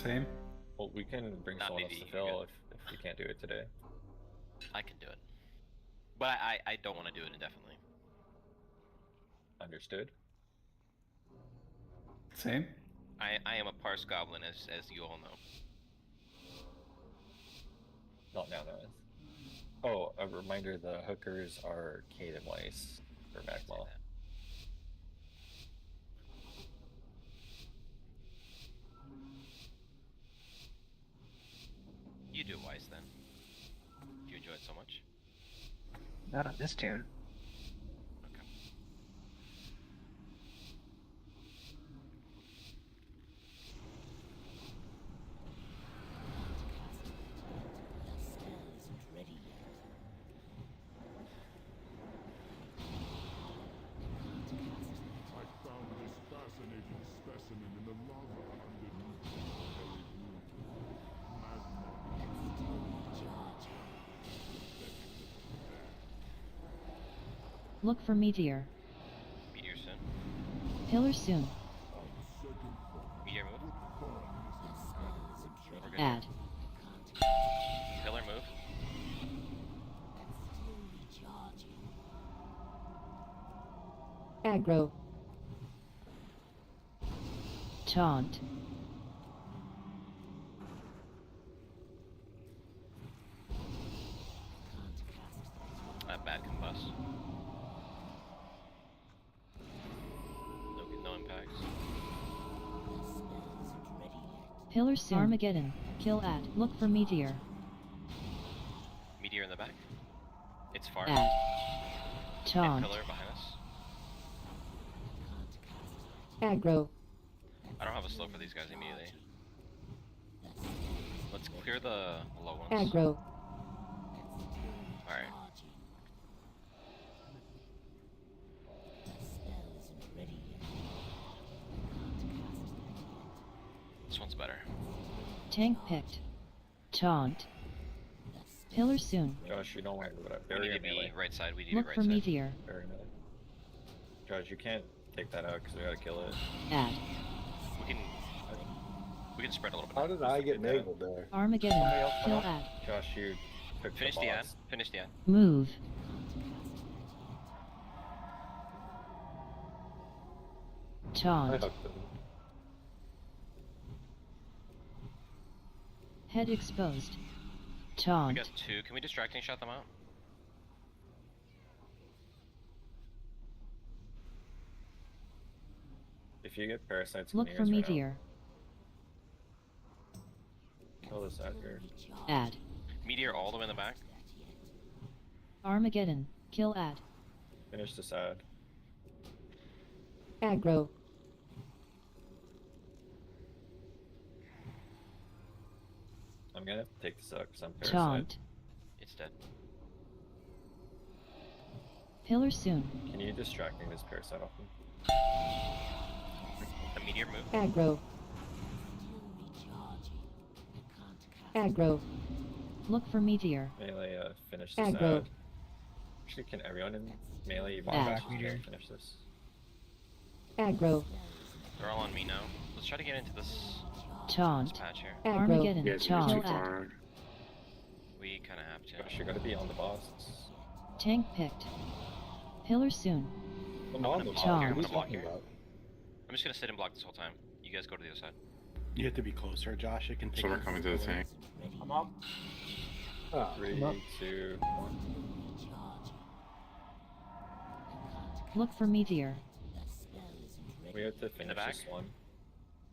Same. Well, we can bring Not someone else BD, to fill if we can't do it today. I can do it. But I don't want to do it indefinitely. Understood. Same. I am a parse goblin, as you all know. Not now, no. Oh, a reminder: the hookers are Cade and Weiss for Magma. You do Weiss then. If you enjoy it so much. Not on this tune. Okay. I found this fascinating specimen in the lava underneath the buried moon. Look for meteor. Meteor soon. Pillar soon. Meteor move. We're good. Add. Pillar move. Aggro. Taunt. Bad combust. No impacts. Pillar soon. Armageddon. Kill at. Look for meteor. Meteor in the back. It's far. Add. And Taunt. pillar behind us. Aggro. I don't have a slow for these guys immediately. Let's clear the low ones. Aggro. Alright. This one's better. Tank picked. Taunt. Pillar soon. Josh, you don't want to We bury need your to be melee. right side. We need to Look be right for side. meteor. Bury melee. Josh, you can't take that out because we gotta kill it. Add. We can spread a little bit. How did I get nailed there? Armageddon. Somebody else Kill come at. Josh, you took Finish the the boss. ad. Finish the ad. Move. I Taunt. hooked them. Head exposed. We Taunt. got two. Can we distracting shot them out? If you get parasites, Look can you for guys run out? meteor. Kill this ad here. Add. Meteor all the way in the back. Armageddon. Kill at. Finish this ad. Aggro. I'm gonna take this out because I'm parasite. Taunt. It's dead. Pillar soon. Can you distract me this parasite off him? The meteor move. Aggro. Aggro. Look for meteor. Melee, finish this Aggro. ad. Actually, can everyone in melee even Add. finish this? Aggro. They're all on me now. Let's try to get into this Taunt. patch here. Armageddon. Yes, Kill too at. far. We kind of have to. Josh, you gotta be on the boss. Tank picked. Pillar soon. I'm on the block block. here, What I'm are you gonna block talking here. about? I'm just gonna sit and block this whole time. You guys go to the other side. You have to be closer, Josh. It can take. So we're coming to the tank. I'm up. Ah, 3, 2, 1. Look for meteor. We have to finish back? this one.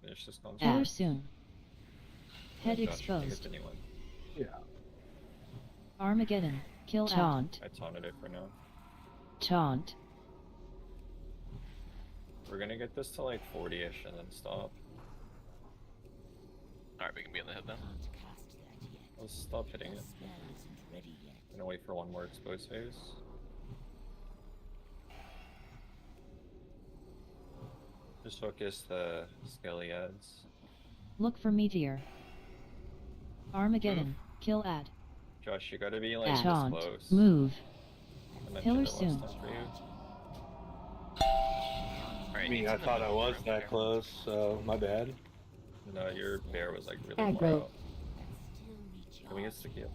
Finish this concept. Pillar soon. Head Josh, you can hit exposed. anyone. yeah. Armageddon. Kill Taunt. I taunted it for now. Taunt. We're gonna get this to like 40-ish and then stop. Alright, we can be on the head then. Let's stop hitting it. Gonna wait for one more exposed phase. Just focus the skelly ads. Look for meteor. Armageddon. Kill at. Josh, you gotta be like this Taunt. close. Move. I mentioned Pillar it last soon. time for you. Alright, I mean, it's I in the thought I middle was room that here. close, so my bad. No, your bear was like really far Aggro. out. Can we get sticky up?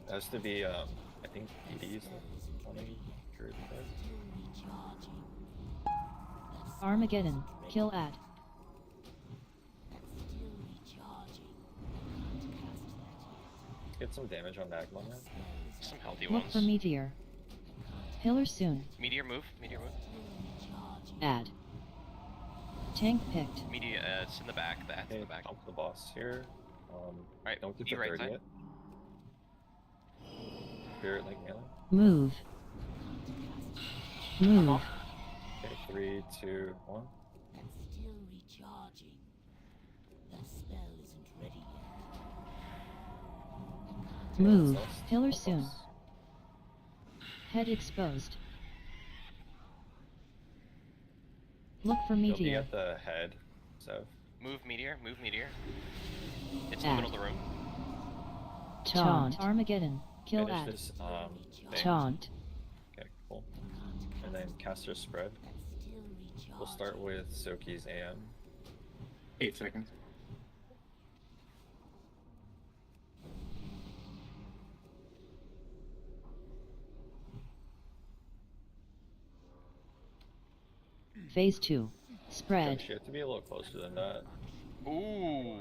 It has to be, I think ED's on a druid card. Armageddon. Kill at. Get some damage on Magma now. Some healthy Look ones. for meteor. Pillar soon. Meteor move. Meteor move. Add. Tank picked. Meteor. It's in the back. That's in Okay, the back. dump the boss here. Right. Don't get be to right 30 side. yet. Spirit like melee. Move. Move. Okay, 3, 2, 1. Still recharging. The spell isn't ready yet. Move. Boss. Pillar Boss. soon. Head exposed. Look for They'll be meteor. at the head, so Move meteor. Move meteor. It's in the middle of the room. Taunt. Armageddon. Kill finish at. this thing. Taunt. Okay, cool. And then caster spread. We'll start with Soki's AM. 8 seconds. Phase 2. Spread. Gosh, you have to be a little closer than that. Ooh.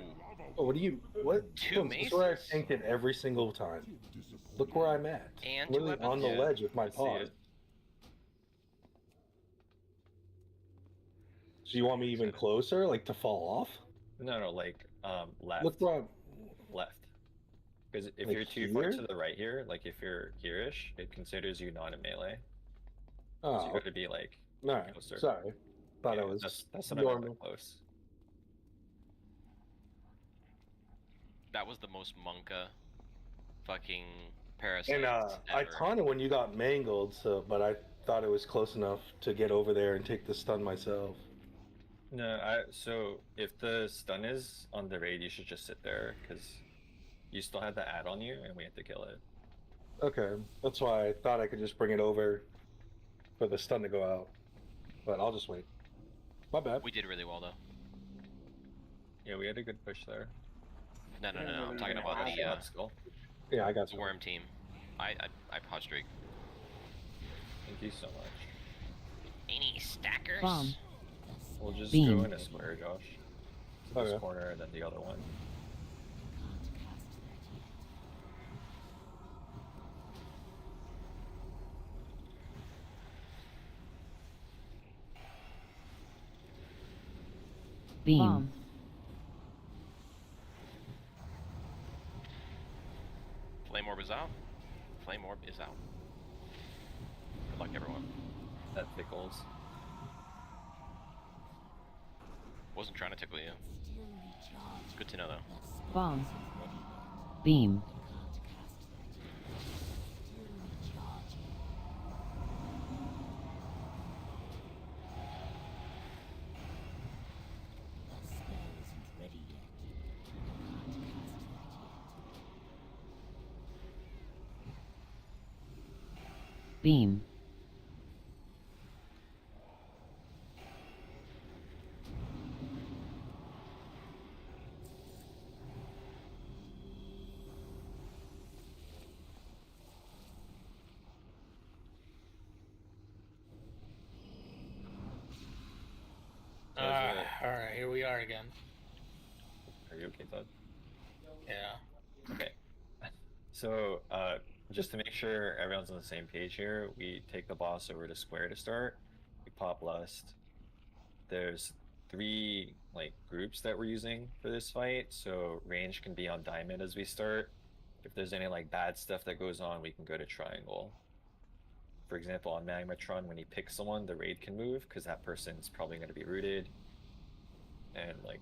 Oh, what do you? What? Two This is where I maces. tanked it every single time. Look where I'm at. And two Literally on weapons? the Yeah, ledge with my I see paws. it. So you want me even closer, like to fall off? No, like left. Look where I'm. Left. Because if Like you're too far here? to the right here, like if you're here-ish, it considers you not in melee. So Oh, you got to be like no. closer. Sorry. Thought yeah, I was. that's what I meant by normal. close. That was the most monka fucking parasite. And I ever. taunted when you got mangled, so but I thought it was close enough to get over there and take the stun myself. No, so if the stun is on the raid, you should just sit there because you still had the ad on you, and we had to kill it. Okay, that's why I thought I could just bring it over for the stun to go out. But I'll just wait. My bad. We did really well though. Yeah, we had a good push there. No. I'm talking about the Let's go. Yeah, I got the you. worm team. I pod streak. Thank you so much. Any stackers? Bomb. We'll just Beam. go in a square, Josh. To this Okay. corner and then the other one. Beam. Bomb. Flame orb is out. Flame orb is out. Good luck, everyone. That tickles. Wasn't trying to tickle you. Good to know though. Bomb. Beam. Beam. Alright, here we are again. Are you okay, Todd? Yeah. Okay. So, just to make sure everyone's on the same page here, we take the boss over to square to start. We pop Lust. There's 3 like groups that we're using for this fight. So range can be on diamond as we start. If there's any like bad stuff that goes on, we can go to triangle. For example, on Magmatron, when he picks someone, the raid can move because that person's probably going to be rooted, and like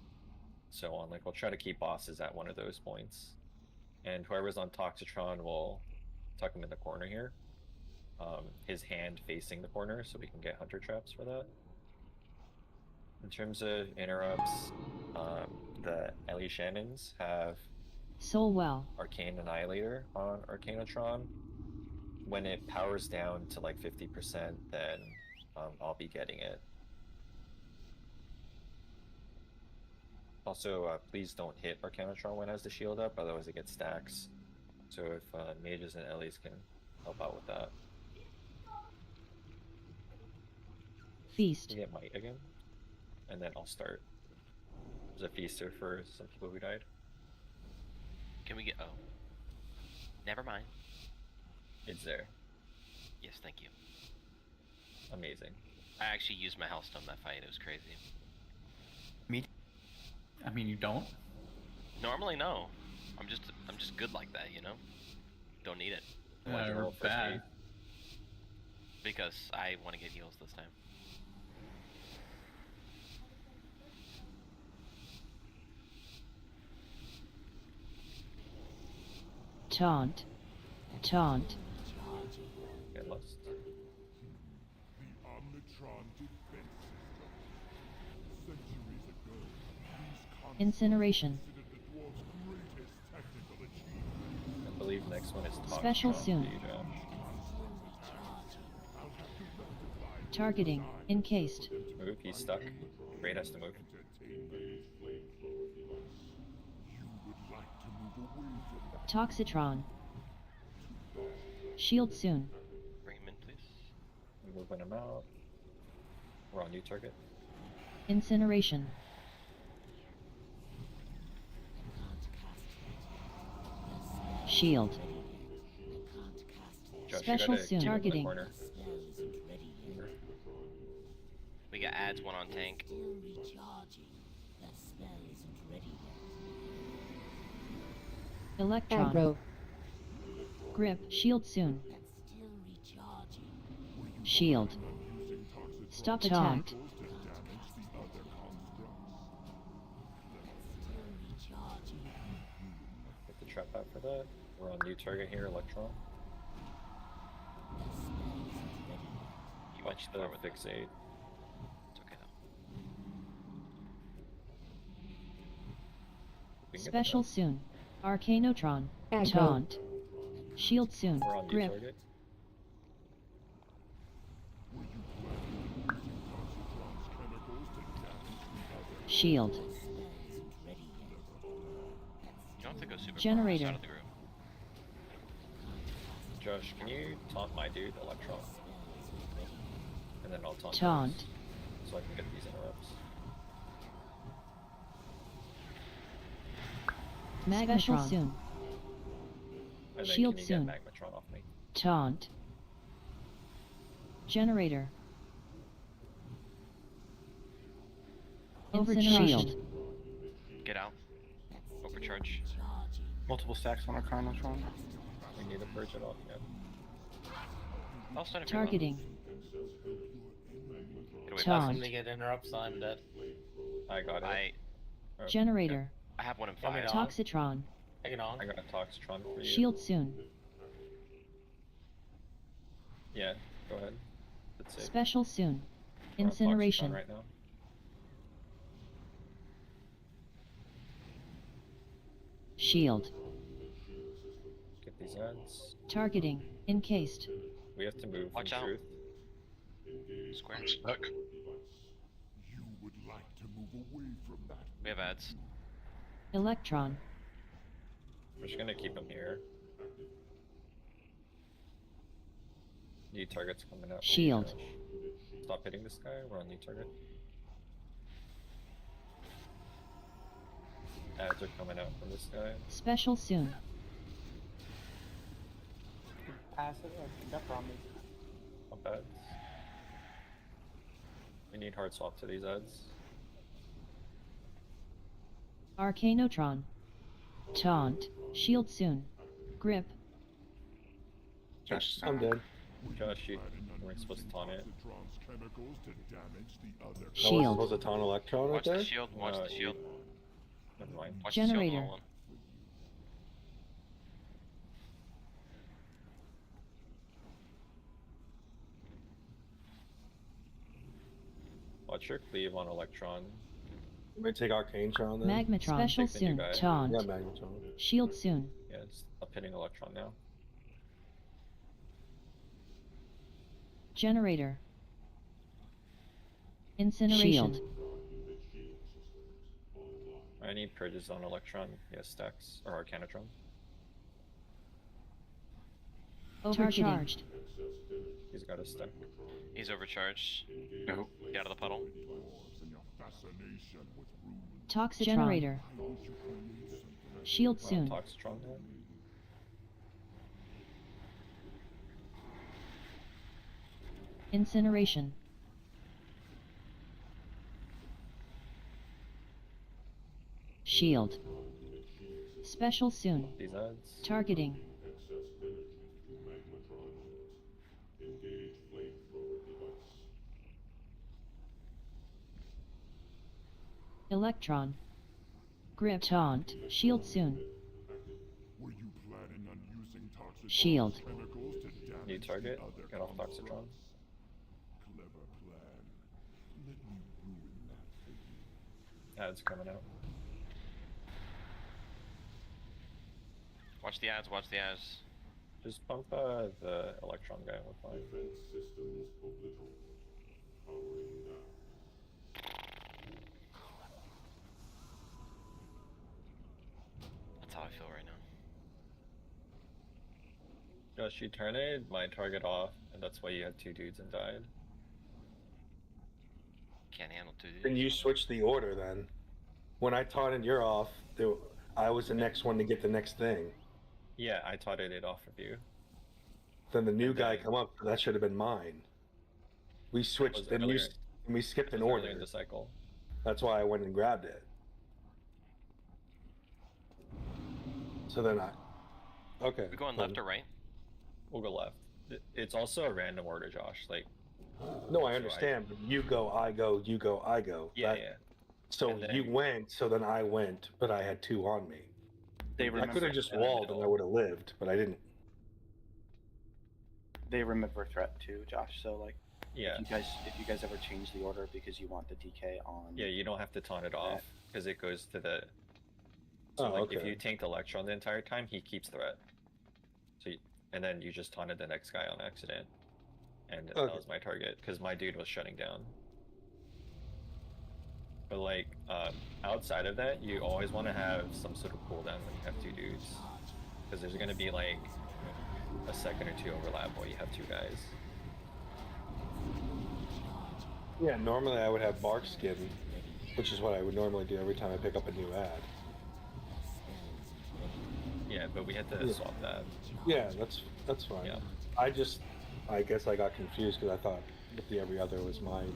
so on. Like we'll try to keep bosses at one of those points, and whoever's on Toxitron will tuck him in the corner here. His hand facing the corner, so we can get hunter traps for that. In terms of interrupts, the Ellie Shannons have Soulwell. Arcane Annihilator on Arcanotron. When it powers down to like 50%, then I'll be getting it. Also, please don't hit Arcanotron when it has the shield up, otherwise it gets stacks. So if mages and Ellies can help out with that. Feast. We get might again, and then I'll start. There's a feaster for some people who died. Can we get? Oh, never mind. It's there. Yes, thank you. Amazing. I actually used my health stone that fight. It was crazy. Me? I mean, you don't? Normally, no. I'm just good like that, you know. Don't need it Why'd you We're roll first bad. aid? because I want to get heals this time. Taunt. Taunt. Get lost. The Omnitron defense system. Centuries ago, these Incineration. concepts considered the dwarves' greatest technical achievement. I believe next one is Toxtron. Special soon. Targeting. Encased. Move, he's stuck. Raid has to move. Toxitron. Shield soon. Bring him in, please. We're moving him out. We're on new target. Incineration. Shield. Josh, Special you gotta soon. keep him in the Targeting. corner. We got ads, one on tank. Still recharging. The spell isn't ready yet. Electron. Grip. Shield soon. That's still recharging. Shield. Stop attack. Still recharging. Get the trap out for that. We're on new target here, Electron. The spell isn't ready yet. You Watch watch the the with fix 8. It's okay though. We can get Special them soon. Arcanotron. Taunt. Shield soon. out. We're on new Grip. target. Shield. The spell isn't ready yet. You don't have to go super Generator. far outside of the group. Josh, can you taunt my dude, Electron? And then I'll taunt Taunt. yours, so I can get these interrupts. Special soon. And then Shield can you soon. get Magmatron off me? Taunt. Generator. Incineration. Get out. Overcharge. Multiple stacks on Arcanotron. We need to purge it off, yeah. I'll stun if you want. Targeting. Get away Taunt. fast. Somebody get interrupts, I'm dead. I got it. I Generator. I have one in Let me 5. know. Toxitron. Take it on. I got a Toxtron for you. Shield soon. Yeah, go ahead. That's safe. Special soon. We're on Toxtron Incineration. right now. Shield. Get these ads. Targeting. Encased. We have to move Watch in out. truth. Square. You would like to move away from that. We have ads. Electron. We're just gonna keep him here. New target's coming out. for you, Shield. Josh. Stop hitting this guy. We're on new target. Ads are coming out from this guy. Special soon. Pass it or pick up on me. Up ads. We need hard swap to these ads. Arcanotron. Taunt. Shield soon. Grip. Josh, I'm dead. Josh, you weren't supposed to taunt it. Omnitron's chemicals to damage the other I was Shield. supposed to taunt Electron right Watch there? the shield. Watch Uh, the shield. Never mind. Watch Generator. the shield. Hold on. Watch your cleave on Electron. Let me take Arcanotron then. Magmatron. Special Take the new soon. guy. Taunt. Yeah, Magnetron. Shield soon. Yeah, it's up hitting Electron now. Generator. Incineration. Alright, I need purges on Electron. Yes, stacks or Arcanatron. Overcharged. He's got a stack. He's overcharged. No. Get out of the puddle. And your fascination with runes. Toxic generator. Shield Well, soon. Toxitron now. Incineration. Shield. Special soon. These ads. Targeting. Electron. Grip taunt. Shield soon. Were you planning on using toxic Shield. chemicals to damage New target. the other Get off combo Toxitron. drops? Clever plan. Let me ruin that for you. Ads coming out. Watch the ads, watch the ads. Just bump the Electron guy with fine. Defense systems obliterate. Powering down. That's how I feel right now. Josh, you turned my target off, and that's why you had 2 dudes and died. Can't handle 2 dudes. Then you switch the order then. When I taunted you're off, I was the next one to get the next thing. Yeah, I taunted it off of you. Then the new And guy then- come up, so that should have been mine. We switched, was then earlier. we skipped an Earlier order. in the cycle. That's why I went and grabbed it. So then okay. We going then- left or right? We'll go left. It's also a random order, Josh. Like, No, I understand, but you go, I go, you go, I go. yeah, That- yeah. So And then- you went, so then I went, but I had 2 on me. They I remember. could have just in the walled and I middle. would have lived, but I didn't. They remember threat too, Josh. So like, Yeah. if you guys ever change the order because you want the DK on. Yeah, you don't have to taunt it off because it goes to the. So Oh, like if okay. you tanked Electron the entire time, he keeps threat. So and then you just taunted the next guy on accident, and that Okay. was my target because my dude was shutting down. But like outside of that, you always want to have some sort of cooldown when you have 2 dudes, because there's gonna be like a second or 2 overlap while you have 2 guys. Yeah, normally I would have bark skin, which is what I would normally do every time I pick up a new ad. Yeah, but we had to Yeah. swap that. Yeah, that's fine. Yeah. I guess I got confused because I thought that the every other was mine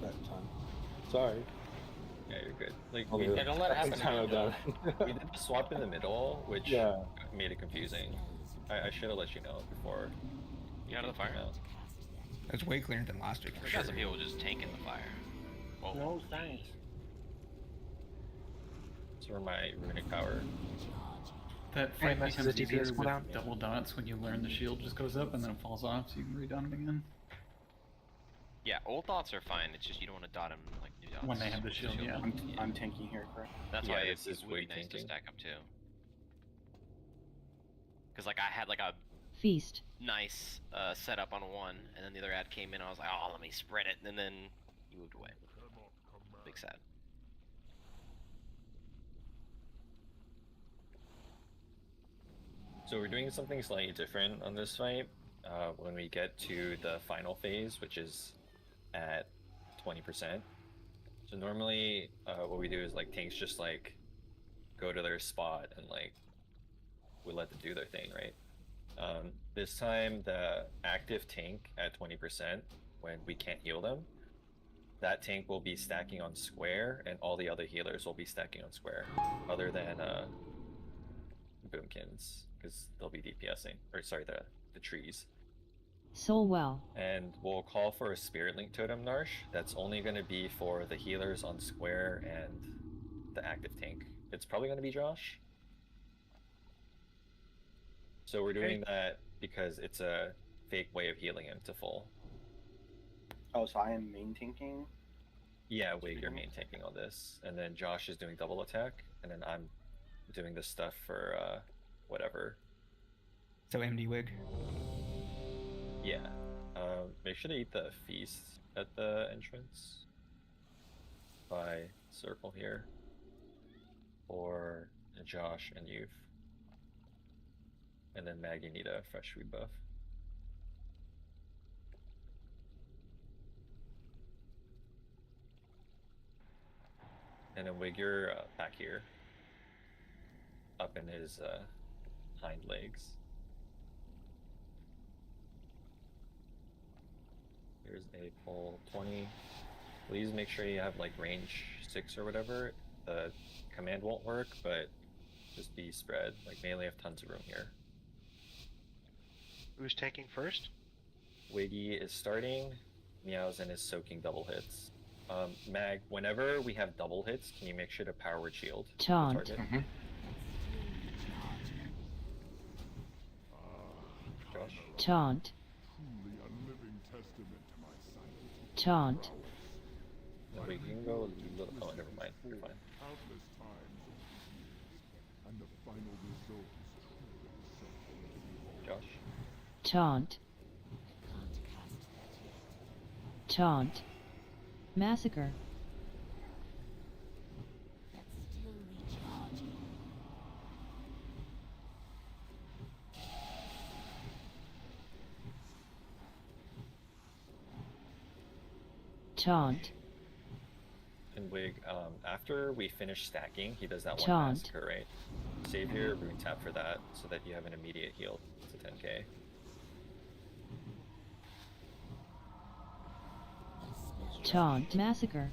that time. Sorry. Yeah, you're good. Like I'll we do did, it. don't let it Next happen time again, I'm done. we did the swap in the middle, which Yeah. made it confusing. I should have let you know before. You out of the fire? No. That's way clearer than last week for We sure. got some people just tanking the fire. Whoa. No thanks. So for my runic power. That Hey, fight Max, becomes does the easier DPS with cooldown? double dots when you learn the shield just goes up and then it falls off, so you can redot it again. Yeah, old dots are fine. It's just you don't want to dot them like new dots. When they have the with shield, yeah. I'm tanking here, correct? That's Yeah, why this it is would be wig nice to tanking. stack up too. Because like I had like a Feast. nice setup on one, and then the other ad came in. I was like, oh, let me spread it, and then you moved away. Big sad. So we're doing something slightly different on this fight. When we get to the final phase, which is at 20%. So normally, what we do is like tanks just like go to their spot and like we let them do their thing, right? This time, the active tank at 20%, when we can't heal them, that tank will be stacking on square, and all the other healers will be stacking on square, other than Boomkins, because they'll be DPSing, or sorry, the trees. Soul well. And we'll call for a Spirit Link Totem Narsh. That's only going to be for the healers on square and the active tank. It's probably going to be Josh. So we're doing that because it's a fake way of healing him to full. Oh, so I am main tanking? Yeah, Wig, you're main tanking all this. And then Josh is doing double attack. And then I'm doing this stuff for whatever. So MD wig. Yeah. Make sure to eat the feast at the entrance. By circle here. Josh, and Youth. And then Mag, you need a fresh rebuff. And then Wig, you're back here. Up in his hind legs. Here's a pull 20. Please make sure you have like range 6 or whatever. The command won't work, but just be spread. Like melee have tons of room here. Who's taking first? Wiggy is starting. Meowsn is soaking double hits. Mag, whenever we have double hits, can you make sure to power word shield the Taunt. target? Josh? Taunt. Truly a living testament to my silent Taunt. No, wait, you can go a little. Oh, never mind. You're fine. countless times over the years, and the final result is truly something. Josh? Taunt. Can't cast that yet. Taunt. Massacre. That's still recharging. Taunt. And Wig, after we finish stacking, he does that one Taunt. massacre, right? Save your rune tap for that so that you have an immediate heal to 10k. Taunt. Massacre.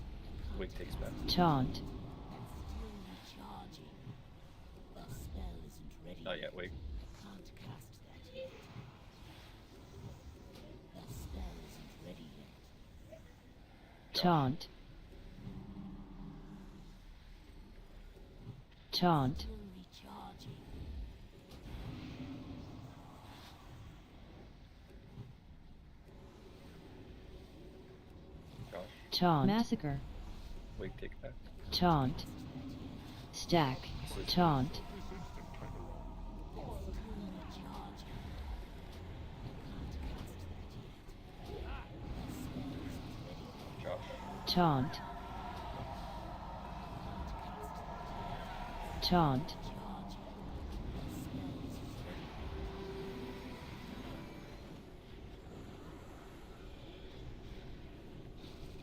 Wig takes back. Taunt. That's still recharging. That spell isn't ready. Not yet, Wig. Can't cast that yet. That spell isn't ready yet. Taunt. Taunt. Still recharging. Josh? Taunt. Massacre. Wig takes back. Taunt. Stack. Taunt. Josh? Taunt. Taunt.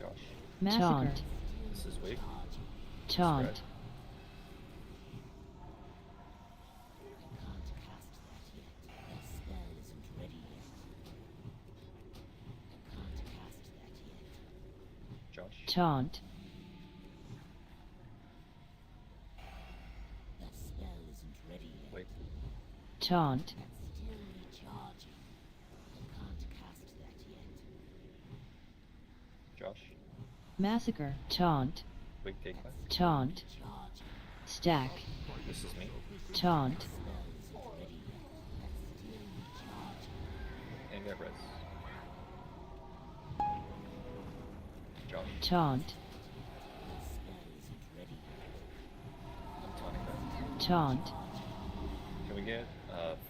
Josh? Massacre. This is Wig. Taunt. Spread. Can't cast that yet. That spell isn't ready yet. Can't cast that yet. Josh? Taunt. That spell isn't ready yet. Wig. Taunt. That's still recharging. Can't cast that yet. Josh? Massacre. Taunt. Wig take back. Taunt. Charging. Stack. This is me. Taunt. Spell isn't ready yet. That's still recharging. And get res. Josh? Taunt. That spell isn't ready yet. I'm taunting back. Taunt. Can we get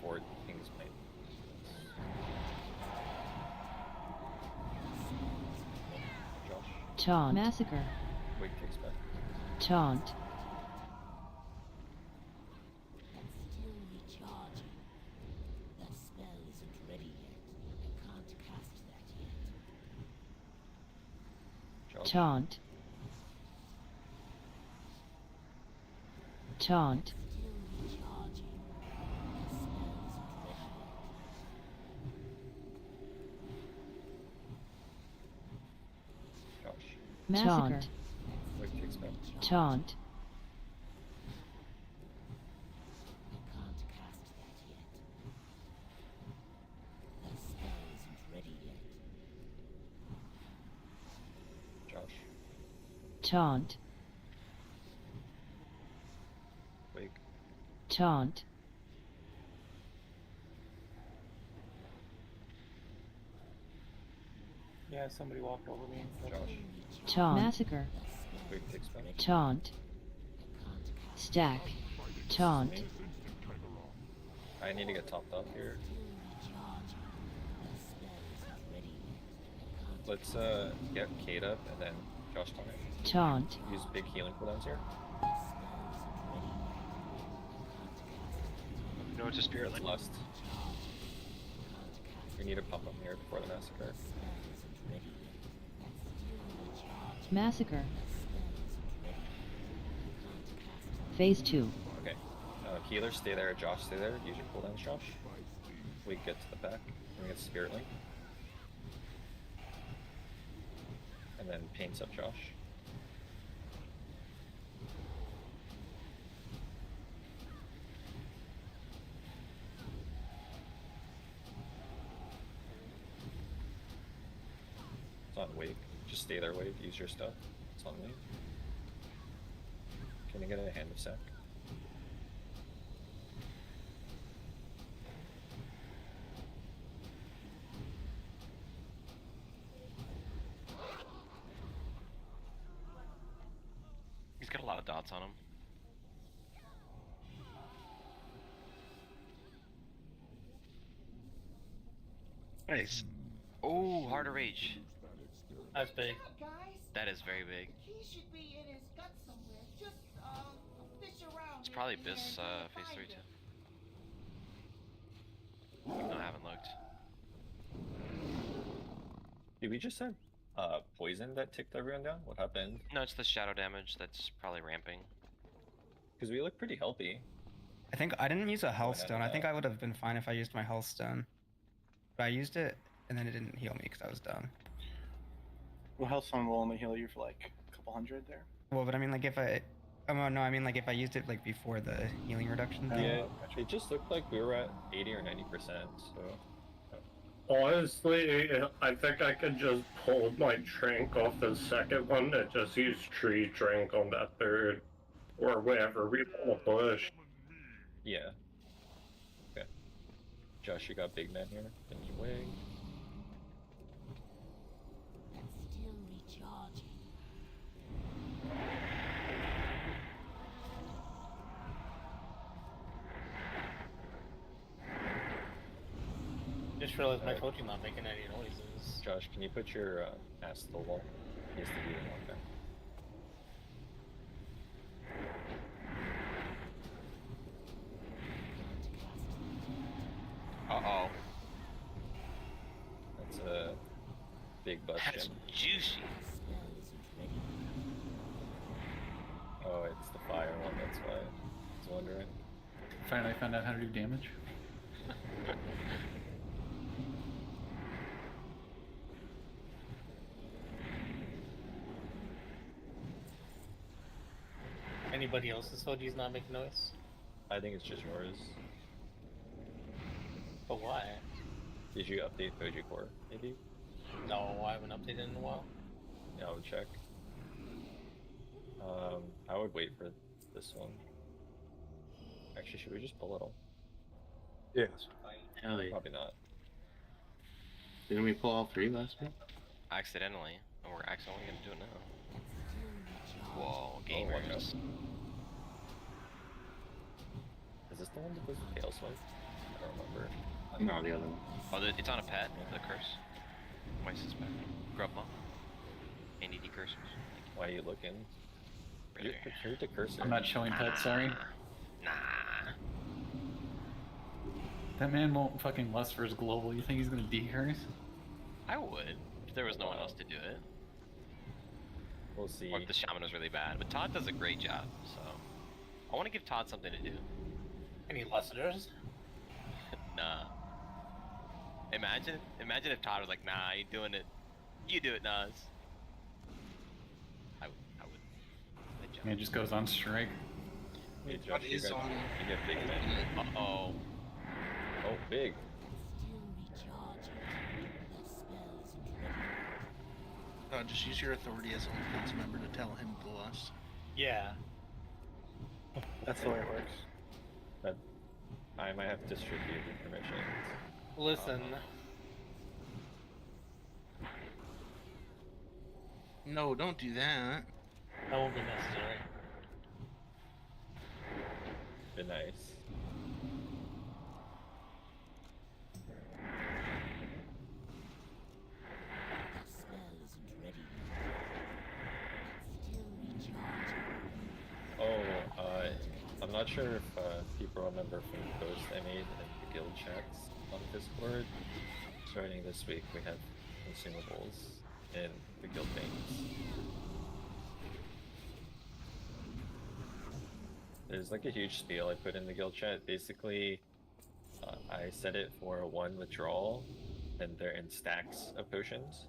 4 King's Might? Josh? Taunt. Massacre. Wig takes back. Taunt. That's still recharging. That spell isn't ready yet. Can't cast that yet. Josh? Taunt. Taunt. Still recharging. That spell isn't ready yet. Josh? Massacre. Wig takes back. Taunt. Can't cast that yet. That spell isn't ready yet. Josh? Taunt. Wig. Taunt. Yeah, somebody walked over me. Josh? Taunt. Massacre. Wig takes back. Taunt. Stack. Taunt. I need to get topped off here. Let's get Kate up and then Josh taunt it. Taunt. Use big healing cooldowns here. Shadow to Spirit Link. Lust. We need to pump them here before the massacre. Massacre. Phase 2. Okay. Healer, stay there. Josh, stay there. Use your cooldowns, Josh. We get to the back. We get Spirit Link. And then paints up Josh. It's on wave. Just stay there, wave. Use your stuff. It's on wave. Can you get a hand of sack? He's got a lot of dots on him. Nice. Oh, Heart of Rage. That's big. Guys, That is very big. he should be in his gut somewhere. Just fish around. It's probably in here Abyss until you phase find 3 him. too. No, I haven't looked. Did we just have poison that ticked everyone down? What happened? No, it's the shadow damage that's probably ramping. Because we look pretty healthy. I think I didn't use a health no, stone. I think no. I would have been fine if I used my health stone. But I used it, and then it didn't heal me because I was done. Well, health stone will only heal you for like a couple hundred there. Well, but I mean, like if I... Oh, no, I mean, like if I used it like before the healing reduction thing. Yeah, it just looked like we were at 80 or 90%, so... Honestly, I think I could just pull my drink off the second one and just use tree drink on that third. Or whatever, we pull a bush. Yeah. Okay. Josh, you got big man here. Thank you, Wig. Still recharging. Just realized my Alright. coaching not making any noises. Josh, can you put your ass to the wall? He's the healing one there. Uh-oh. That's a big bust That's gem. juicy. Oh, it's the fire one, that's why I was wondering. Finally found out how to do damage. Anybody else's OG's not making noise? I think it's just yours. But why? Did you update Koji Core, maybe? No, I haven't updated in a while. Yeah, I would check. I would wait for this one. Actually, should we just pull it all? Yes. Hell yeah. Probably not. Didn't we pull all three last week? Accidentally. And we're accidentally gonna do it now. Whoa, watch gamers. Is this the one that does the tail swipe? I don't remember. No, the other one. Oh, it's on a pet, the curse. Why is this back? Grub Monk. ADD cursors. Why are you looking? Right there. Here's the cursor. I'm not showing pets, sorry. Nah. That man won't fucking lust for his global. You think he's gonna decurse? I would, if there was no one else to do it. We'll see. Or if the shaman was really bad. But Todd does a great job, so... I want to give Todd something to do. Any listeners? Nah. Imagine if Todd was like, nah, I ain't doing it. You do it, Nas. I would. Good job. Man just goes on strike. Hey, Josh, you get big man. Uh-oh. Oh, big. Still recharging. That spell isn't ready. Just use your authority as a defense member to tell him to lust. Yeah. That's the way it works. That I might have to distribute information. Listen. No, don't do that. That won't be necessary. Be nice. That spell isn't ready yet. Still recharging. Oh, I'm not sure if people remember from the post I made in the guild chats on Discord. Starting this week, we have consumables in the guild names. There's like a huge spiel I put in the guild chat. Basically, I set it for one withdrawal, and they're in stacks of potions.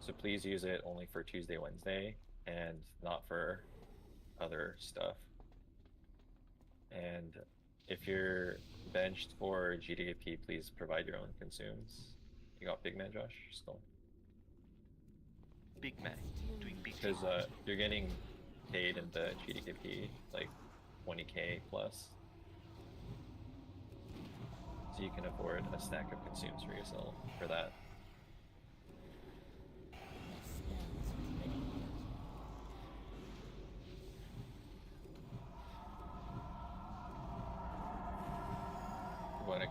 So please use it only for Tuesday, Wednesday, and not for other stuff. And if you're benched for GDP, please provide your own consumes. You got Big Man, Josh? Still? Big man doing big Because things. you're getting paid in the GDP like 20k plus. So you can afford a stack of consumes for yourself for that.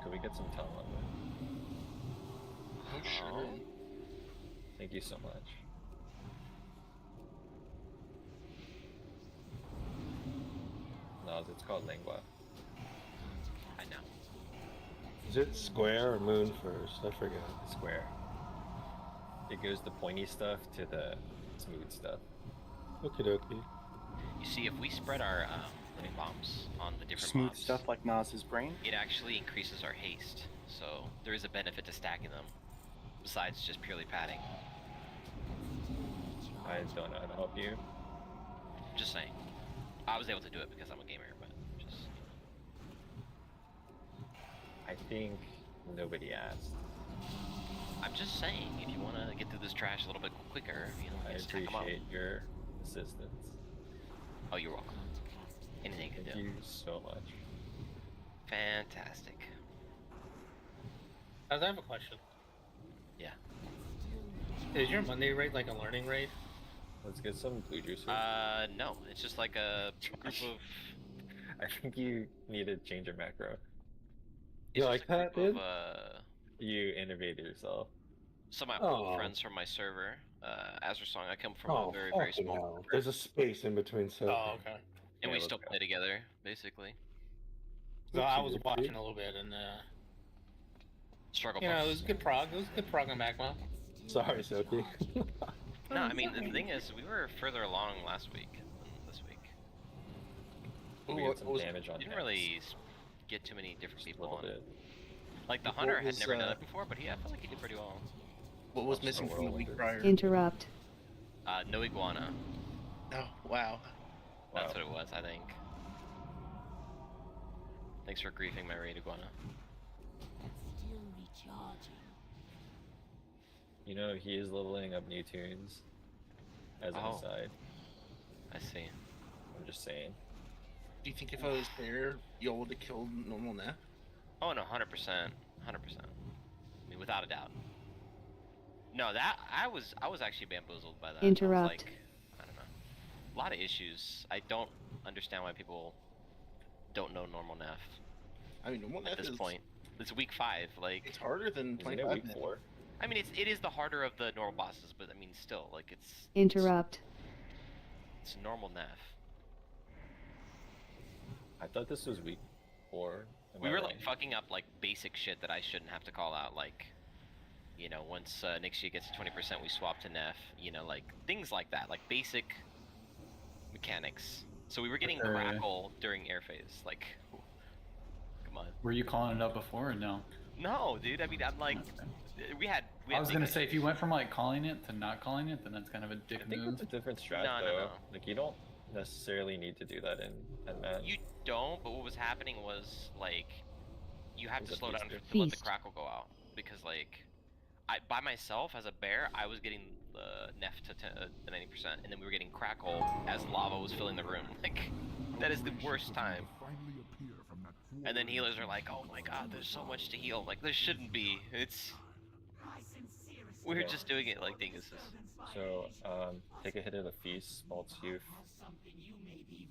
Could we get some talent on that? Oh, sure. Thank you so much. No, it's called lingua. I know. Is it square or moon first? I forget. Square. It goes the pointy stuff to the smooth stuff. Okie dokie. You see, if we spread our living bombs on the different Smooth mobs, stuff like Nas's brain. it actually increases our haste. So there is a benefit to stacking them, besides just purely padding. I don't know how to help you. Just saying. I was able to do it because I'm a gamer, but just... I think nobody asked. I'm just saying, if you want to get through this trash a little bit quicker, you know, I just stack 'em up. appreciate your assistance. Oh, you're welcome. Anything you can Thank do. you so much. Fantastic. Guys, I have a question. Yeah. Is your Monday raid like a learning raid? Let's get some blue juice. No. It's just like a group of... I think you need to change your macro. You like that, dude? You innovated yourself. Some of my old friends from my server, Azure Song, I come from a very, very fucking small hell. group. There's a space in between, so. Oh, okay. And Yeah, we let's still go. play together, basically. So I was Oopsie-doopsie. watching a little bit, and Struggle you know, bus. it was good prog. It was good prog on Magma. Sorry, Sophie. No, I mean, the thing is, we were further along last week than this week. We get some damage on Didn't hits. really get too many different Just a people little on. bit. Like, the What Hunter had was, never done it before, but I feel like he did pretty well. What was Also missing from the week whirlwind. prior? Interrupt. No Iguana. Oh, wow. That's Wow. what it was, I think. Thanks for griefing my raid, Iguana. Still recharging. You know, he is leveling up new tunes. As an Oh. aside. I see. I'm just saying. Do you think if I was there, y'all would have killed normal Neff? Oh, no, 100%. 100%. I mean, without a doubt. No, that, I was actually bamboozled by that. I Interrupt. was like, I don't know. A lot of issues. I don't understand why people don't know normal Neff I mean, normal Neff at this is point. It's week 5, like... It's harder than Isn't playing it 5 week Neff. 4? I mean, it is the harder of the normal bosses, but I mean, still, like, it's... Interrupt. It's normal Neff. I thought this was week 4. Am We I were, wrong? like, fucking up, like, basic shit that I shouldn't have to call out, like... You know, once Nixie gets to 20%, we swap to Neff. You know, like, things like that. Like, basic mechanics. So we were getting Okay. Crackle during air phase. Like, come on. Were you calling it up before or no? No, dude. I mean, I'm like... Okay. We had I was big gonna say, if you issues. went from like calling it to not calling it, then that's kind of a dick I think move. that's a different strat No, no, though. no. Like you don't necessarily need to do that in match. You don't, but what was happening was, like, you have Was to it slow down Feast? to let the Feast. Crackle go out. Because, like, by myself, as a bear, I was getting the Neff to 90%, and then we were getting Crackle as lava was filling the room. Like, that is the worst time. And then healers are like, oh my god, there's so much to heal. Like, there shouldn't be. It's... We're Yeah. just doing it like dinguses. So, take a hit of the feast, Malt's Youth.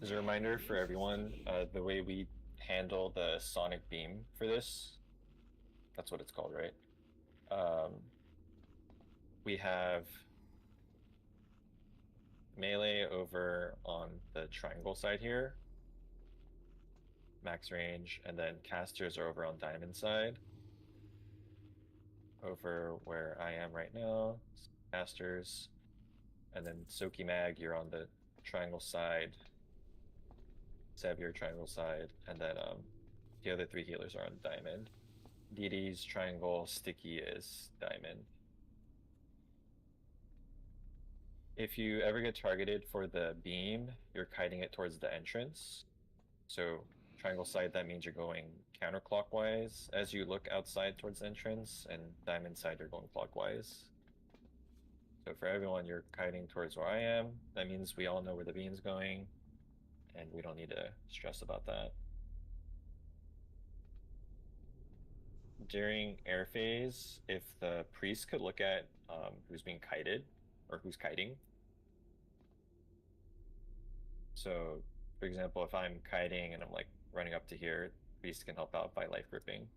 As a reminder for everyone, the way we handle the Sonic Beam for this, that's what it's called, right? We have melee over on the triangle side here, max range, and then casters are over on diamond side. Over where I am right now, casters, and then Soki Mag, you're on the triangle side. Seb, you're triangle side, and then the other 3 healers are on diamond. DD's triangle, Sticky is diamond. If you ever get targeted for the beam, you're kiting it towards the entrance. So triangle side, that means you're going counterclockwise as you look outside towards the entrance, and diamond side, you're going clockwise. So for everyone, you're kiting towards where I am. That means we all know where the beam's going, and we don't need to stress about that. During air phase, if the priest could look at who's being kited, or who's kiting. So, for example, if I'm kiting and I'm like running up to here, priest can help out by life gripping.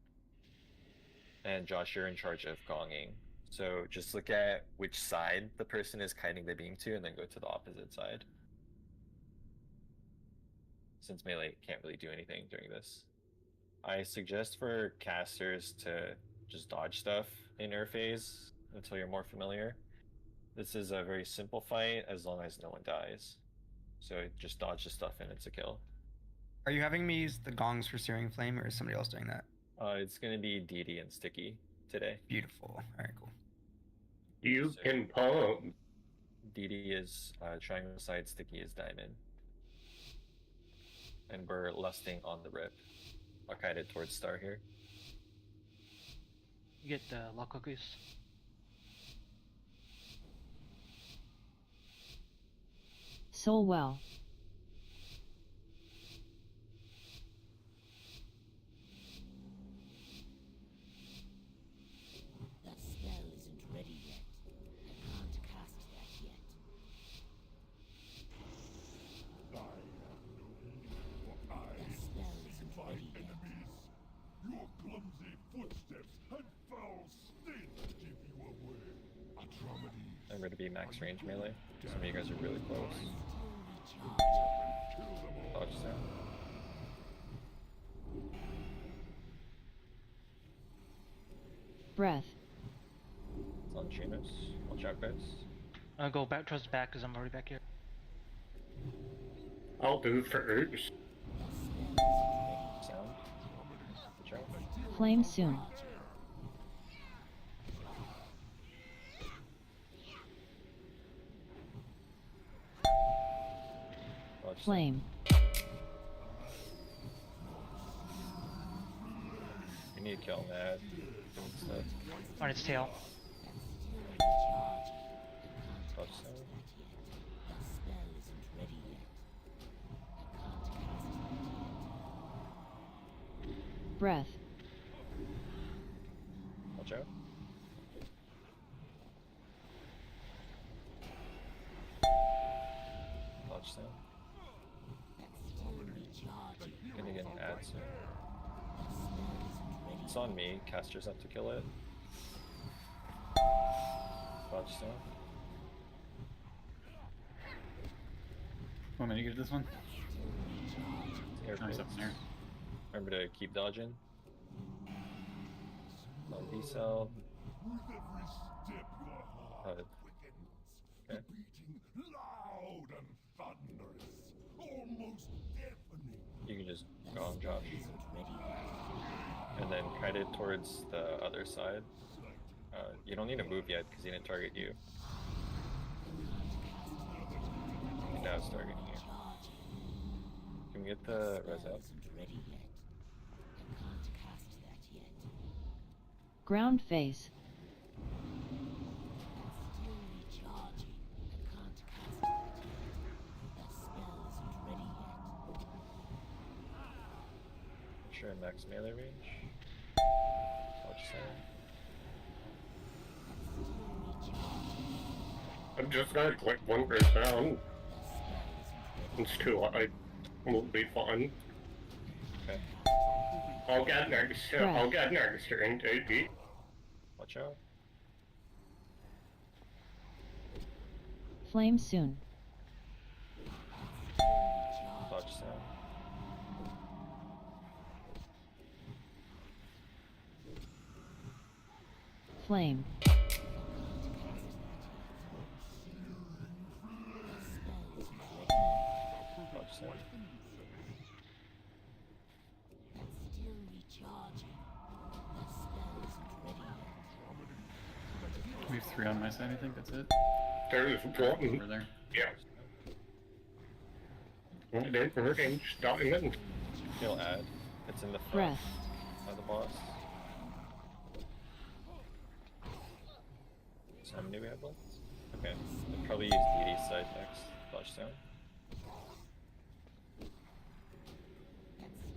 And Josh, you're in charge of gonging. So just look at which side the person is kiting the beam to, and then go to the opposite side. Since melee can't really do anything during this. I suggest for casters to just dodge stuff in air phase until you're more familiar. This is a very simple fight as long as no one dies. So just dodge the stuff and it's a kill. Are you having me use the gongs for Searing Flame, or is somebody else doing that? It's gonna be DD and Sticky today. Beautiful. Alright, cool. You can pump. DD is triangle side, Sticky is diamond. And we're lusting on the rip. I'll kite it towards star here. You get the lock cookies. So well. That spell isn't ready yet. I can't cast that yet. I have no heed, for I That spell isn't my ready yet. enemies. Your clumsy footsteps and foul stench give you away. Atrocities. I'm gonna be max range melee. Some of you guys are really close. Dodge down. Breath. It's on Chinos. Watch out, guys. I'll go back towards the back because I'm already back here. I'll do first. Sound. Watch out. Flame soon. Dodge Flame. You need to kill Mad. Stuff. On its tail. Dodge sound. That spell isn't ready yet. I can't cast it. Breath. Watch out. Dodge sound. Gonna get an ad soon. It's on me. Casters have to kill it. Dodge sound. Want me to get this one? Air Nice quotes. up in there. Remember to keep dodging. On D-cell. With every step your heart quickens. Okay. Beating loud and thunderous. Almost deafening. You can just go on Josh. And then kite it towards the other side. You don't need to move yet because he didn't target you. And now it's targeting you. Can we get the res out? Ready yet. I can't cast that yet. Ground phase. Still recharging. I can't cast that yet. That spell isn't ready yet. Sure, max melee range. Watch sound. I'm just gonna click 1%. It's too high. We'll be fine. Okay. I'll get next. I'll get next turn, JD. Watch out. Flame soon. Dodge sound. flame. Dodge sound. Still recharging. That spell isn't ready yet. We have 3 on my side, I think that's it. There's one. Over there. Yeah. They're range diamond. He'll add. It's in the front Rest. of the boss. So how many do we have left? Okay. I'll probably use DD side next. Dodge sound.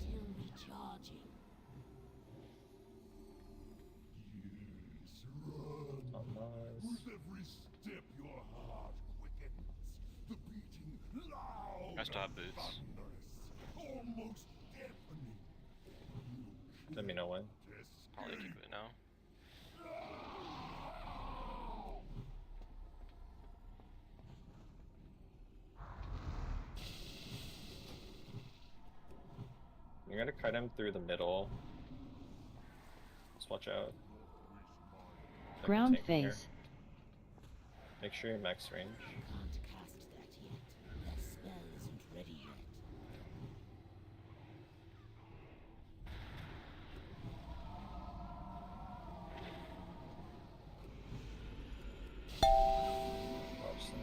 Still recharging. Yes, run. Almost. With every step, your heart quickens. The beating loud. I still have boots. thunderous, almost deafening. Let me know when. Probably keep it now. You're gonna cut him through the middle. Just watch out. Like Ground tank here. phase. Make sure you're max range. Can't cast that yet. That spell isn't ready yet. Dodge sound.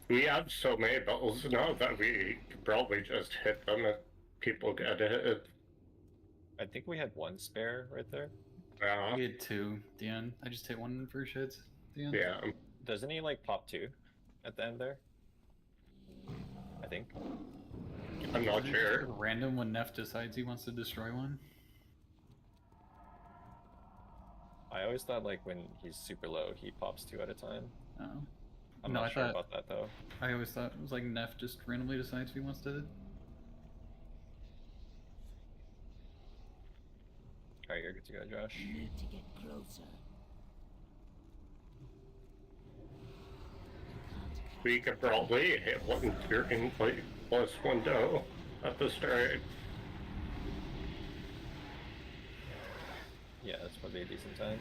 We have so many battles now that we could probably just hit them if people get hit. I think we had 1 spare right there. Yeah. We had 2 at the end. I just hit 1 first hits at the end. Yeah. Doesn't he like pop 2 at the end there? I think. I'm not Is it sure. Random when Neff decides he wants to destroy one. I always thought like when he's super low, he pops 2 at a time. Oh. I'm No, not I sure thought- about that though. I always thought it was like Neff just randomly decides if he wants to. Alright, you're good to go, Josh. Need to get closer. We could probably hit one during like plus window at the start. Yeah, that's probably a decent time.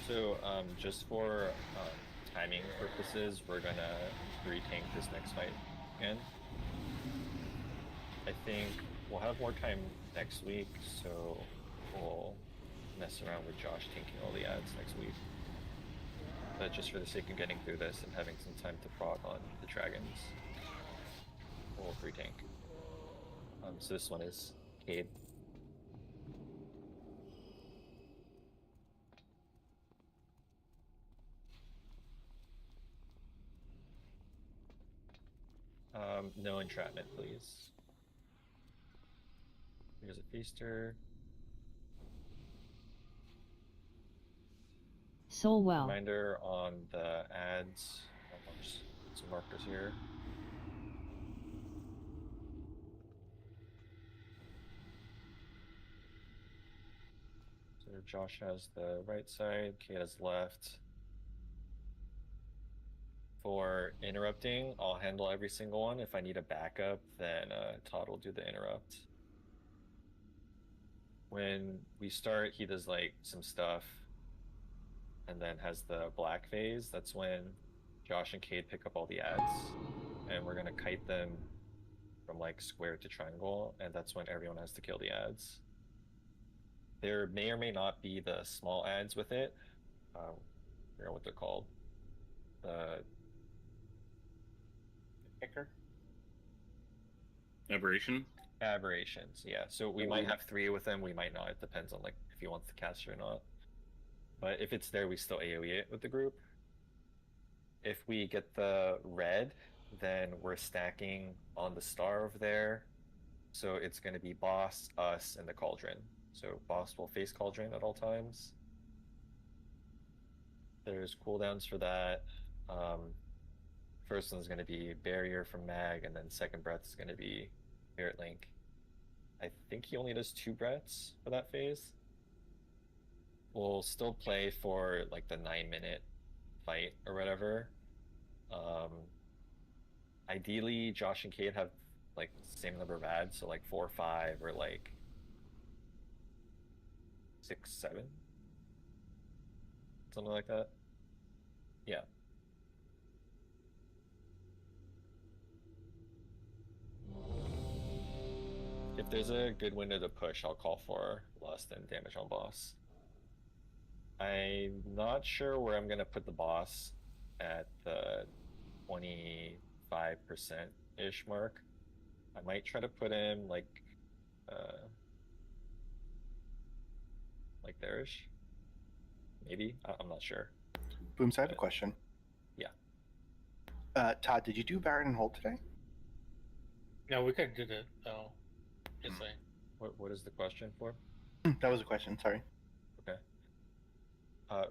So, just for timing purposes, we're gonna re-tank this next fight again. I think we'll have more time next week, so we'll mess around with Josh tanking all the ads next week. But just for the sake of getting through this and having some time to prod on the dragons, we'll re-tank. So this one is Cade. No entrapment, please. Here's a feaster. Soul well. Reminder on the ads. There's some markers here. So Josh has the right side, Kate has left. For interrupting, I'll handle every single one. If I need a backup, then Todd will do the interrupt. When we start, he does like some stuff and then has the black phase. That's when Josh and Cade pick up all the ads and we're gonna kite them from like square to triangle, and that's when everyone has to kill the ads. There may or may not be the small ads with it. I forget what they're called. The Kicker. Aberration. Aberrations, yeah. So we might have 3 with them, we might not. It depends on like if he wants to cast or not. But if it's there, we still AoE it with the group. If we get the red, then we're stacking on the star over there. So it's going to be boss, us, and the cauldron. So boss will face cauldron at all times. There's cooldowns for that. First one's going to be barrier from mag, and then second breath is going to be spirit link. I think he only does 2 breaths for that phase. We'll still play for like the 9-minute fight or whatever. Ideally, Josh and Kate have like the same number of ads, so like 4 or 5 or like 6, 7, something like that. Yeah. If there's a good window to push, I'll call for lust and damage on boss. I'm not sure where I'm gonna put the boss at the 25%-ish mark. I might try to put him like there-ish. Maybe. I'm not sure. Booms, I have a question. Yeah. Todd, did you do Baron and Hold today? No, we could do that though. Just saying. What is the question for? That was a question, sorry. Okay.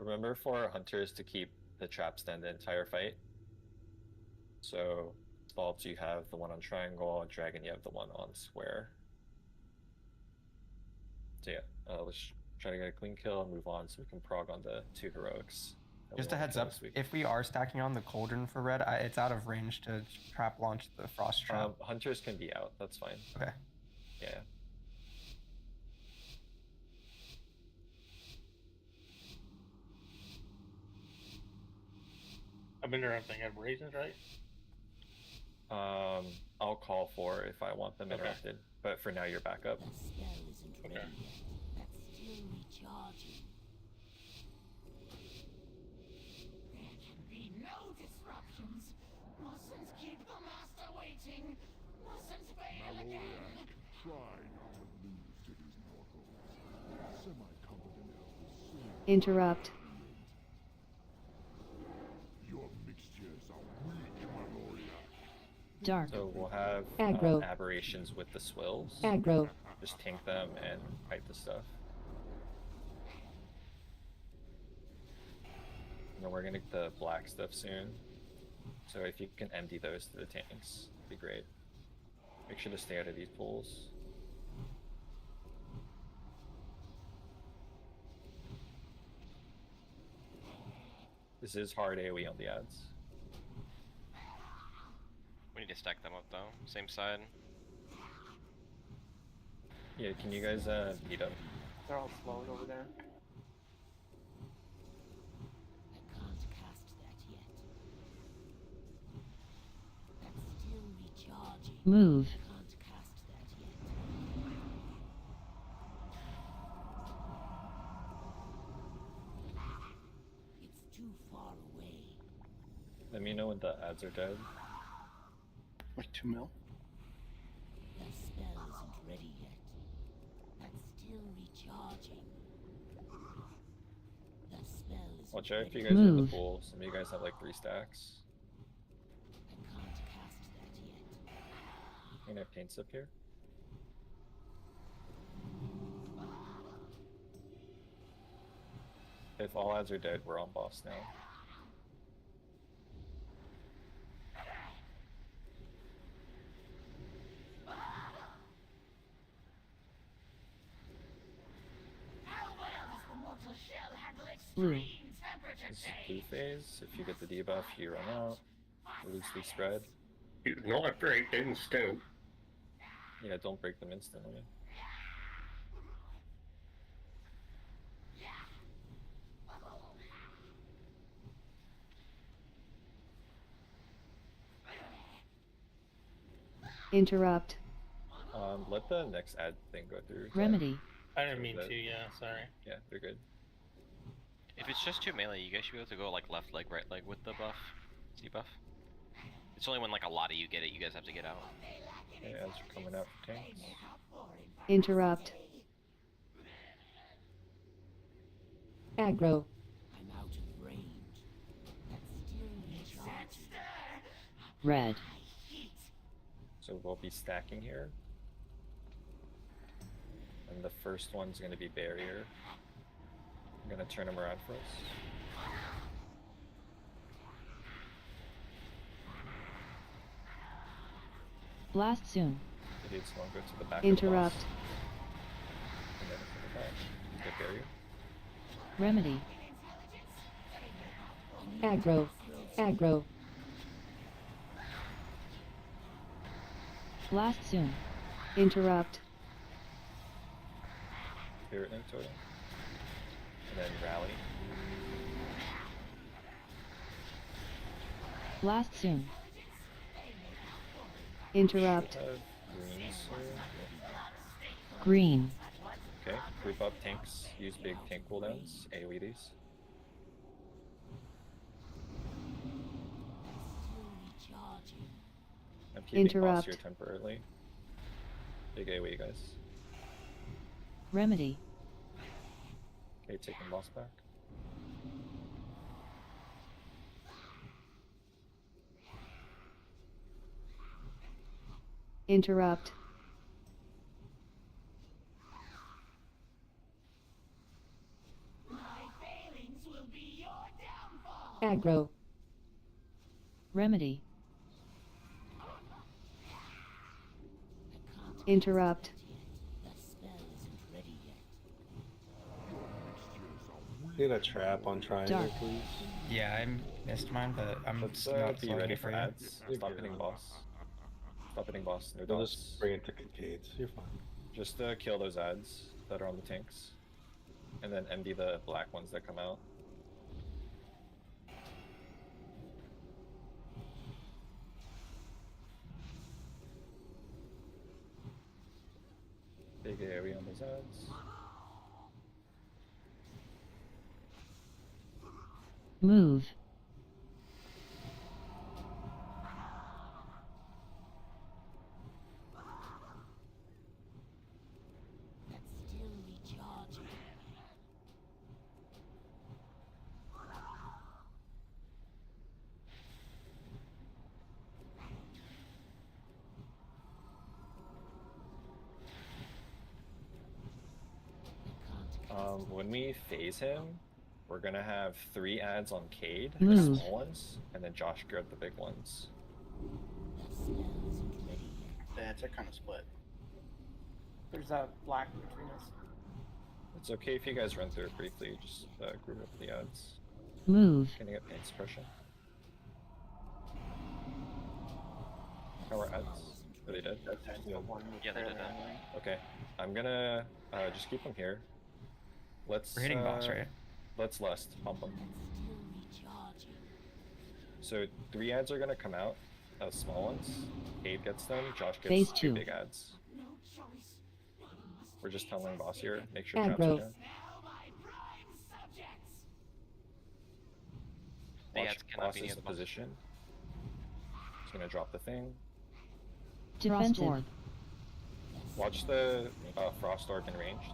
Remember for hunters to keep the trap stand the entire fight. So Sculpts, you have the one on triangle, dragon, you have the one on square. So yeah, let's try to get a clean kill and move on so we can prog on the 2 heroics. Just a heads up, if we are stacking on the cauldron for red, it's out of range to trap launch the frost trap. Hunters can be out, that's fine. Okay. Yeah. I'm interrupting aberrations, right? I'll call for if I want them interrupted, but for now you're back up. The spell isn't ready yet. That's still recharging. There can be no disruptions. Mustn't keep the master waiting. Mustn't fail again. Try not to lose to these mortals. Semi-competent elves soon. Interrupt. Your mixtures are weak, Meloria. Dark. So we'll have Aggro. aberrations with the swills. Aggro. Just tank them and fight the stuff. And then we're gonna get the black stuff soon. So if you can empty those to the tanks, it'd be great. Make sure to stay out of these pools. This is hard AoE on the ads. We need to stack them up though. Same side. Yeah, can you guys meet up? They're all slowed over there. I can't cast that yet. That's still recharging. Move. I can't cast that yet. It's too far away. Let me know when the ads are dead. Like 2 mil? The spell isn't ready yet. That's still recharging. The spell is Watch out if you guys are in the pool. Some of you guys have like 3 stacks. I can't cast that yet. I'm gonna have paints up here. If all ads are dead, we're on boss now. Blue. This is blue phase. If you get the debuff, you run out. Loosely spread. You not break instant. Yeah, don't break them instantly. Interrupt. Let the next ad thing go through. Remedy. I didn't mean to, yeah, sorry. Yeah, they're good. If it's just 2 melee, you guys should be able to go like left leg, right leg with the buff. Debuff. It's only when like a lot of you get it, you guys have to get out. Okay, ads are coming out for tanks. Interrupt. Aggro. I'm out of range. That's still recharging. Red. So we'll be stacking here. And the first one's gonna be barrier. I'm gonna turn him around for us. Blast soon. If it's one, go to the back Interrupt. of the boss. And then to the back. Get barrier. Remedy. Aggro. Aggro. Blast soon. Interrupt. Spirit Link Totem. And then rally. Blast soon. Interrupt. Should have green soon. Green. Okay, group up tanks. Use big tank cooldowns. AoE these. I'm keeping boss Interrupt. here temporarily. Big AoE, guys. Remedy. Okay, taking boss back. Interrupt. My failings will be your downfall. Aggro. Remedy. Interrupt. Need a trap on triangle, Dark. please. Yeah, I missed mine, but I'm Let's not be slowing ready it for you. ads. You're Stop good. hitting boss. Stop hitting boss. No We'll dots. just bring it to Kincaid's. You're fine. Just kill those ads that are on the tanks. And then MD the black ones that come out. Big area on those ads. Move. Still recharging. When we phase him, we're gonna have 3 ads on Cade, the Move. small ones, and then Josh grab the big ones. Yeah, it's kind of split. There's a black between us. It's okay if you guys run through it briefly, just group up the ads. Move. Gonna get paint suppression. How are ads? Are they dead? That's the one with Yeah, they're fairly dead. annoying. Okay, I'm gonna just keep them here. Let's. We're hitting boss, right? Let's lust pump them. Still recharging. So 3 ads are gonna come out, small ones. Cade gets them. Josh gets Phase 2 2. big ads. No choice. We're just tunneling boss here. Make sure traps Aggro. are down. Now my prime subjects. The Watch ads cannot boss be is near in the boss. position. He's gonna drop the thing. Defensive. Orb. Watch the Frost Orb in ranged.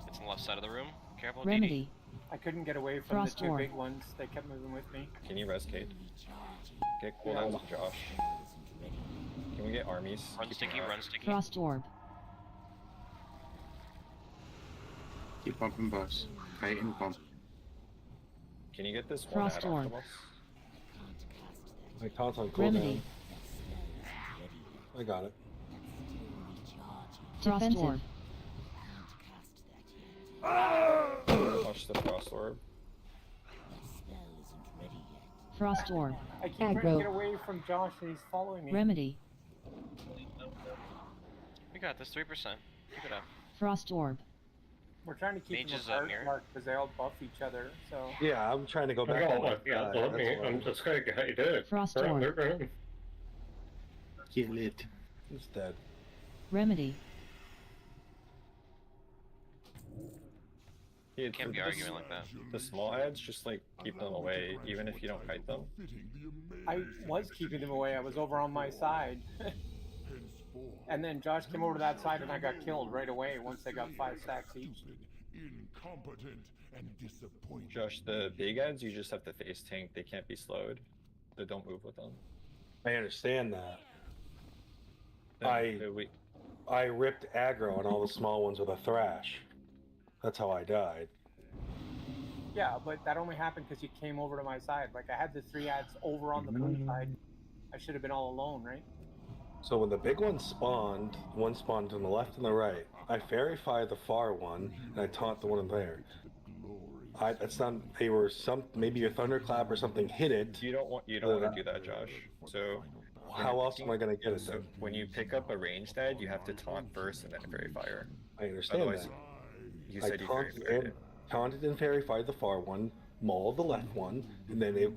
It's on the left side of the room. Careful, DD. Remedy. I couldn't get away from Frost the two orb. big ones. They kept moving with me. Can you res Cade? Get cooldowns on Josh. Can we get armies? Run Keep sticky, them out. run sticky. Frost orb. Keep pumping boss. Kite and pump. Can you get this one Frost ad off orb. the boss? My taunt's on cooldown. Remedy. I got it. Defensive. Watch the Frost Orb. Frost orb. I keep trying to Aggro. get away from Josh and he's following me. Remedy. We got this, 3%. Pick it up. Frost orb. We're trying to keep Mages them up apart, here. Mark, because they all buff each other. So Yeah, I'm trying to go I back. got on one. my Yeah, side, let me. that's why. I'm just gonna guide it. Frost Run, orb. run. Kill it. He's dead. Remedy. Yeah, Can't be the- arguing like that. The small ads, just like keep them away, even if you don't kite them. I was keeping them away. I was over on my side. And then Josh came over to that side and I got killed right away once they got 5 stacks each. Incompetent and disappointing. Josh, the big ads, you just have to face tank. They can't be slowed. So don't move with them. I understand that. Then, I ripped aggro on all the small ones with a thrash. That's how I died. Yeah, but that only happened because you came over to my side. Like I had the 3 ads over on the blue side. I should have been all alone, right? So when the big one spawned on the left and the right. I fairy fire the far one, and I taunt the one in there. That's not. They were maybe a thunderclap or something hit it. You don't want to do that, Josh. So how else am I gonna get it so then? when you pick up a ranged ad, you have to taunt first and then fairy fire. I understand Otherwise, that. you I said you fairy fired it. taunted and fairy fired the far one, mauled the left one, and then it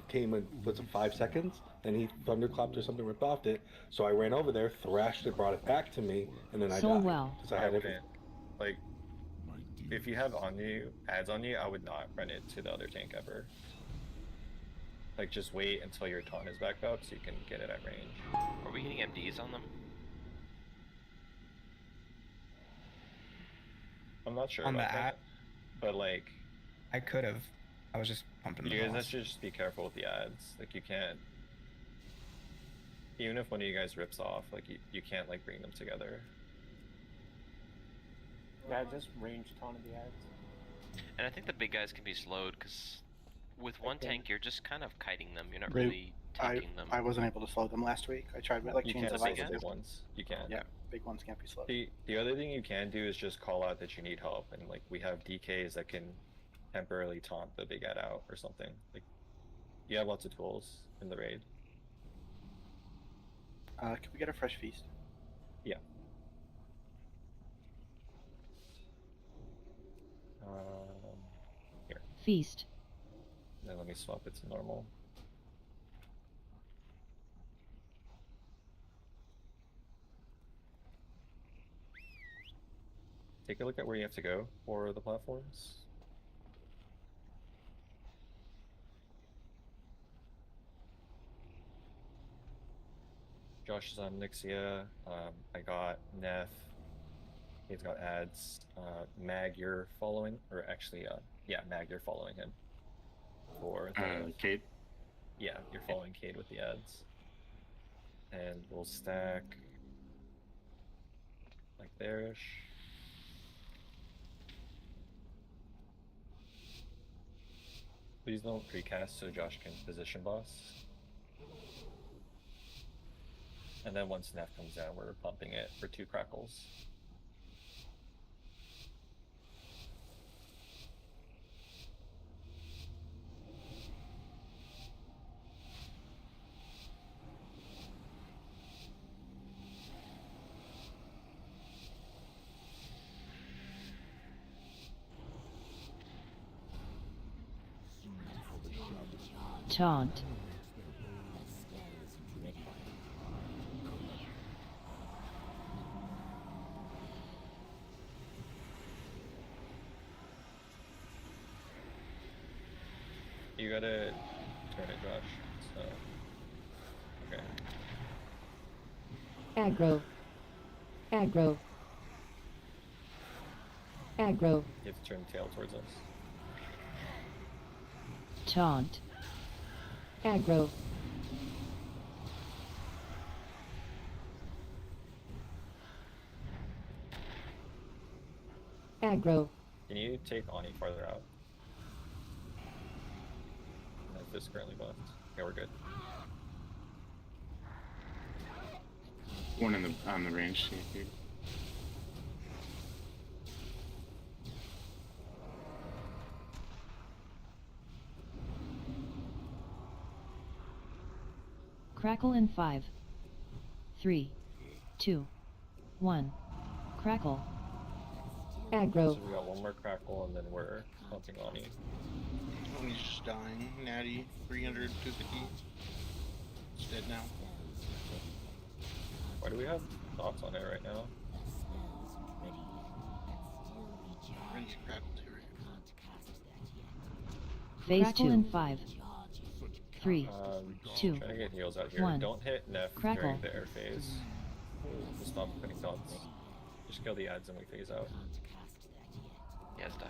came in, was it 5 seconds? Then he thunderclapped or something, ripped off it. So I ran over there, thrashed it, brought it back to me, and then I So died. well. 'Cause I had wouldn't, like, if you have ads on you, I would not run it to the other tank ever. Like, just wait until your taunt is back up so you can get it at range. Are we hitting MDs on them? I'm not sure On about the that, ad? but like, I could have. I was just pumping you the guys boss. should just be careful with the ads. Like, you can't, even if one of you guys rips off, like, you can't like bring them together. Yeah, just range taunted the ads. And I think the big guys can be slowed because with one tank you're just kind of kiting them. You're not They- really taking them. I wasn't able to slow them last week. I tried with like You chains can't of slow ice. the big ones. You can't. Yeah, big ones can't be slowed. The other thing you can do is just call out that you need help, and like we have DKs that can temporarily taunt the big ad out or something. Like, you have lots of tools in the raid. Can we get a fresh feast? Yeah. Here. Feast. Then let me swap it to normal. Take a look at where you have to go for the platforms. Josh is on Nixia. I got Neff. He's got ads. Mag, you're following, or actually, yeah, Mag, you're following him. For the Cade? Yeah, you're following Cade with the ads. And we'll stack like there-ish. Please don't precast so Josh can position boss. And then once Neff comes down, we're pumping it for 2 crackles. Taunt. You gotta turn it, Josh. So, okay. Aggro. Aggro. Aggro. You have to turn the tail towards us. Taunt. Aggro. Aggro. Can you take Ani farther out? Neff is currently buffed. Okay, we're good. One on the range, dude. Crackle in 5, 3, 2, 1. Crackle. Aggro. So we got one more crackle and then we're pumping Ani. He's just dying. Natty, 300, 250. He's dead now. Why do we have thoughts on it right now? He's crackled here. Phase 2 in 5, 3, 2, Trying to get heals out here. 1. Don't hit Neff Crackle. during the air phase. We'll stop putting dots. Just kill the ads and we phase out. Yes, die.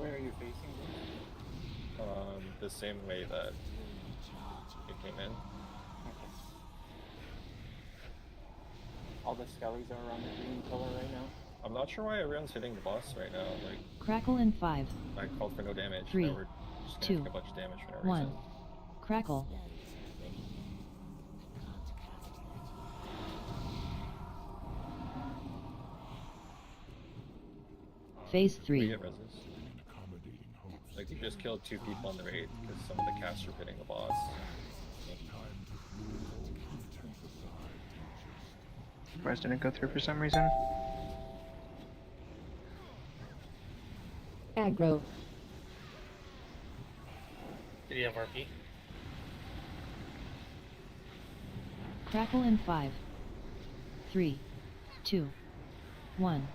Where are you facing? The same way that it came in. Okay. All the skellies are around the green pillar right now. I'm not sure why everyone's hitting the boss right now. Like, Crackle in 5. I called for no damage. 3, Now we're just gonna 2, take a bunch of damage for no 1. reason. Crackle. Phase We 3. get reses. Like, we just killed 2 people on the raid because some of the casts were hitting the boss. Res didn't go through for some reason. Aggro. Did he have RP? Crackle in 5. 3, 2, 1.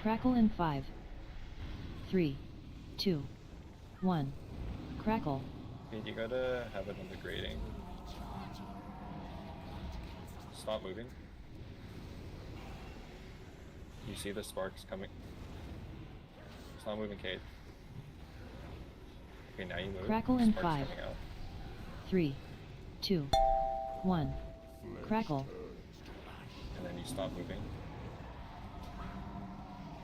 Crackle in 5. 3, 2, 1. Crackle. Okay, you gotta have it under grading. Stop moving. You see the sparks coming. Stop moving, Kate. Okay, now you move. Crackle in Sparks 5. coming out. 3, 2, 1. Crackle. And then you stop moving.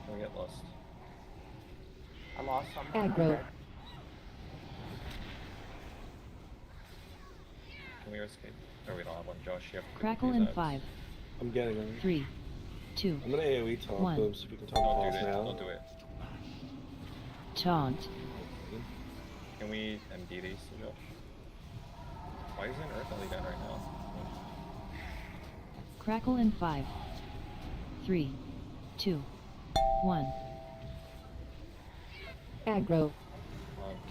Don't get lost. I lost some. Aggro. Can we escape? Oh, we don't have one. Josh, you have to Crackle do in that. 5. I'm getting him. 3, 2, I'm gonna AoE taunt 1. them so we can taunt Don't the do boss it. now. Don't do it. Taunt. Can we MD these to Josh? Why isn't Earth only down right now? Crackle in 5. 3, 2, 1. Aggro.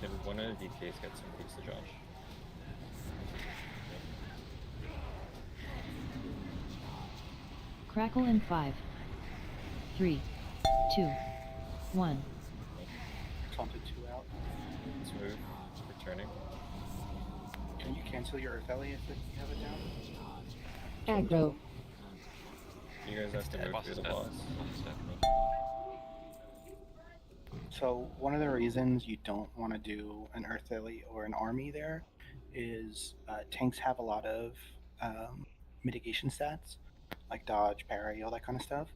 Can one of the DKs get some of these to Josh? Crackle in 5. 3, 2, 1. Taunted 2 out. Let's move. Returning. Can you cancel your Earth Ellie if you have it down? Aggro. You guys have to move through the boss. So one of the reasons you don't want to do an Earth Ellie or an army there is tanks have a lot of mitigation stats, like dodge, parry, all that kind of stuff.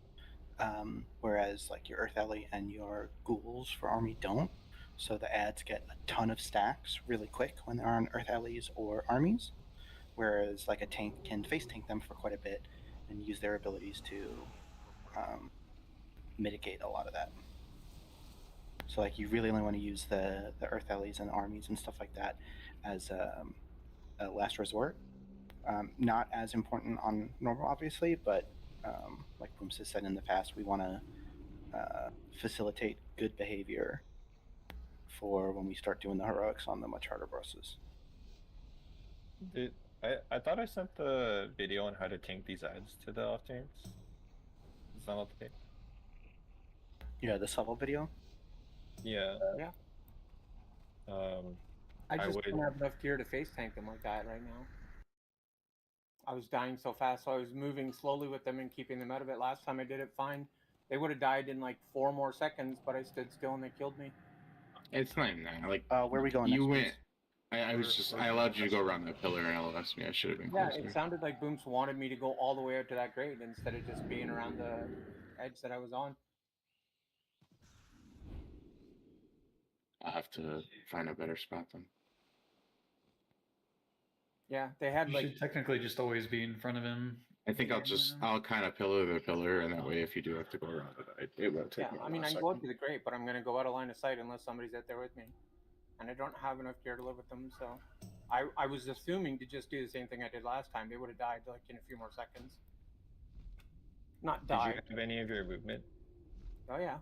Whereas like your Earth Ellie and your ghouls for army don't. So the ads get a ton of stacks really quick when they're on Earth Ellies or armies. Whereas like a tank can face tank them for quite a bit and use their abilities to mitigate a lot of that. So like you really only want to use the Earth Ellies and armies and stuff like that as a last resort. Not as important on normal, obviously, but like Booms has said in the past, we want to facilitate good behavior for when we start doing the heroics on the much harder bosses. Dude, I thought I sent the video on how to tank these ads to the off chance. Is that not the case? Yeah, the Subtle video. Yeah. Yeah. I just would- don't have enough gear to face tank them like that right now. I was dying so fast, so I was moving slowly with them and keeping them out of it. Last time I did it fine. They would have died in like 4 more seconds, but I stood still and they killed me. It's not even that. Like, where are we going you next, went. I allowed you to go around that pillar and LOS me. I should have been Yeah, closer. it sounded like Booms wanted me to go all the way out to that grade instead of just being around the edge that I was on. I'll have to find a better spot then. Yeah, they had You like. should technically just always be in front of him. I think I'll kind of pillar the pillar, and that way, if you do have to go around it won't take Yeah, me. I mean, I can go up to the grate, but I'm going to go out of line of sight unless somebody's out there with me. And I don't have enough gear to live with them, so. I was assuming to just do the same thing I did last time. They would have died like in a few more seconds. Not died. Did you have any of your movement? Oh, yeah.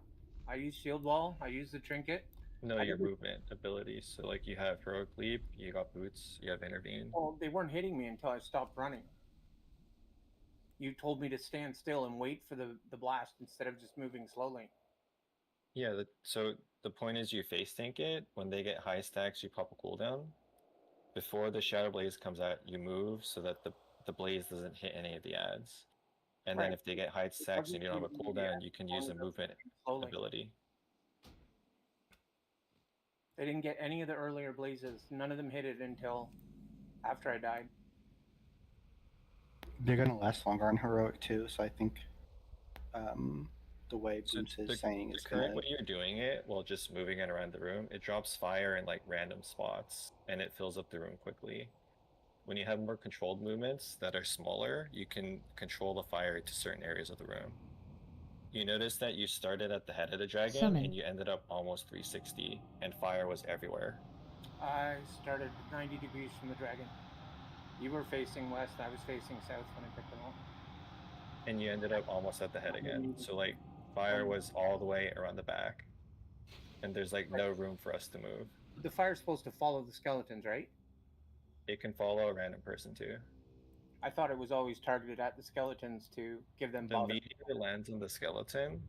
I used shield wall. I used the trinket. No, your movement abilities. So, like, you have heroic leap, you got boots, you have intervene. Well, they weren't hitting me until I stopped running. You told me to stand still and wait for the blast instead of just moving slowly. Yeah, so the point is you face tank it. When they get high stacks, you pop a cooldown. Before the Shadow Blaze comes out, you move so that the blaze doesn't hit any of the ads. And then Right. if they get high stacks and you don't have a cooldown, you can use the only does movement slowly. ability. They didn't get any of the earlier blazes. None of them hit it until after I died. They're gonna last longer on heroic too, so I think the way So Boots is the saying the is current gonna. way you're doing it, while just moving it around the room, it drops fire in like random spots, and it fills up the room quickly. When you have more controlled movements that are smaller, you can control the fire to certain areas of the room. You notice that you started at the head of the dragon, Summon. and you ended up almost 360, and fire was everywhere. I started 90 degrees from the dragon. You were facing west, I was facing south when I picked them up. And you ended up almost at the head again. So like fire was all the way around the back, and there's like no room for us to move. The fire's supposed to follow the skeletons, right? It can follow a random person too. I thought it was always targeted at the skeletons to give them The bother. meteor lands on the skeleton,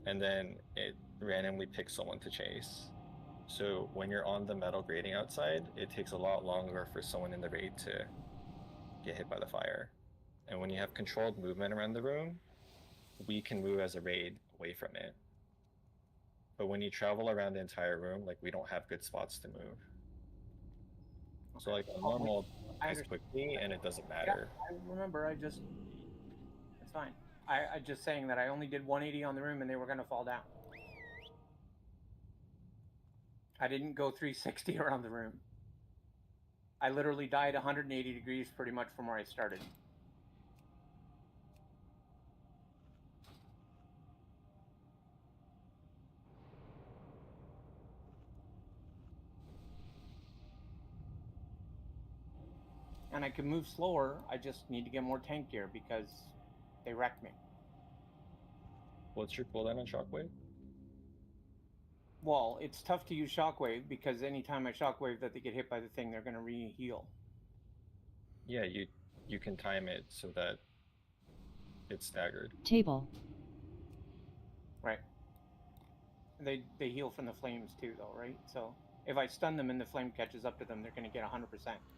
and then it randomly picks someone to chase. So when you're on the metal grating outside, it takes a lot longer for someone in the raid to get hit by the fire. And when you have controlled movement around the room, we can move as a raid away from it. But when you travel around the entire room, like we don't have good spots to move. Okay. So like a normal is quickly and it doesn't matter. Yeah, I remember, it's fine. I just saying that I only did 180 on the room and they were gonna fall down. I didn't go 360 around the room. I literally died 180 degrees pretty much from where I started. And I can move slower, I just need to get more tank gear because they wrecked me. What's your cooldown on Shockwave? Well, it's tough to use Shockwave because anytime I Shockwave that they get hit by the thing, they're going to re-heal. Yeah, you can time it so that it's staggered. Table. Right. They heal from the flames too, though, right? So if I stun them and the flame catches up to them, they're going to get 100%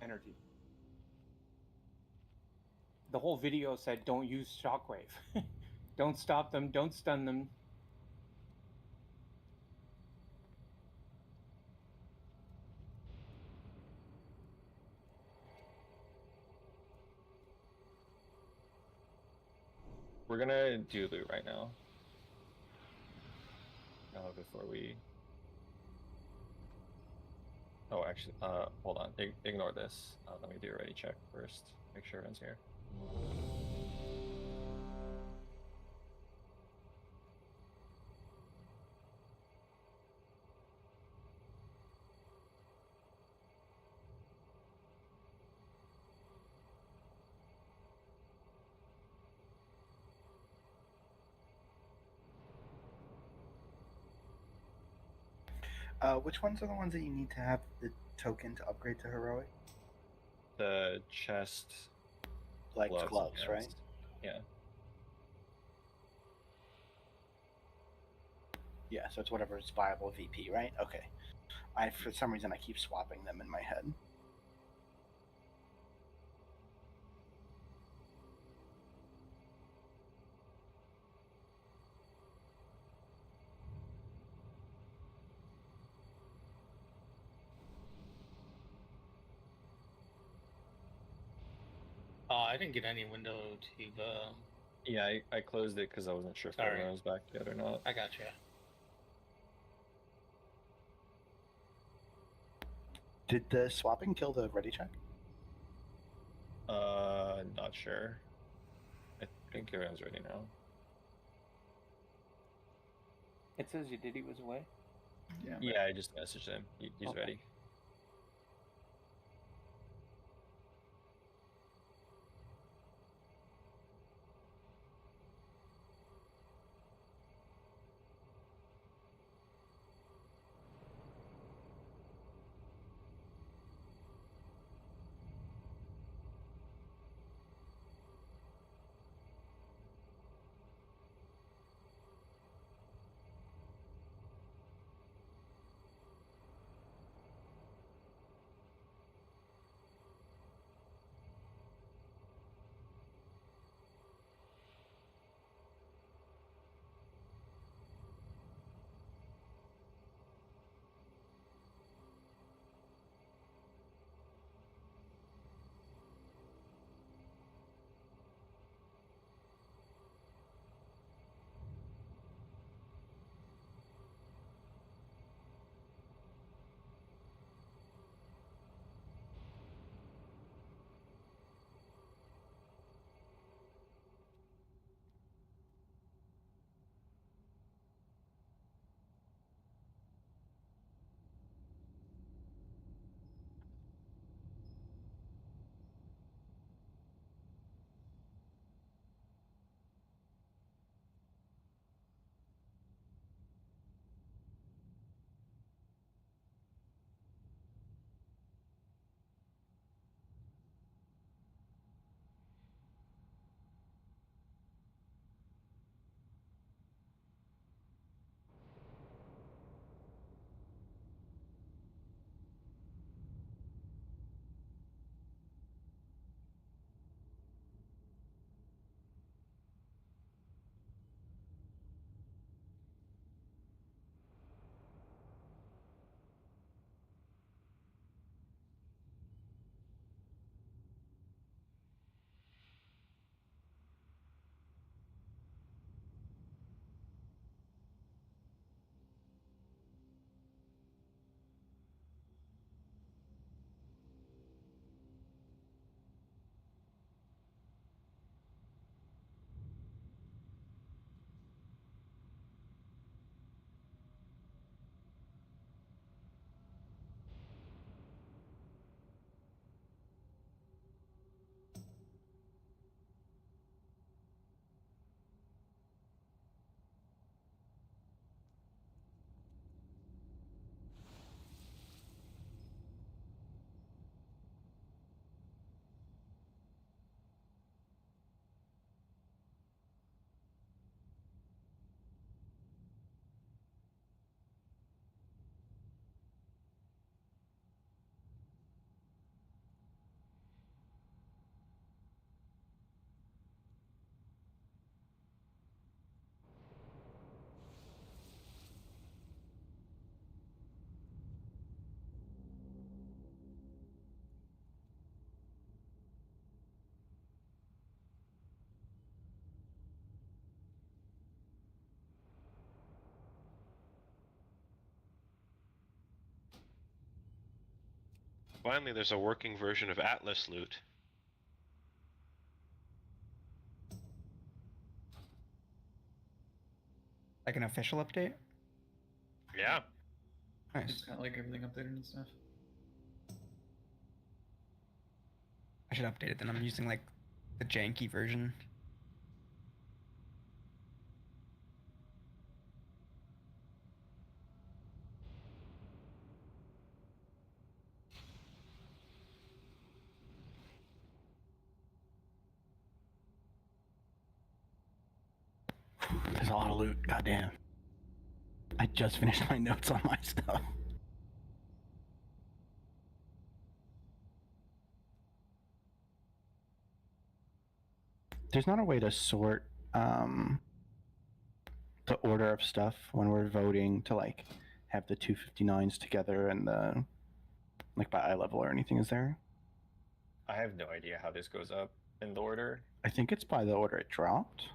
energy. The whole video said don't use Shockwave. Don't stop them, don't stun them. We're gonna do loot right now. Before we... Oh, actually, hold on. Ignore this. Let me do a ready check first. Make sure everyone's here. Which ones are the ones that you need to have the token to upgrade to heroic? The chest, like gloves, right? Yeah. Yeah, so it's whatever is viable VP, right? Okay. For some reason I keep swapping them in my head. I didn't get any window to Yeah, I closed it because I wasn't sure if everyone was back yet or not. I gotcha. Did the swapping kill the ready check? Not sure. I think everyone's ready now. It says you did, he was away? Yeah, I just messaged him. He's Okay. ready. Finally, there's a working version of Atlas loot. Like an official update? Yeah. Nice. It's got like everything updated and stuff. I should update it then. I'm using like the janky version. There's a lot of loot. Goddamn. I just finished my notes on my stuff. There's not a way to sort the order of stuff when we're voting to like have the 259s together and the like by eye level or anything, is there? I have no idea how this goes up in the order. I think it's by the order it dropped.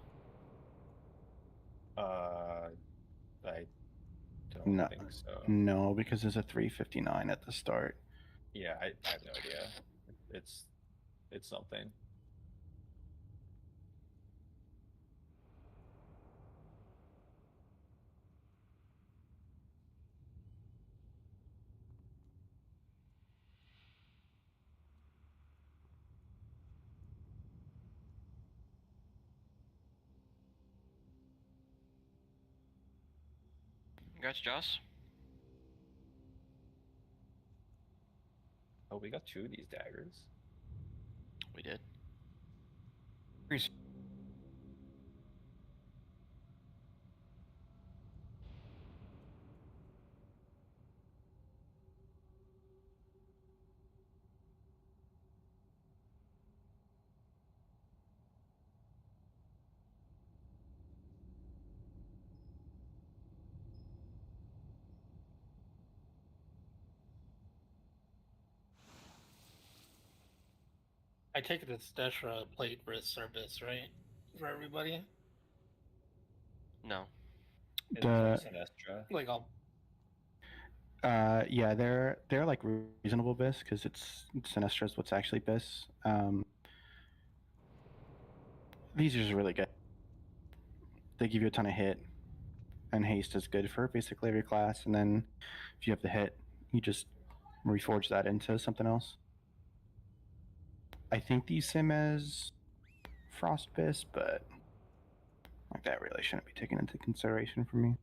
I don't No, think so. no, because there's a 359 at the start. Yeah, I have no idea. It's something. Congrats, Joss. Oh, we got 2 of these daggers. We did. I take it it's Deshra plate wrist service, right? For everybody? No. The Like all yeah, they're like reasonable bis because it's Sinestro is what's actually bis. These are just really good. They give you a ton of hit, and haste is good for basically every class. And then if you have the hit, you just reforge that into something else. I think these sim as frost bis, but like that really shouldn't be taken into consideration for me.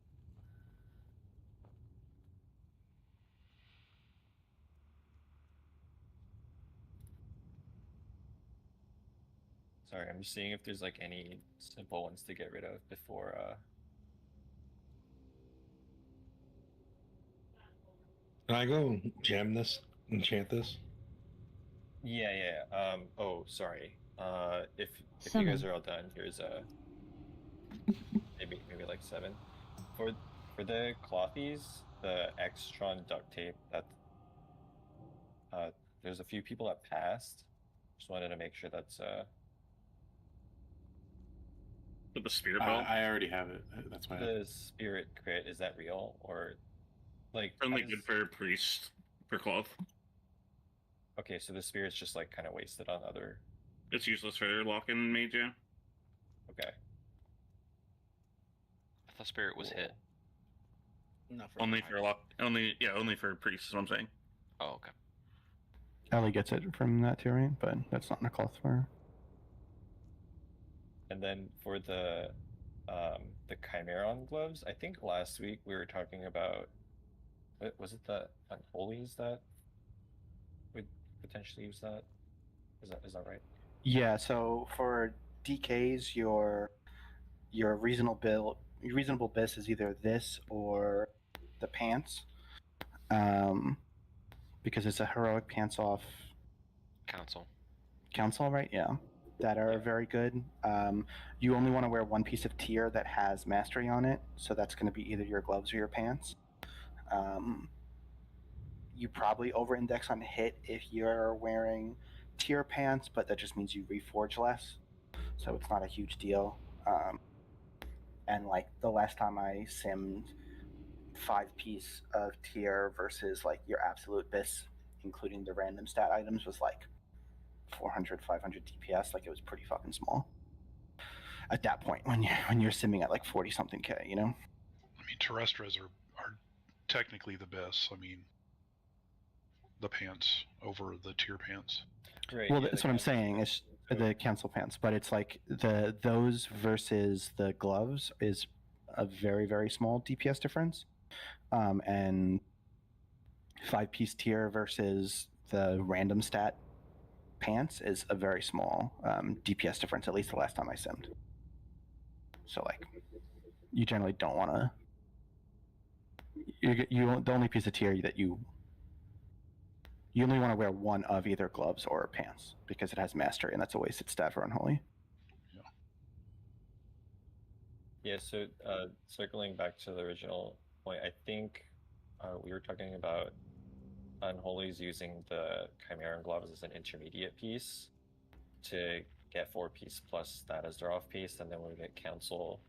Sorry, I'm just seeing if there's like any simple ones to get rid of before Can I go gem this, enchant this? Yeah. Oh, sorry. If you Summon. guys are all done, here's maybe like 7. For the clothies, the Extron duct tape. That there's a few people that passed. Just wanted to make sure that's With the spirit belt? I already have it. That's why. the spirit crit. Is that real or like Only how good does- for priest for cloth. Okay, so the spirit's just like kind of wasted on other. It's useless for lock-in mage, yeah. Okay. I thought spirit was hit. Not for Only for lock. Only for priests. Is what I'm saying. Oh, okay. Ellie gets it from that too, right? But that's not in a cloth for. And then for the Chimeron gloves, I think last week we were talking about, was it the Unholies that would potentially use that? Is that right? Yeah, so for DKs, your reasonable bis is either this or the pants, because it's a heroic pants off council, right? Yeah, that are very good. You only want to wear one piece of tier that has mastery on it, so that's going to be either your gloves or your pants. You probably over-index on hit if you're wearing tier pants, but that just means you reforge less, so it's not a huge deal. And like the last time I simmed 5 piece of tier versus like your absolute bis including the random stat items, was like 400, 500 DPS. Like it was pretty fucking small at that point when you're simming at like 40 something K, you know? I mean, Terrestras are technically the best. I mean, the pants over the tier pants. Right. Well, yeah, that's the what I'm cancel saying. pants. It's the cancel pants, but it's like those versus the gloves is a very, very small DPS difference. And 5-piece tier versus the random stat pants is a very small DPS difference, at least the last time I simmed. So like, you generally don't want to. The only piece of tier that you only want to wear one of either gloves or pants because it has mastery, and that's a wasted stat for Unholy. Yeah, so circling back to the original point, I think we were talking about Unholy's using the Chimeran gloves as an intermediate piece to get 4-piece plus that as their off piece, and then when we get cancel,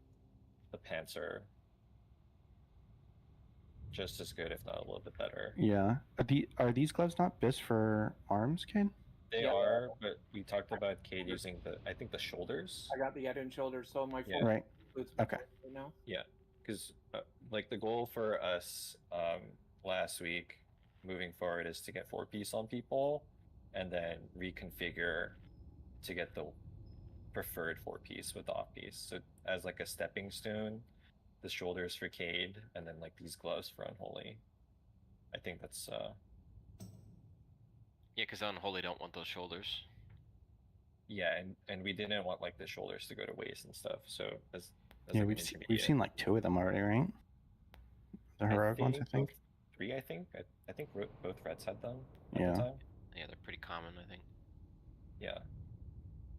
the pants are just as good, if not a little bit better. Yeah. Are these gloves not BIS for arms, Kane? They are, but we talked about Cade using I think the shoulders. I got the head and shoulders, so my Yeah. full Right. includes my Okay. right now. Yeah, because like the goal for us last week moving forward is to get 4-piece on people and then reconfigure to get the preferred 4-piece with off-piece. So as like a stepping stone, the shoulders for Cade and then like these gloves for Unholy. I think that's Yeah, because Unholy don't want those shoulders. yeah, and we didn't want like the shoulders to go to waste and stuff. So as Yeah, like we've seen like 2 of them already, right? The heroic ones, I think. 3, I think. I think both Reds had them at Yeah. the time. Yeah, they're pretty common, I think. Yeah.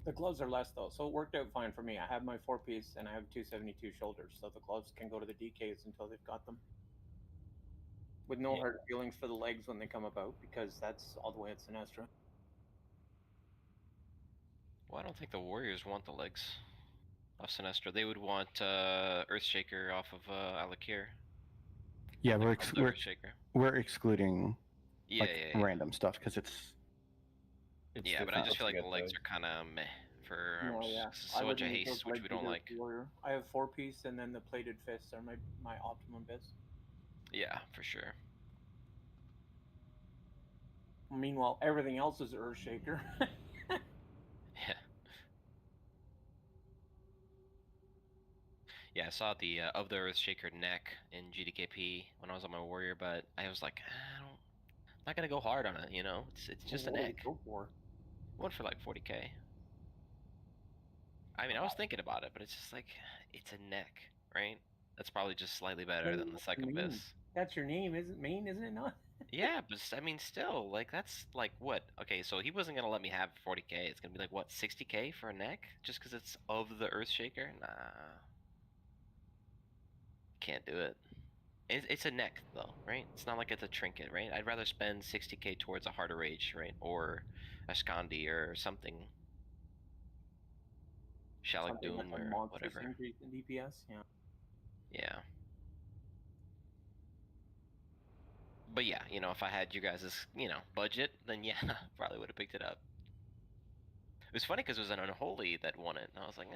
The gloves are less though, so it worked out fine for me. I have my 4-piece and I have 272 shoulders, so the gloves can go to the DKs until they've got them. With no hard feelings for the legs when they come about, because that's all the way at Sinestra. Well, I don't think the Warriors want the legs of Sinestra. They would want Earthshaker off of Alakir. Yeah, Earthshaker. we're excluding Yeah, like yeah. random stuff because it's yeah, but I just feel like the legs are kind of meh for No, arms. yeah. 'Cause it's so much of haste, which we don't like. Warrior. I have 4-piece and then the plated fists are my optimum bits. Yeah, for sure. Meanwhile, everything else is Earthshaker. Yeah. Yeah, I saw the of the Earthshaker neck in GDKP when I was on my Warrior, but I was like, I'm not gonna go hard on it, you know. It's just a neck. Go for? Went for like 40k. I mean, I was thinking about it, but it's just like it's a neck, right? That's probably just slightly better than the second best. That's your name, isn't it not? Yeah, but I mean, still, like that's like what? Okay, so he wasn't gonna let me have 40k. It's gonna be like what, 60k for a neck, just because it's of the Earthshaker? Nah, can't do it. It's a neck though, right? It's not like it's a trinket, right? I'd rather spend 60k towards a Heart of Rage, right, or a Skandi or something. Shalak Doom or whatever. Increase in DPS, yeah. Yeah. But yeah, you know, if I had you guys' budget, then yeah, probably would have picked it up. It was funny because it was an Unholy that won it, and I was like,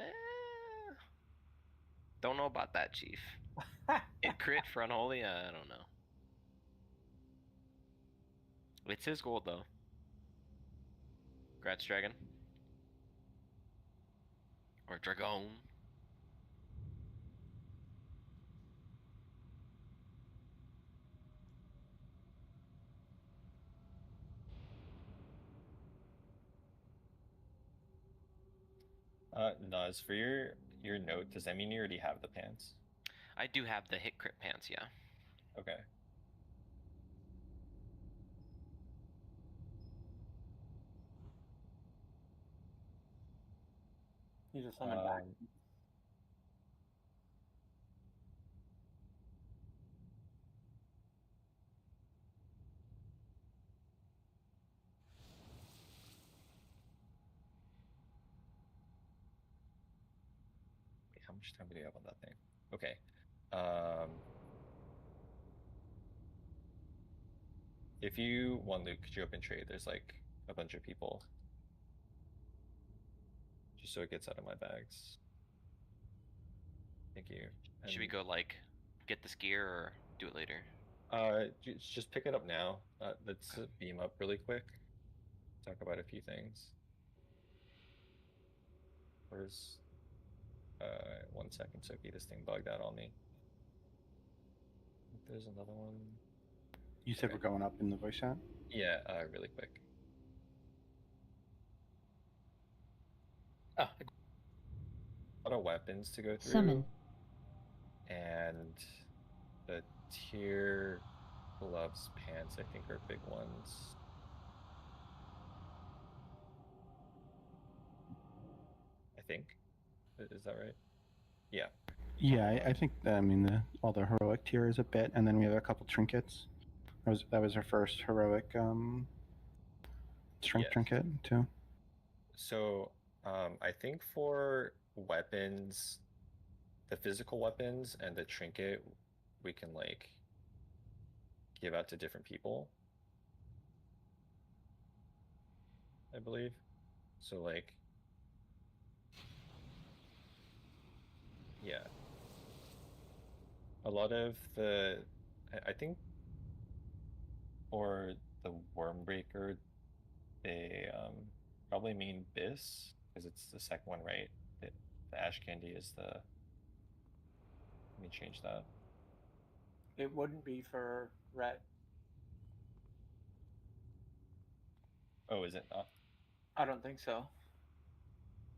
don't know about that, Chief. It crit for Unholy? I don't know. It's his gold, though. Grats, Dragon. Or Dragon. No, as for your note, does that mean you already have the pants? I do have the hit crit pants, yeah. Okay. You just summon back. Wait, how much time do we have on that thing? Okay. if you want, Luke, could you open trade? There's like a bunch of people. Just so it gets out of my bags. Thank you. Should we go like get this gear or do it later? Just pick it up now. Let's beam up really quick. Talk about a few things. Where's 1 second, Sophie, this thing bugged out on me. There's another one. You said we're going up in the voice chat? Yeah, really quick. Oh. A lot of weapons to go through. Summon. And the tier gloves, pants, I think are big ones. I think. Is that right? Yeah. Yeah, I think I mean all the heroic tier is a bit, and then we have a couple trinkets. That was our first heroic strength trinket too. So I think for weapons, the physical weapons and the trinket, we can like give out to different people, I believe. So like, yeah, a lot of the, I think for the Wormbreaker, they probably mean Biss, because it's the second one, right? The Ash Candy is the, let me change that. It wouldn't be for red. Oh, is it not? I don't think so.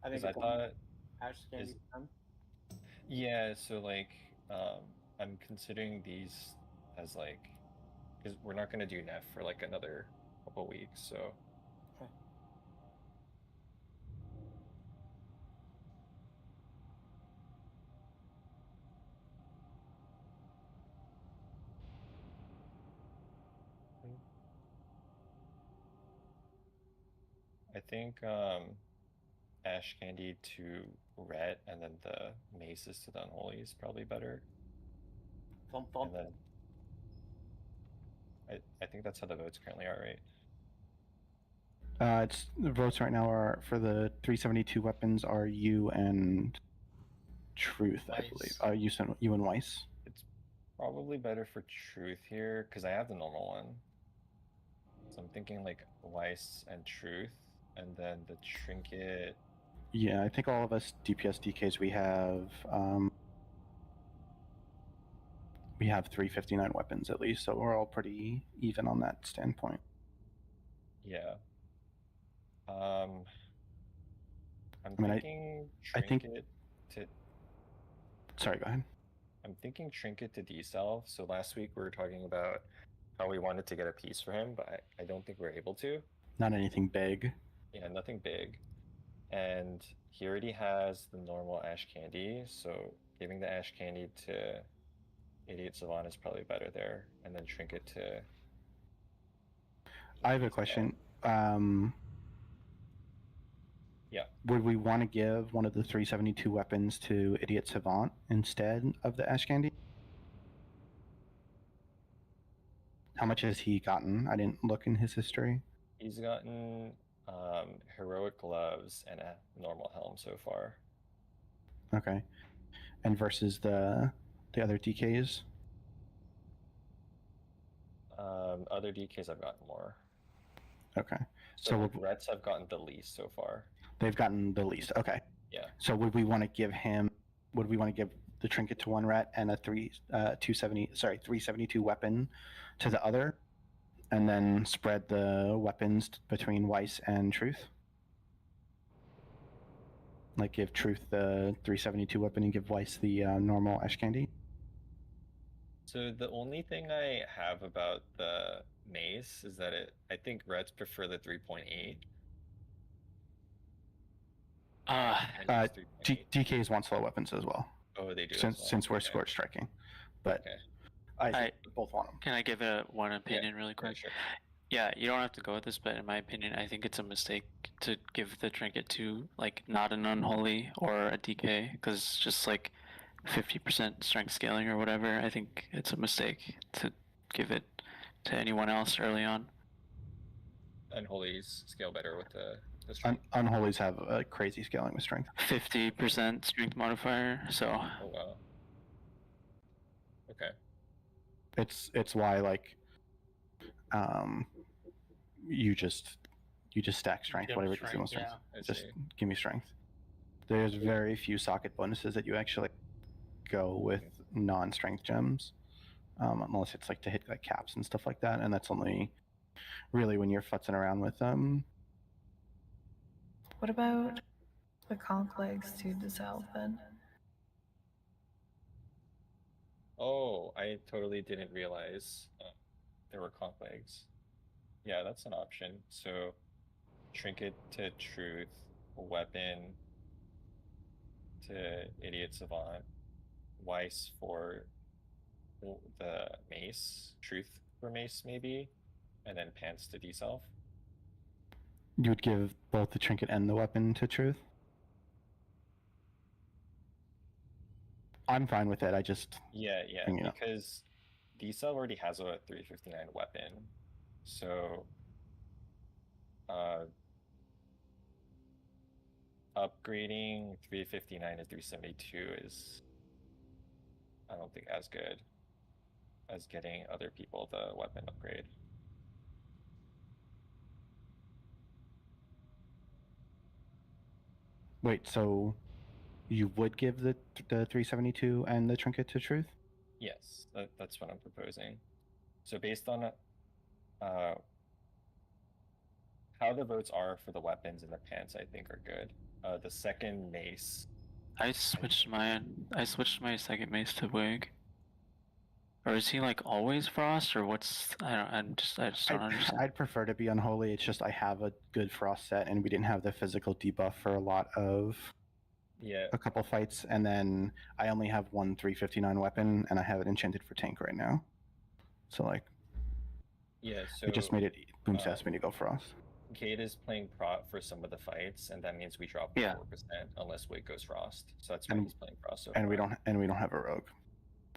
I think Because I thought Ash Candy. Yeah, so like I'm considering these as like, because we're not gonna do Nef for like another couple weeks, so. Okay. I think Ash Candy to Ret, and then the Maces to the Unholy is probably better. Thump, thump. And then I think that's how the votes currently are, right? It's the votes right now are for the 372 weapons are you and Truth, I believe. You and Weiss. It's probably better for Truth here because I have the normal one. So I'm thinking like Weiss and Truth, and then the trinket. Yeah, I think all of us DPS DKs we have 359 weapons at least, so we're all pretty even on that standpoint. Yeah. I'm thinking trinket to. Sorry, go ahead. I'm thinking trinket to D-Cell. So last week we were talking about how we wanted to get a piece for him, but I don't think we're able to. Not anything big. Yeah, nothing big. And he already has the normal Ash Candy, so giving the Ash Candy to Idiot Savant is probably better there, and then trinket to. I have a question. Yeah. Would we want to give one of the 372 weapons to Idiot Savant instead of the Ash Candy? How much has he gotten? I didn't look in his history. He's gotten heroic gloves and a normal helm so far. Okay. And versus the other DKs? Other DKs I've gotten more. Okay. So like Rets have gotten the least so far. They've gotten the least. Okay. Yeah. So would we want to give him? Would we want to give the trinket to one Ret and a 372 weapon to the other, and then spread the weapons between Weiss and Truth? Like give Truth the 372 weapon and give Weiss the normal Ash Candy? So the only thing I have about the mace is that I think Reds prefer the 3.8. DKs want slow weapons as well. Oh, they do. Since we're scorch striking, but I think both want them. Can I give one opinion really quick? Sure. Yeah, you don't have to go with this, but in my opinion, I think it's a mistake to give the trinket to like not an unholy or a DK, because it's just like 50% strength scaling or whatever. I think it's a mistake to give it to anyone else early on. Unholy's scale better with the strength. Unholies have a crazy scaling with strength. 50% strength modifier, so. Oh wow. Okay. It's why like you just stack strength, Give whatever strength, the most strength. I Just see. give me strength. There's very few socket bonuses that you actually go with non-strength gems, unless it's like to hit like caps and stuff like that, and that's only really when you're futzing around with them. What about the conch legs to the south then? Oh, I totally didn't realize there were conch legs. Yeah, that's an option. So, trinket to truth, weapon to idiot savant, Weiss for the mace, truth for mace maybe, and then pants to deself. You would give both the trinket and the weapon to truth. I'm fine with it. I just Yeah, you know. because decel already has a 359 weapon, so upgrading 359 to 372 is, I don't think, as good as getting other people the weapon upgrade. Wait, so you would give the 372 and the trinket to truth? Yes, that's what I'm proposing. So based on how the votes are for the weapons and the pants, I think are good. The second mace. I switched my second mace to wig. Or is he like always frost, or what's I just don't understand. I'd prefer to be unholy. It's just I have a good frost set, and we didn't have the physical debuff for a lot of a couple fights, and then I only have one 359 weapon, and I have it enchanted for tank right now. So like, So it just made it boom's asked me to go frost. Kate is playing prot for some of the fights, and that means we drop 4% unless Wig goes frost. So that's why he's playing frost. And we don't have a rogue.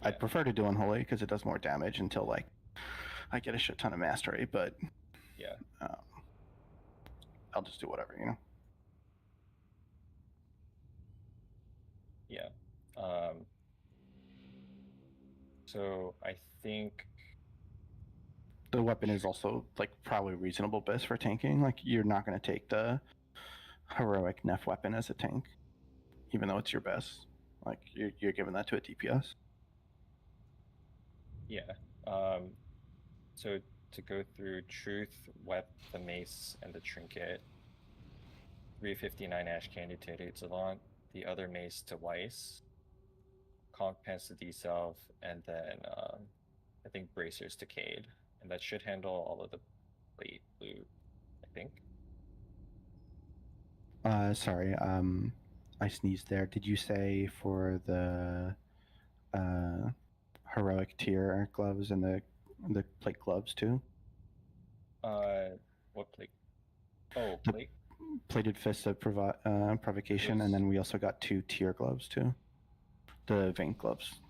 Yeah. I'd prefer to do unholy because it does more damage until like I get a shit ton of mastery, but yeah, I'll just do whatever, you know. Yeah. So I think the weapon is also like probably reasonable best for tanking. Like you're not going to take the heroic Nef weapon as a tank, even though it's your best. Like you're giving that to a DPS. Yeah. So to go through truth, the mace, and the trinket. 359 Ash Candy to idiot savant, the other mace to Weiss, conch pants to deself, and then I think bracers to Cade. And that should handle all of the plate loot, I think. Sorry, I sneezed there. Did you say for the heroic tier gloves and the plate gloves too? What plate? Oh, plate. Plated fists of provocation, and then we also got 2 tier gloves too. The vein gloves.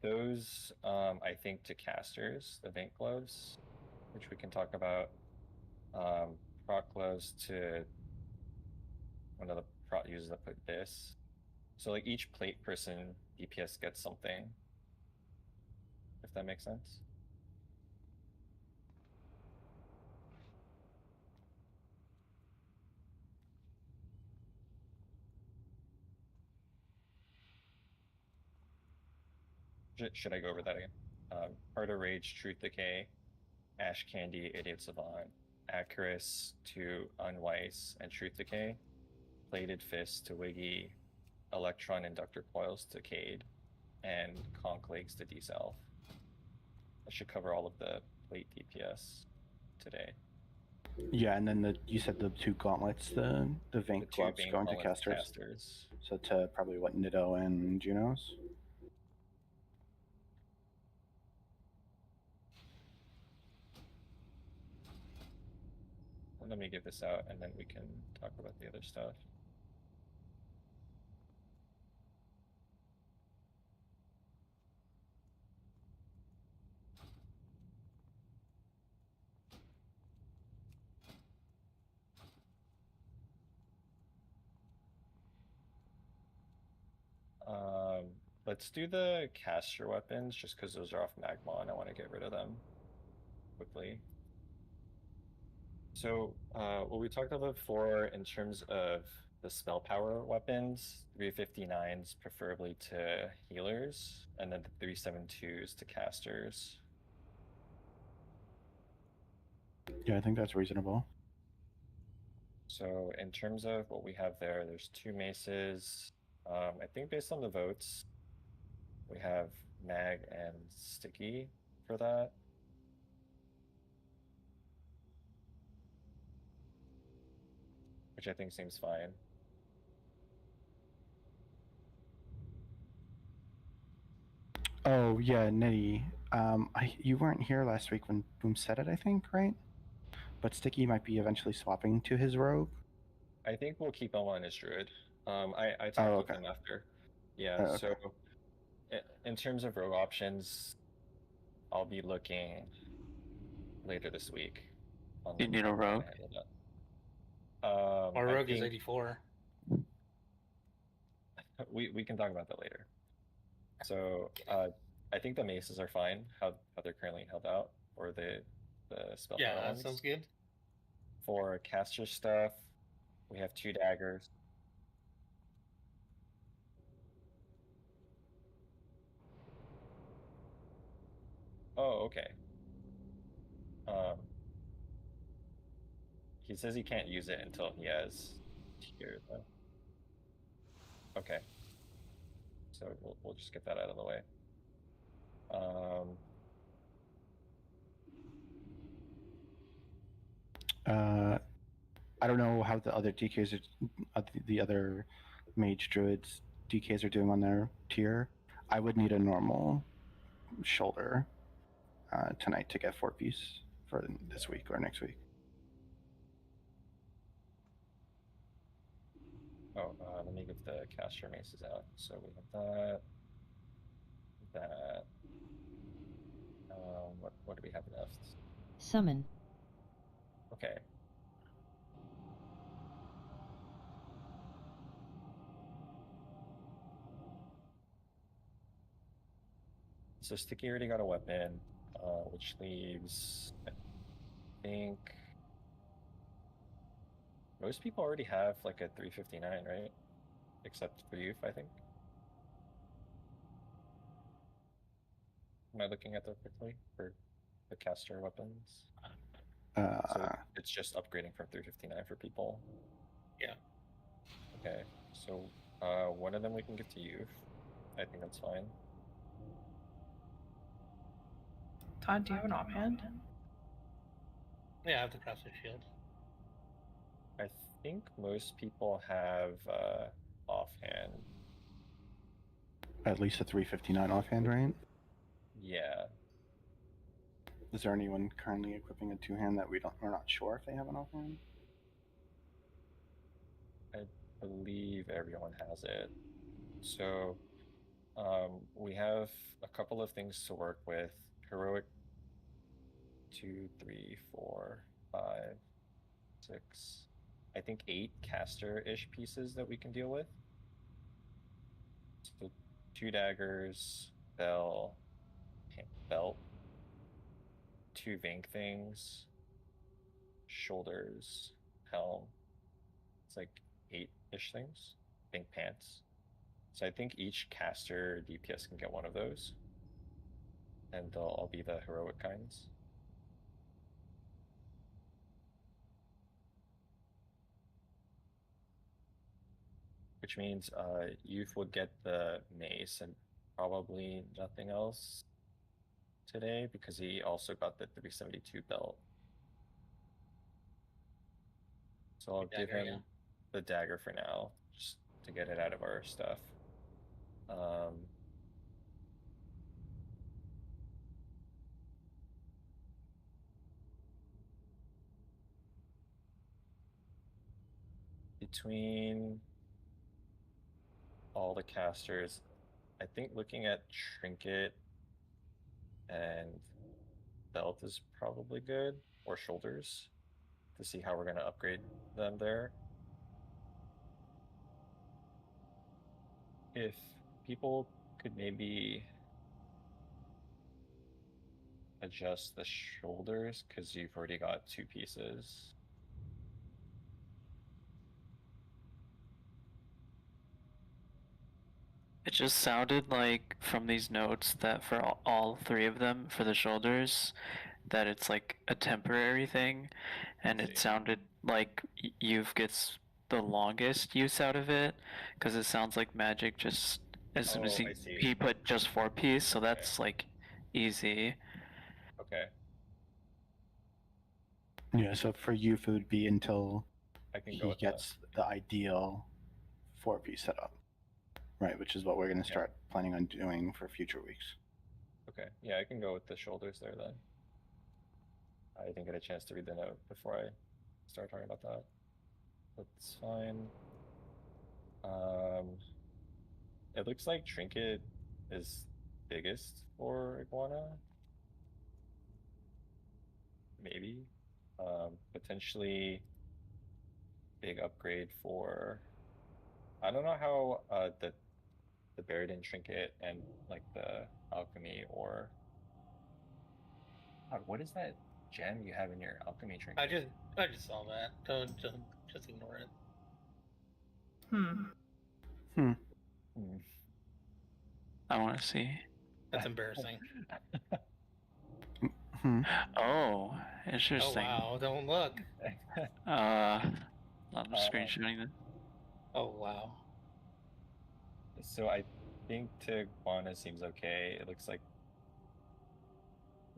Those, I think, to casters, the vein gloves, which we can talk about. Proc gloves to one of the proc users that put this. So like each plate person DPS gets something. If that makes sense. Should I go over that again? Heart of Rage, Truth Decay, Ash Candy, Idiot Savant, Acurus to Unwise and Truth Decay, Plated Fist to Wiggy, Electron Inductor Coils to Cade, and Conch Legs to Deself. That should cover all of the plate DPS today. Yeah, and then you said the 2 gauntlets, the vein gloves going to casters. So to probably what, Nido and Junos? Let me get this out and then we can talk about the other stuff. Let's do the caster weapons just because those are off magma and I want to get rid of them quickly. So what we talked about before in terms of the spell power weapons, 359s preferably to healers, and then the 372s to casters. Yeah, I think that's reasonable. So in terms of what we have there, there's 2 maces. I think based on the votes, we have mag and sticky for that. Which I think seems fine. Oh yeah, Nitty. You weren't here last week when Boom said it, I think, right? But Sticky might be eventually swapping to his rogue. I think we'll keep him on his druid. I talked with him after. Yeah, Oh, so in terms of rogue options, I'll be looking later this week. You need a rogue? Our rogue is 84. We can talk about that later. So I think the maces are fine, how they're currently held out, or the spell power Yeah, ones. that sounds good. For caster stuff, we have 2 daggers. Oh, okay. He says he can't use it until he has tier though. Okay. So we'll just get that out of the way. I don't know how the other DKs are, the other mage druids DKs are doing on their tier. I would need a normal shoulder tonight to get 4-piece for this week or next week. Oh, let me get the caster maces out. So we have that. What do we have left? Summon. Okay. So Sticky already got a weapon, which leaves, I think, most people already have like a 359, right? Except for youth, I think. Am I looking at that quickly for the caster weapons? So it's just upgrading from 359 for people. Yeah. Okay, so one of them we can give to youth. I think that's fine. Todd, do you have an offhand? Yeah, I have the Crafter Shield. I think most people have offhand. At least a 359 offhand, right? Yeah. Is there anyone currently equipping a 2-hand that we're not sure if they have an offhand? I believe everyone has it. So we have a couple of things to work with. Heroic 2, 3, 4, 5, 6, I think 8 caster-ish pieces that we can deal with. So 2 daggers, belt, 2 Vink things, shoulders, helm. It's like 8-ish things. Vink pants. So I think each caster DPS can get one of those. And they'll all be the heroic kinds. Which means youth would get the mace and probably nothing else today because he also got the 372 belt. So I'll give him the dagger for now, just to get it out of our stuff. Between all the casters, I think looking at trinket and belt is probably good, or shoulders, to see how we're going to upgrade them there. If people could maybe adjust the shoulders because you've already got 2 pieces. It just sounded like from these notes that for all 3 of them, for the shoulders, that it's like a temporary thing, and it sounded like Youth gets the longest use out of it, because it sounds like Magic just, as soon as Oh, I see. he put just 4 piece, so that's like easy. Okay. Yeah, so for youth, it would be until I can go he with gets the ideal 4-piece setup, right? Which is what we're going to start planning on doing for future weeks. Okay, yeah, I can go with the shoulders there then. I didn't get a chance to read the note before I start talking about that. That's fine. It looks like Trinket is biggest for Iguana. Maybe. Potentially big upgrade for... I don't know how the Buried Trinket and like the Alchemy or... God, what is that gem you have in your Alchemy Trinket? I just saw that. Don't just ignore it. I want to see. That's embarrassing. Oh, Oh interesting. wow! Don't look. I'm screenshotting it. Oh wow. So I think to Iguana seems okay. It looks like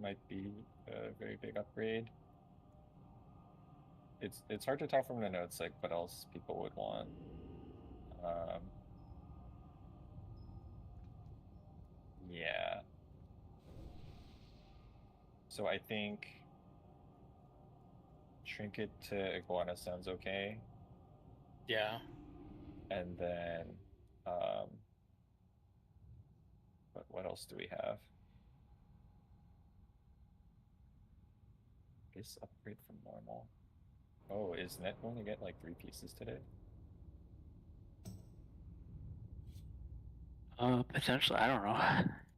might be a very big upgrade. It's hard to tell from the notes like what else people would want. Yeah. So I think Trinket to Iguana sounds okay. Yeah. And then what else do we have? I guess upgrade from normal. Oh, is Net going to get like 3 pieces today? Potentially, I don't know.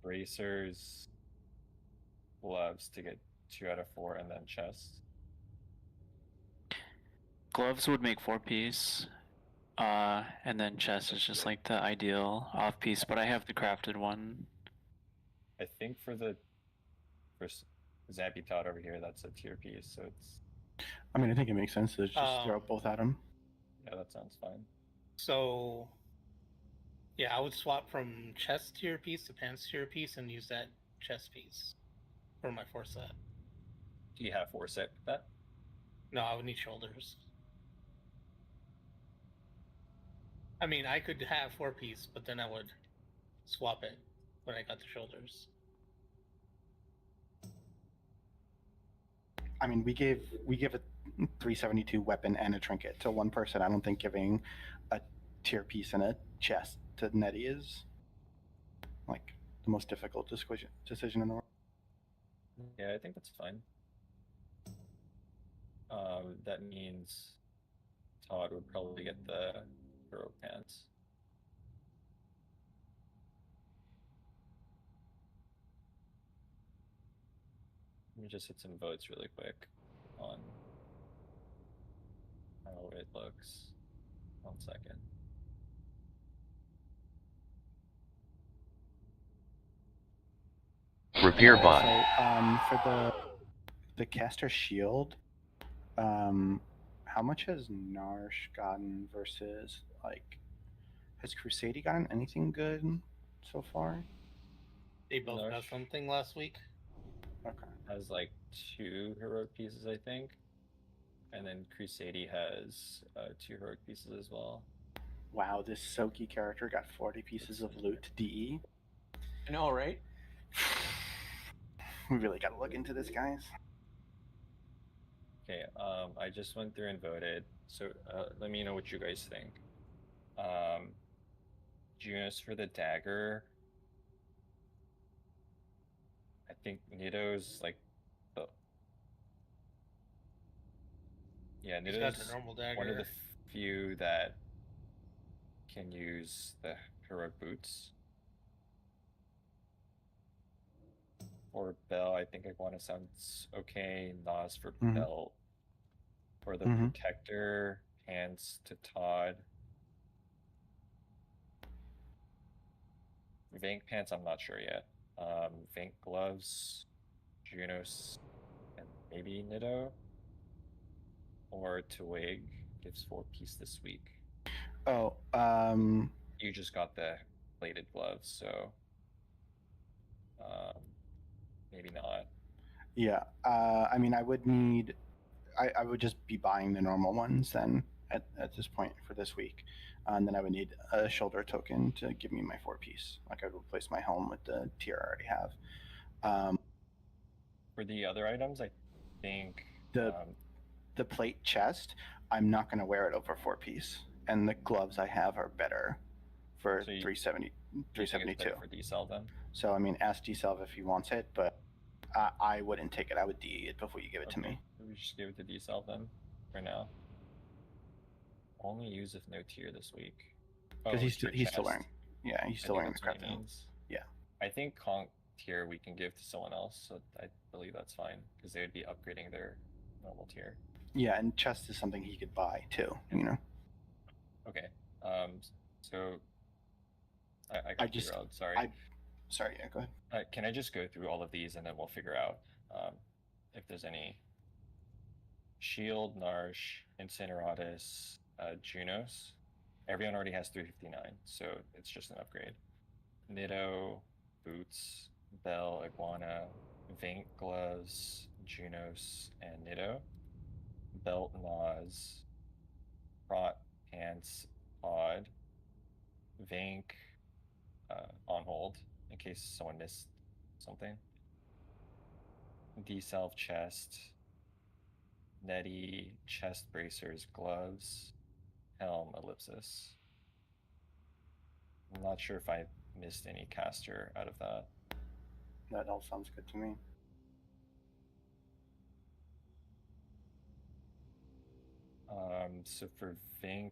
Bracers, gloves to get 2 out of 4, and then chest. Gloves would make 4 piece. And then chest is just like the ideal off piece, but I have the crafted one. I think for Zappy Tot over here, that's a tier piece, so it's... I mean, I think it makes sense to just throw both at him. Yeah, that sounds fine. So, yeah, I would swap from chest tier piece to pants tier piece and use that chest piece for my 4 set. Do you have 4 set with that? No, I would need shoulders. I mean, I could have 4 piece, but then I would swap it when I got the shoulders. I mean, we give a 372 weapon and a trinket to one person. I don't think giving a tier piece and a chest to Nettie is like the most difficult decision in the world. Yeah, I think that's fine. That means Todd would probably get the hero pants. Let me just hit some votes really quick on how it looks. 1 second. Repair bot. So, for the caster shield, how much has Narsh gotten versus like has Crusade gotten anything good so far? They both got something last week. Okay. Has like 2 heroic pieces, I think. And then Crusade has 2 heroic pieces as well. Wow, this Soki character got 40 pieces of loot DE. I know, right? We really gotta look into this, guys. Okay, I just went through and voted. So let me know what you guys think. Junus for the dagger. I think Nido's like the... Yeah, He's got Nido's the normal one of dagger. the few that can use the heroic boots. for Bell, I think Iguana sounds okay. Nas for Mhm. Belt. For the Mhm. Protector, Pants to Todd. Vank Pants, I'm not sure yet. Vank Gloves, Junos, and maybe Nitto. Or Twig gives 4-piece this week. Oh, You just got the plated gloves, so maybe not. yeah. I mean, I would need. I would just be buying the normal ones then at this point for this week. And then I would need a shoulder token to give me my 4-piece. Like I would replace my helm with the tier I already have. For the other items, I think the plate chest, I'm not going to wear it over 4-piece, and the gloves I have are better for So you- 370, you think it's 372. better for D-Cell then? So I mean, ask D-Self if he wants it, but I wouldn't take it. I would DE it before you give it to me. We just give it to D-Cell then, for now. Only use if no tier this week. Because he's tier still chest. wearing. Yeah, he's I still think wearing the that's what he crypto. means. Yeah. I think Conk tier we can give to someone else, so I believe that's fine, because they would be upgrading their normal tier. Yeah, and chest is something he could buy too. You know. Okay. So I got derailed. Sorry. Sorry. Yeah. Go ahead. Can I just go through all of these and then we'll figure out if there's any Shield, Narsh, Incineratus, Junos. Everyone already has 359, so it's just an upgrade. Nitto, Boots, Bell, Iguana, Vink Gloves, Junos, and Nitto. Belt, Nas, Prot, Pants, Pod, Vink, on hold in case someone missed something. D-Self, Chest, Netty, Chest Bracers, Gloves, Helm, Ellipsis. I'm not sure if I missed any caster out of that. That all sounds good to me. So for Vink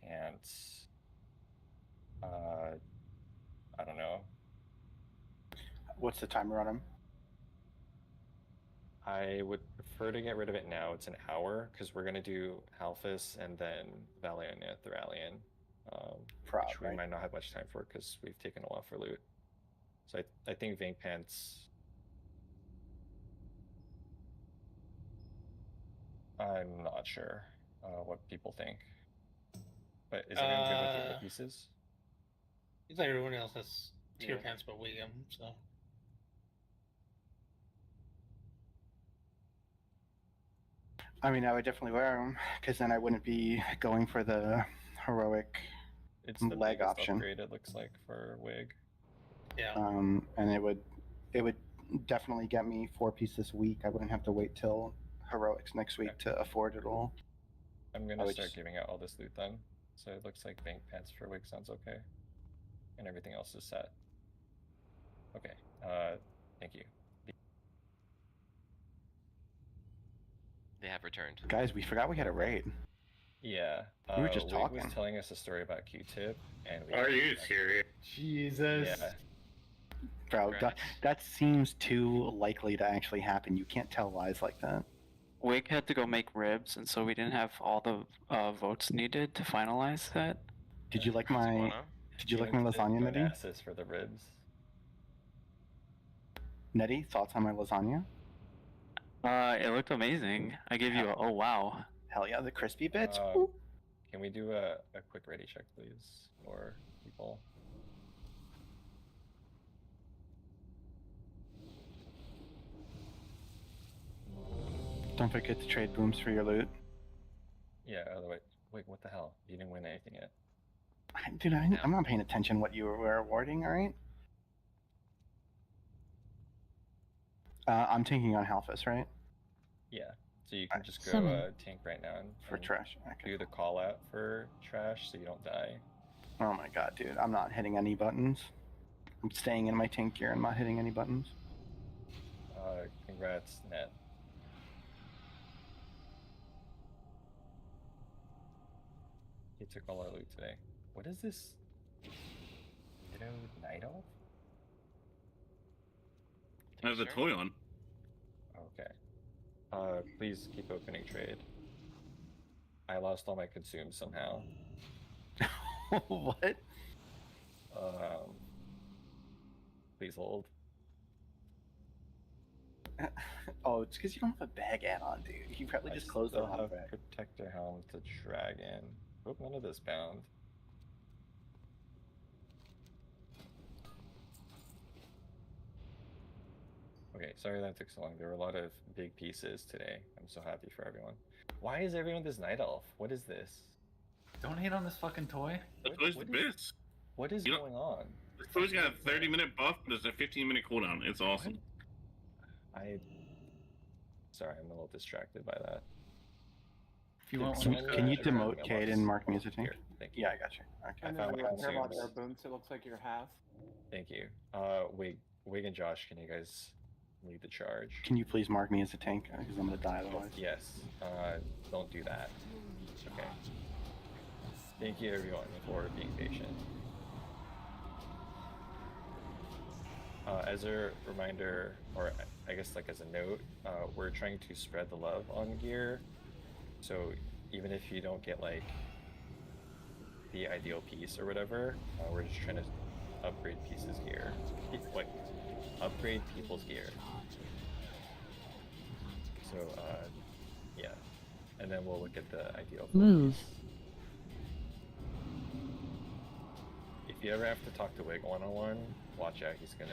Pants, I don't know. What's the timer on him? I would prefer to get rid of it now. It's an hour because we're gonna do Halphus and then Valiant Theralion, which we might not have much time for because we've taken a while for loot. So I think Vink Pants. I'm not sure what people think, but is everyone good with the pieces? It's like everyone else has tier Yeah. pants but William, so. I mean, I would definitely wear them because then I wouldn't be going for the heroic It's the leg biggest option. upgrade it looks like for Wig. Yeah. And it would definitely get me 4-piece this week. I wouldn't have to wait till heroics next week to afford it all. I'm I gonna would start just- giving out all this loot then. So it looks like Bank Pants for Wig sounds okay. And everything else is set. Okay, thank you. They have returned. Guys, we forgot we had a raid. Yeah, We were just Wig talking. was telling us a story about Q-Tip, and we Are you serious? Jesus. Yeah. Bro, that seems too likely to actually happen. You can't tell lies like that. Wig had to go make ribs, and so we didn't have all the votes needed to finalize that. Did you like my lasagna, Nettie? Onassis for the ribs. Nettie, thoughts on my lasagna? It looked amazing. I give you a oh wow. Hell yeah, the crispy bits. Can we do a quick ready check, please, for people? Don't forget to trade booms for your loot. Yeah, otherwise, wait, what the hell? You didn't win anything yet. Dude, I'm not paying attention what you were awarding, alright? I'm tanking on Halphus, right? Yeah, so you can just go Summon. tank right now and For trash. Okay. do the call out for trash so you don't die. Oh my god, dude. I'm not hitting any buttons. I'm staying in my tank gear. I'm not hitting any buttons. Congrats, Net. He took all our loot today. What is this? Night Elf? Has a toy on. Okay. Please keep opening trade. I lost all my consumes somehow. What? Please hold. Oh, it's because you don't have a bag add-on, dude. You probably just closed the Still wrong have bag. Protector Helm to Dragon. Hope none of this bound. Okay, sorry that took so long. There were a lot of big pieces today. I'm so happy for everyone. Why is everyone this Night Elf? What is this? Don't hate on this fucking toy. The toy's the best. What is You know- going on? The toy's got a 30-minute buff, but it's a 15-minute cooldown. It's awesome. Sorry, I'm a little distracted by that. If you want Can you demote Cade and mark me as a tank? Thank you. Yeah, I got you. Okay. And I then found we my don't care about consumes. air booms. It looks like you're half. Thank you. Wig and Josh, can you guys lead the charge? Can you please mark me as a tank? Because I'm gonna die otherwise. Yes. Don't do that. Okay. Thank you everyone for being patient. As a reminder, or I guess like as a note, we're trying to spread the love on gear. So even if you don't get like the ideal piece or whatever, we're just trying to upgrade pieces gear. Like upgrade people's gear. So yeah, and then we'll look at the ideal Move. If you ever have to talk to Wig one-on-one, watch out. He's gonna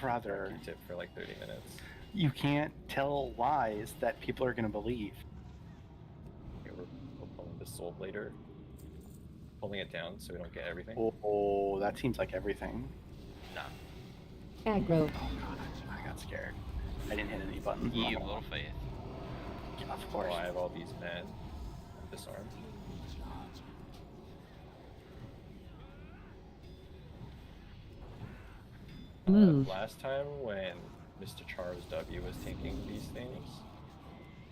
Brother, tip for like 30 minutes. you can't tell lies that people are gonna believe. Okay, we're pulling the soul blader, pulling it down so we don't get everything. Oh, that seems like everything. Nah. Aggro. Oh god, I got scared. I didn't hit any buttons. You have little faith. Of course. Oh, I have all these men. I'm disarmed. Move. Last time when Mr. Charles W was taking these things,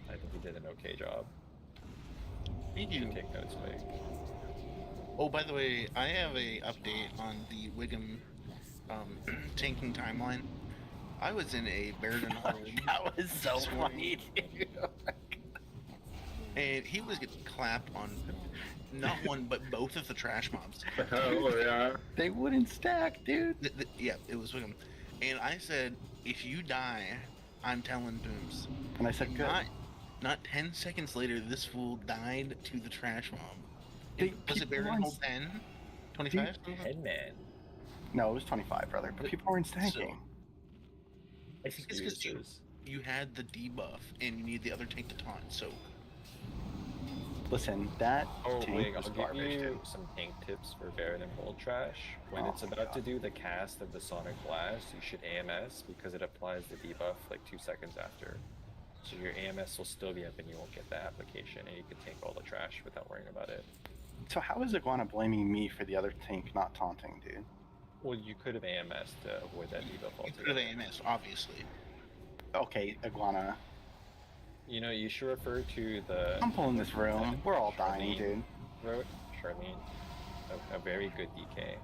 I think he did an okay job. Thank You you. should take notes, Wig. Oh, by the way, I have a update on the Wiggum tanking timeline. I was in a Baradin hole. That was so funny, dude. And he was getting clapped on not one but both of the trash mobs. Oh yeah. They wouldn't stack, dude. Yeah, it was Wiggum. And I said, if you die, I'm telling Booms. And I said, good. Not 10 seconds later, this fool died to the trash mob. They- Was it people Baradin weren't- hole 10? 25? Headman. No, it was 25, brother. But people weren't stacking. It's because you had the debuff and you need the other tank to taunt, so. Listen, that Oh, tank Wig, was I'll give garbage, you dude. some tank tips for Baron and Bold Trash. When Oh it's my about to God. do the cast of the Sonic Blast, you should AMS because it applies the debuff like 2 seconds after. So your AMS will still be up and you won't get the application and you can tank all the trash without worrying about it. So how is Iguana blaming me for the other tank not taunting, dude? Well, you could have AMS to avoid that debuff You could have altogether. AMS, obviously. Okay, Iguana. You know, you should refer to the... I'm pulling this room. We're all dying, Charlene dude. wrote. Charlene. A very good DK.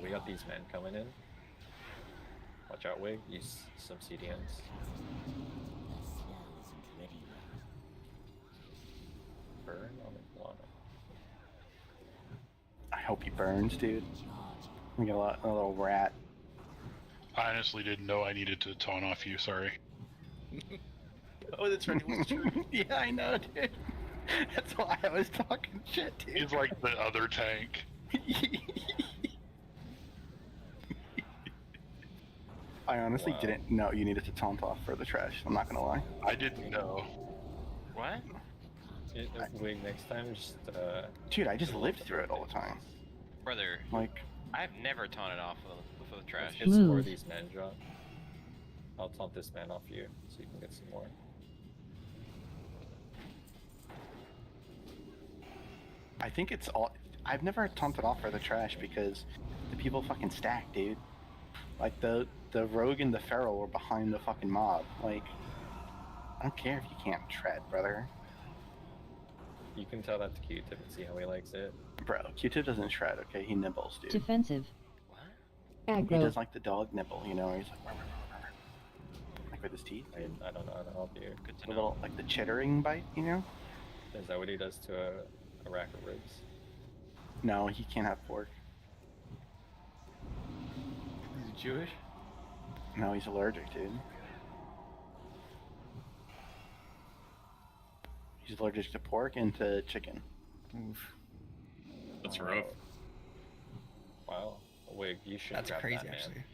We got these men coming in. Watch out, Wig. Use some CDMs. Burn on Iguana. I hope he burns, dude. We got a little rat. I honestly didn't know I needed to taunt off you, sorry. Oh, that's right. It was true. Yeah, I know, dude. That's why I was talking shit, dude. He's like the other tank. I honestly Wow. didn't know you needed to taunt off for the trash. I'm not gonna lie. I didn't know. What? Wig, next time, just Dude, I just lived through it all the time. Brother, Like, I've never taunted off with the trash. It's for these men drop. I'll taunt this man off you so you can get some more. I think it's all. I've never taunted off for the trash because the people fucking stack, dude. Like the rogue and the feral were behind the fucking mob. Like, I don't care if you can't tread, brother. You can tell that to Q-Tip and see how he likes it. Bro, Q-Tip doesn't shred, okay? He nibbles, dude. Defensive. He Aggro. does like the dog nibble, you know, he's like with his teeth. I don't know how to help you. Good to The know. little, like the chittering bite, you know? Is that what he does to a rack of ribs? No, he can't have pork. Is he Jewish? No, he's allergic, dude. He's allergic to pork and to chicken. Oof. That's rough. Wow. Wig, you should That's grab crazy, that, man. actually.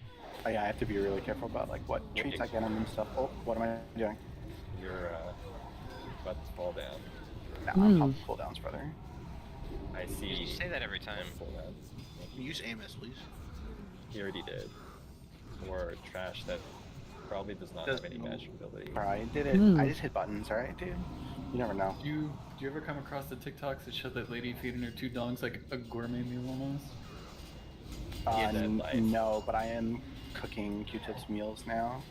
Oh, yeah, I have to be really careful about like what treats I get him and stuff. Oh, what am I doing? You're about to fall down. No, I'm popping cooldowns, brother. I see. You say that every time. Can you use Amos, please? He already did. Or trash that probably does not have any magic ability. Alright, I did it. I just hit buttons, alright, dude? You never know. Do you ever come across the TikToks that show that lady feeding her 2 dogs like a gourmet meal almost? No, but I am cooking Q-Tip's meals now.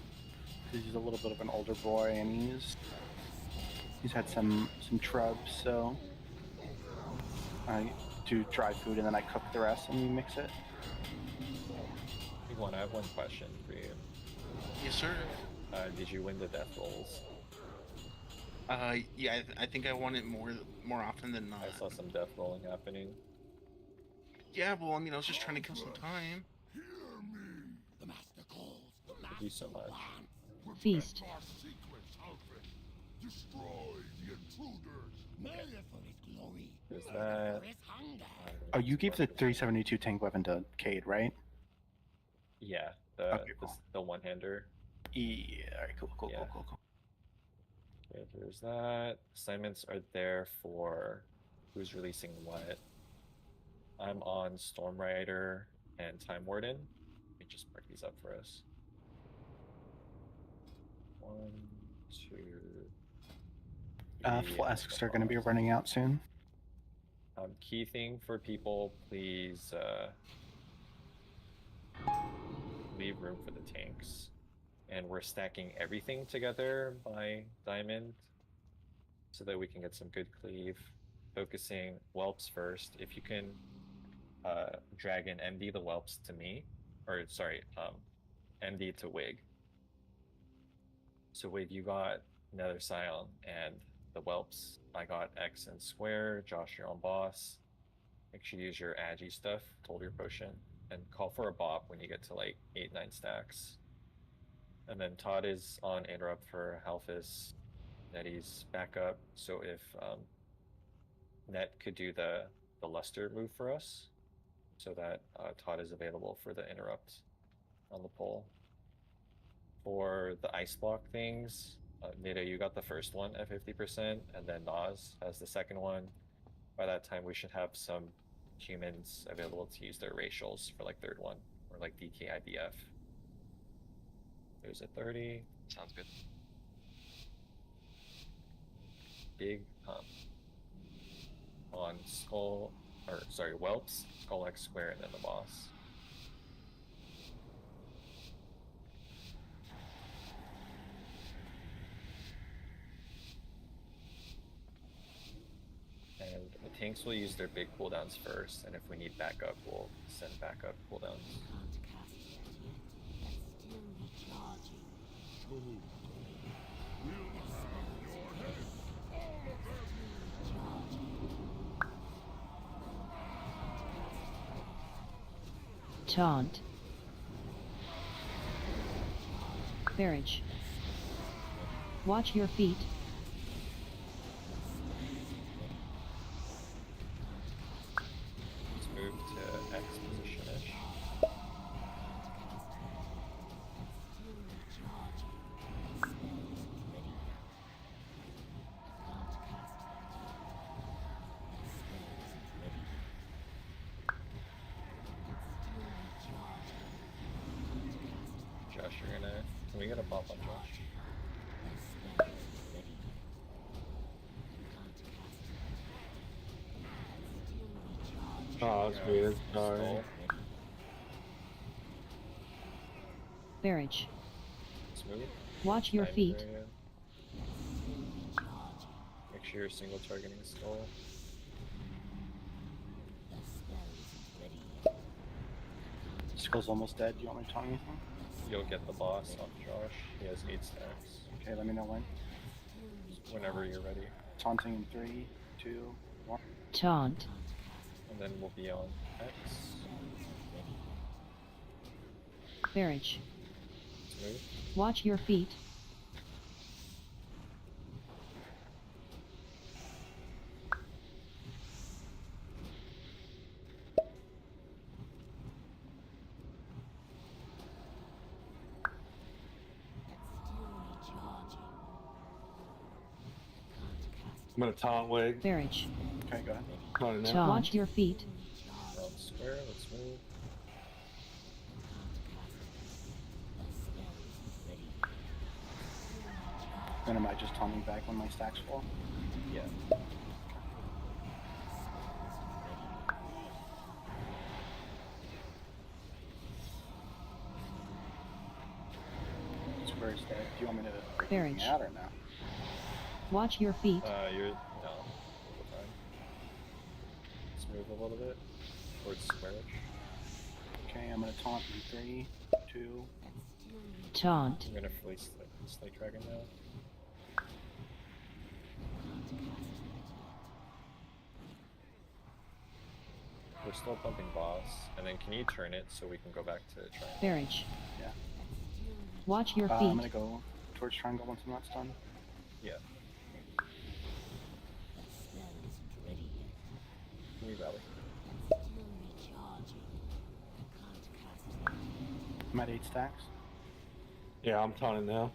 He's a little bit of an older boy, and he's had some trubs, so I do dry food and then I cook the rest and we mix it. I have one question for you. Yes, sir. Did you win the death rolls? Yeah, I think I won it more often than not. I saw some death rolling happening. Yeah, well, I mean, I was just trying to kill some time. Thank you so much. Feast. There's that. Oh, you gave the 372 tank weapon to Cade, right? Yeah, the one-hander. Yeah, alright, cool. Okay, there's that. Assignments are there for who's releasing what. I'm on Storm Rider and Time Warden. Let me just mark these up for us. 1, 2. Flasks are going to be running out soon. Key thing for people, please leave room for the tanks. And we're stacking everything together by diamond so that we can get some good cleave. Focusing whelps first. If you can drag in MD the whelps to me, or sorry, MD to Wig. So Wig, you got Nether Scion and the whelps. I got X and Square. Josh, you're on boss. Make sure you use your Agi stuff, told your potion, and call for a bop when you get to like 8-9 stacks. And then Todd is on interrupt for Halphus. Nettie's back up. So if Net could do the luster move for us, so that Todd is available for the interrupt on the pole. For the ice block things, Nita, you got the first one at 50%, and then Nas has the second one. By that time, we should have some humans available to use their racials for like third one, or like DKIBF. There's a 30. Sounds good. Big pump on Skull, or sorry, Whelps, Skull X Square, and then the boss. And the tanks will use their big cooldowns first, and if we need backup, we'll send backup cooldowns. Taunt. Barrage. Watch your feet. Let's move to X position-ish. Josh, can we get a pop on Josh? Oh, that's weird. Sorry. Barrage. Smooth. Watch your Diamond feet. area. Make sure you're single targeting Skull. Skull's almost dead. Do you want me to taunt anything? You'll get the boss off Josh. He has 8 stacks. Okay, let me know when. Whenever you're ready. Taunting in 3, 2, 1. Taunt. And then we'll be on X. Barrage. Smooth. Watch your feet. I'm gonna taunt Wig. Barrage. Okay, go ahead. Taunting now. Taunt. Watch your feet. Round square, let's move. Then am I just taunting back when my stack's full? Yeah. Square's dead. Do you want me to break Barrage. anything out or no? Watch your feet. You're no. All the time. Let's move a little bit towards squarish. Okay, I'm gonna taunt in 3, 2. Taunt. I'm gonna fleece the Slate Dragon now. We're still pumping boss, and then can you turn it so we can go back to triangle? Barrage. Yeah. Watch your feet. I'm gonna go towards triangle once I'm not stunned. Yeah. Can we rally? I'm at 8 stacks. Yeah, I'm taunting now.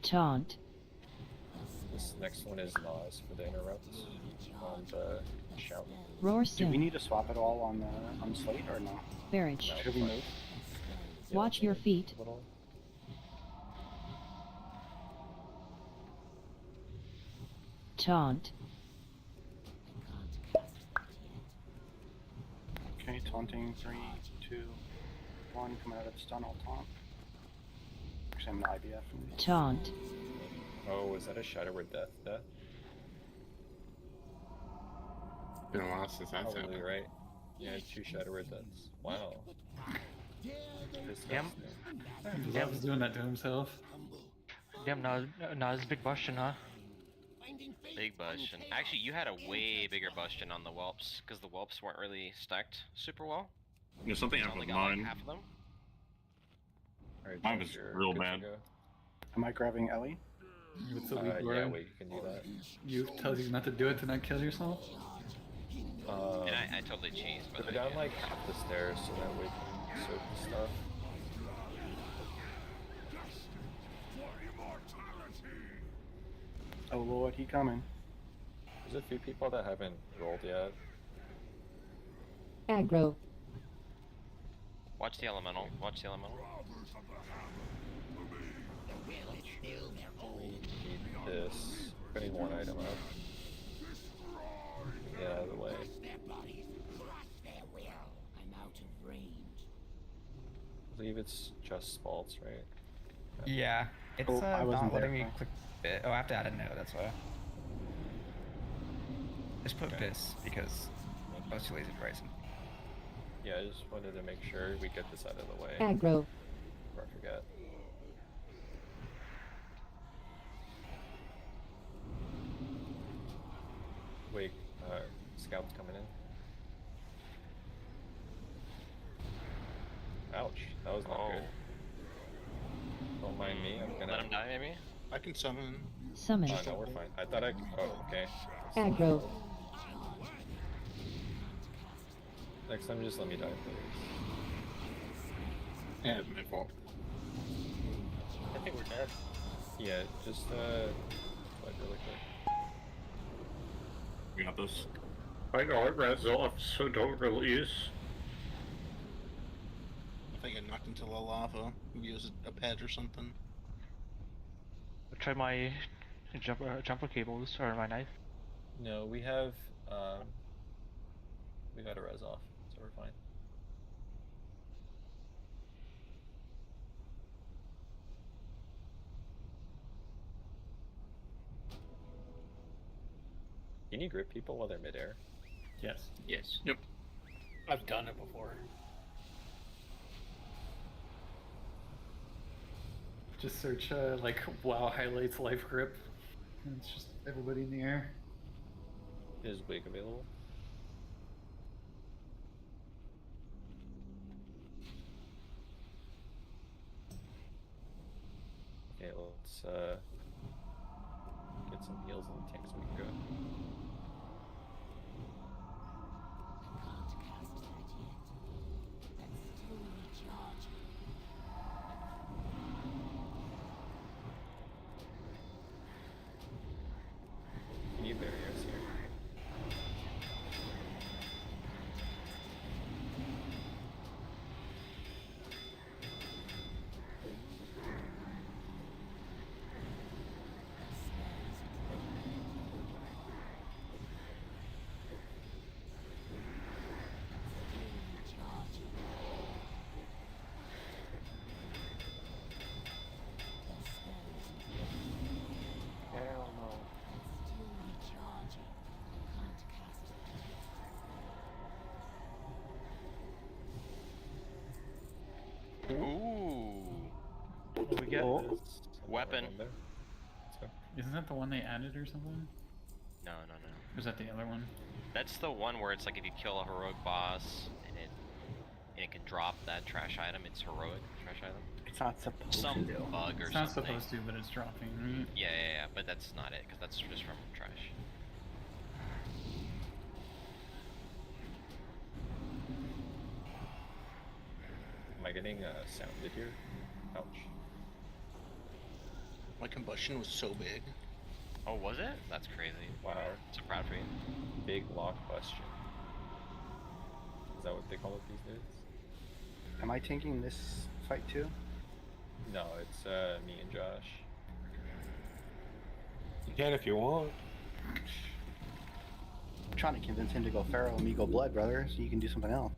Taunt. This next one is Nas for the interrupt on the shout. Roar Do we Sim. need to swap it all on Slate or no? Barrage. Should we move? Watch your feet. Little. Taunt. Okay, taunting 3, 2, 1. Coming out of the stun, I'll taunt. Actually, I'm an IBF. Taunt. Oh, was that a Shadow Word Death? Been a while since that's Probably happened. right. Yeah, 2 Shadow Word Deaths. Wow. Damn. He loves doing that to himself. Damn, Nas big Bastion, huh? Big Bastion. Actually, you had a way bigger Bastion on the Whelps, because the Whelps weren't really stacked super well. There's something You happened only with got like mine. half of them. Alright, Mine Josh, was you're real good to bad. go. Am I grabbing Ellie? What's up, Yeah, wait, you can do that. You tells you not to do it to not kill yourself? And I totally changed. By Go the way, down yeah. like half the stairs so that we can soak the stuff. Oh lord, he coming. There's a few people that haven't rolled yet. Aggro. Watch the elemental. Watch the elemental. Need this. Putting one item up. Get out of the way. I believe it's just Spalts, right? Yeah, it's Oh, I wasn't not letting there. me click it. Oh, I have to add a note, that's why. Just put this because I was too lazy to write something. Yeah, I just wanted to make sure we get this out of the way. Aggro. Before I forget. Wait, scouts coming in. Ouch, that was not good. Don't mind me, I'm gonna... Let him die, maybe? I can summon. Summon. Oh, no, we're fine. I thought I... Oh, okay. Aggro. Next time, just let me die, please. Yeah, it's my fault. I think we're dead. Yeah, just, like, really quick. We got this. I got res off, so don't release. If I get knocked into the lava, maybe use a pet or something. I'll try my jumper cables or my knife. No, we have, we got a res off, so we're fine. Can you grip people while they're midair? Yes. Yes. Yep. I've done it before. Just search like WoW highlights life grip. And it's just everybody in the air. Is wig available? Okay, let's get some heals in the tank so we can go. You need barriers here. Hell no. Ooh. What do we get? Weapon. Isn't that the one they added or something? No. Or is that the other one? That's the one where it's like if you kill a heroic boss and it can drop that trash item. It's heroic trash item. It's not supposed Some to. bug or It's not something. supposed to, but it's dropping, right? Yeah, but that's not it because that's just from trash. Am I getting sounded here? Ouch. My combustion was so big. Oh, was it? That's crazy. Wow. So proud for you. Big lock question. Is that what they call it these days? Am I tanking this fight too? No, it's me and Josh. You can if you want. I'm trying to convince him to go Pharaoh and me go Blood, brother, so you can do something else.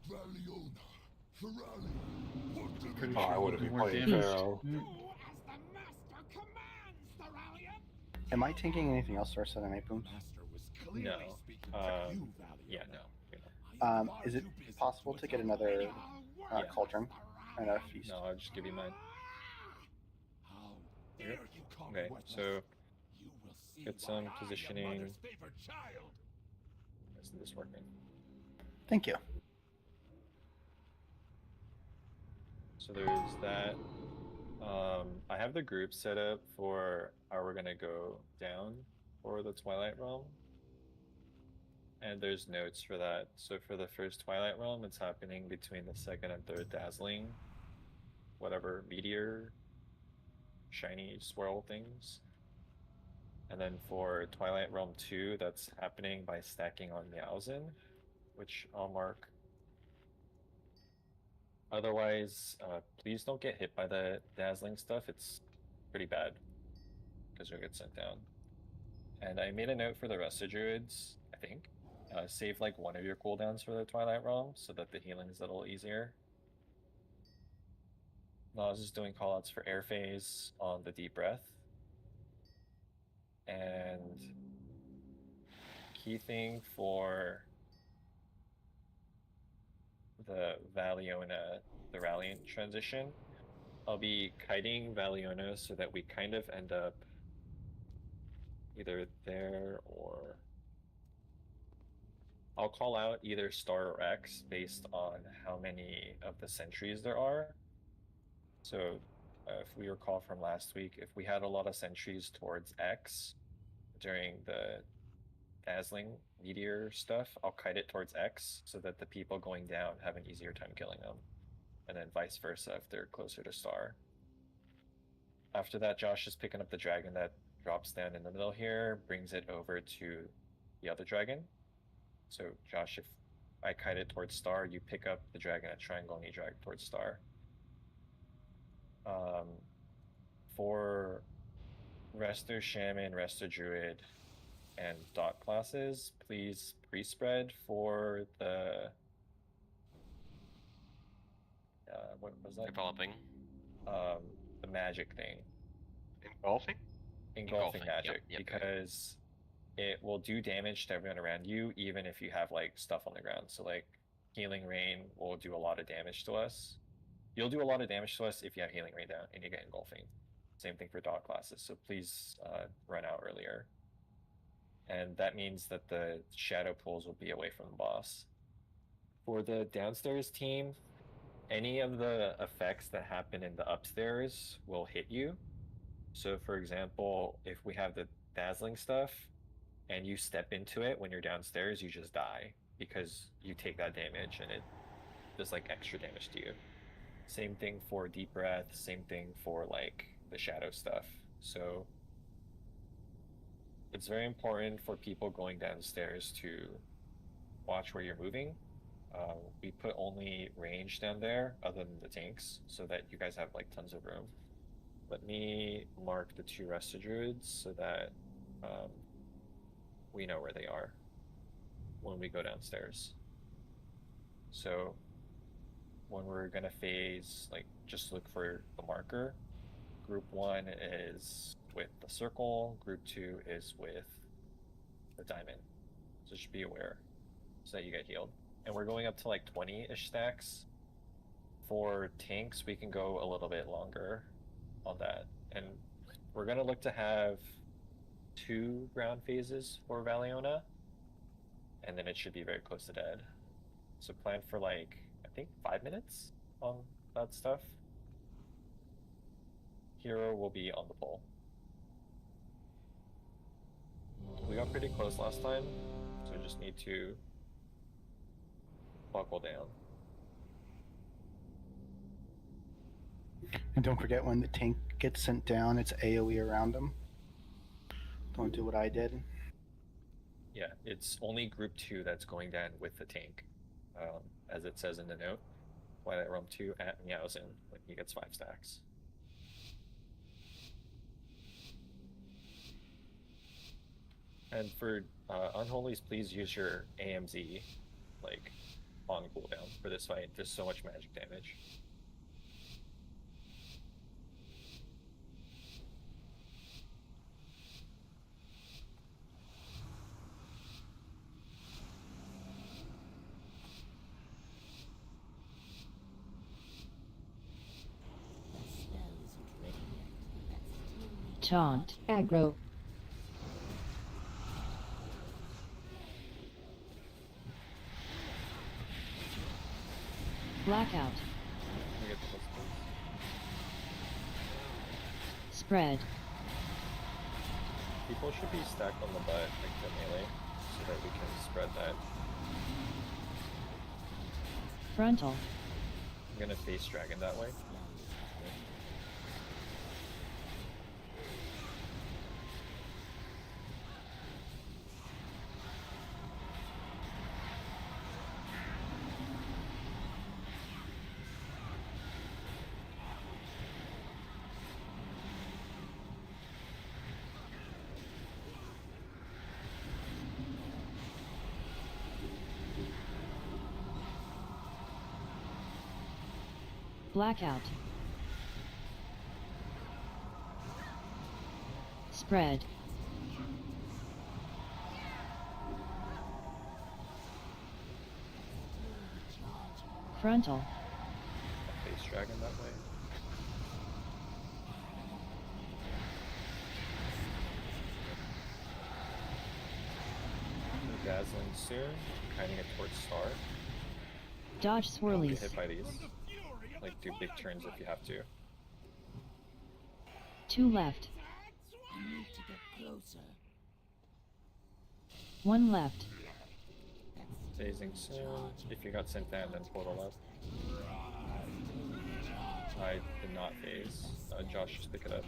Pretty Oh, I sure wouldn't be more playing damage. Pharaoh. Am I tanking anything else for Southern Night Booms? No. Yeah, no. Is it possible to get another Yeah. cauldron and a feast? No, I'll just give you mine. Here. Okay, so get some positioning. Isn't this working? Thank you. So there's that. I have the group set up for how we're gonna go down for the Twilight Realm. And there's notes for that. So for the first Twilight Realm, it's happening between the second and third Dazzling, whatever, meteor, shiny swirl things. And then for Twilight Realm 2, that's happening by stacking on Meowsen, which I'll mark. Otherwise, please don't get hit by the dazzling stuff. It's pretty bad because you'll get sent down. And I made a note for the rest of druids, I think. Save like one of your cooldowns for the Twilight Realm so that the healing is a little easier. Nas is doing callouts for air phase on the deep breath. And key thing for the Valiona, the Ralliant transition, I'll be kiting Valiona so that we kind of end up either there or I'll call out either star or X based on how many of the sentries there are. So if we recall from last week, if we had a lot of sentries towards X during the dazzling meteor stuff, I'll kite it towards X so that the people going down have an easier time killing them. And then vice versa if they're closer to star. After that, Josh is picking up the dragon that drops down in the middle here, brings it over to the other dragon. So Josh, if I kite it towards star, you pick up the dragon at triangle and you drag towards star. For Resto Shaman, Resto Druid, and dot classes, please pre-spread for the what was that? Developing. The magic thing. Engulfing magic, yep, because it will do damage to everyone around you, even if you have like stuff on the ground. So like Healing Rain will do a lot of damage to us. You'll do a lot of damage to us if you have Healing Rain down and you get engulfing. Same thing for dog classes. So please run out earlier. And that means that the shadow pools will be away from the boss. For the downstairs team, any of the effects that happen in the upstairs will hit you. So for example, if we have the dazzling stuff and you step into it when you're downstairs, you just die because you take that damage and it does like extra damage to you. Same thing for deep breath, same thing for like the shadow stuff. So it's very important for people going downstairs to watch where you're moving. We put only range down there other than the tanks so that you guys have like tons of room. Let me mark the 2 resto druids so that we know where they are when we go downstairs. So when we're gonna phase, like just look for the marker. Group 1 is with the circle, group 2 is with the diamond. So just be aware so that you get healed. And we're going up to like 20-ish stacks. For tanks, we can go a little bit longer on that. And we're gonna look to have 2 ground phases for Valiona, and then it should be very close to dead. So plan for like, I think 5 minutes on that stuff. Hero will be on the pole. We got pretty close last time, so we just need to buckle down. And don't forget, when the tank gets sent down, it's AoE around them. Don't do what I did. Yeah, it's only group 2 that's going down with the tank. As it says in the note, Twilight Realm 2 at Meowsen when he gets 5 stacks. And for Unholies, please use your AMZ like on cooldown for this fight. There's so much magic damage. Taunt. Aggro. Blackout. We get the whispers. Spread. People should be stacked on the butt like the melee so that we can spread that. Frontal. I'm gonna face dragon that way. Blackout. Spread. Frontal. Face dragon that way. Dazzling soon, kiting it towards Star. Dodge Don't get swirlies. hit by these. Like do big turns if you have to. 2 left. You need to get closer. 1 left. Phasing soon. If you got sent down, then portal up. I did not phase. Josh, just pick it up.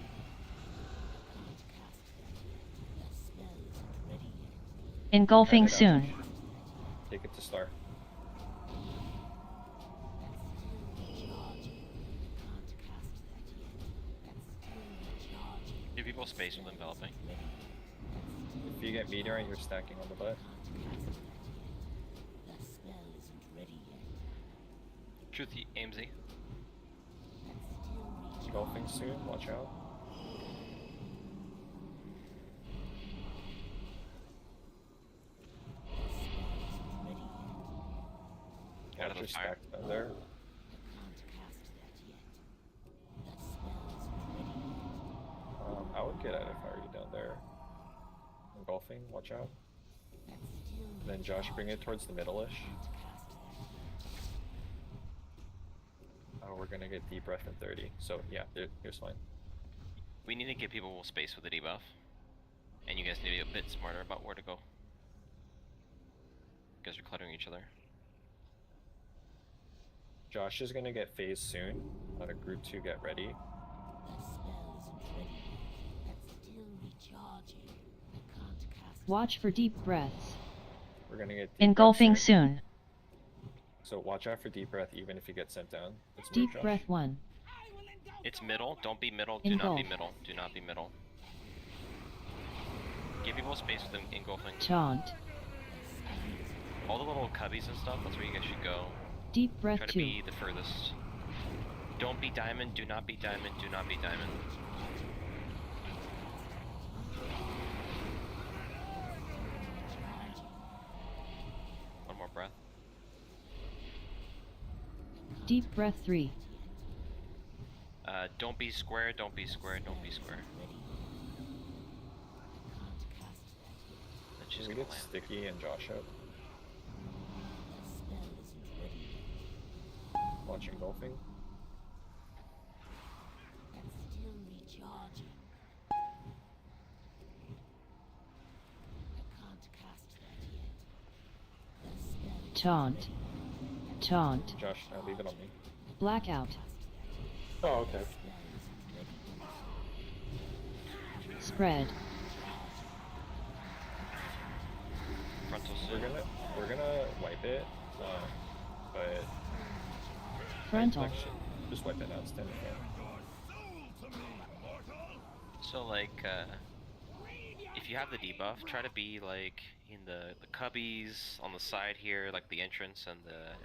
Engulfing Cut it soon. out. Take it to Star. Give people space with enveloping. If you get meteor and you're stacking on the butt. Truthy, AMZ. Engulfing soon, watch out. Out of the Watch your fire. stack down there. get out if I were you down there. Engulfing, watch out. And then Josh, bring it towards the middle-ish. Oh, we're gonna get deep breath in 30. So yeah, here's fine. We need to give people space with the debuff. And you guys need to be a bit smarter about where to go. You guys are cluttering each other. Josh is gonna get phased soon. On a group 2, get ready. That spell isn't ready. That's still recharging. I can't cast. Watch for deep breaths. We're gonna get deep Engulfing breath soon. So watch out for deep breath even if you get sent down. Let's move, Deep Josh. breath 1. It's middle. Don't be middle. Do not be Engulf. middle. Do not be middle. Give people space with them engulfing. Taunt. All the little cubbies and stuff, that's where you guys should go. Deep breath Try to 2. be the furthest. Don't be diamond. Do not be diamond. Do not be diamond. One more breath. Deep breath 3. Don't be square. Don't be square. Don't be square. Then she's Should we gonna get land. Sticky and Josh up? Watch engulfing. That's still recharging. I can't cast that yet. The spell Taunt. Taunt. Josh, leave it on me. Blackout. Oh, okay. Spread. Frontal We're gonna wipe it, but Frontal. just wipe it out. Stand it down. So like, if you have the debuff, try to be like in the cubbies on the side here, like the entrance and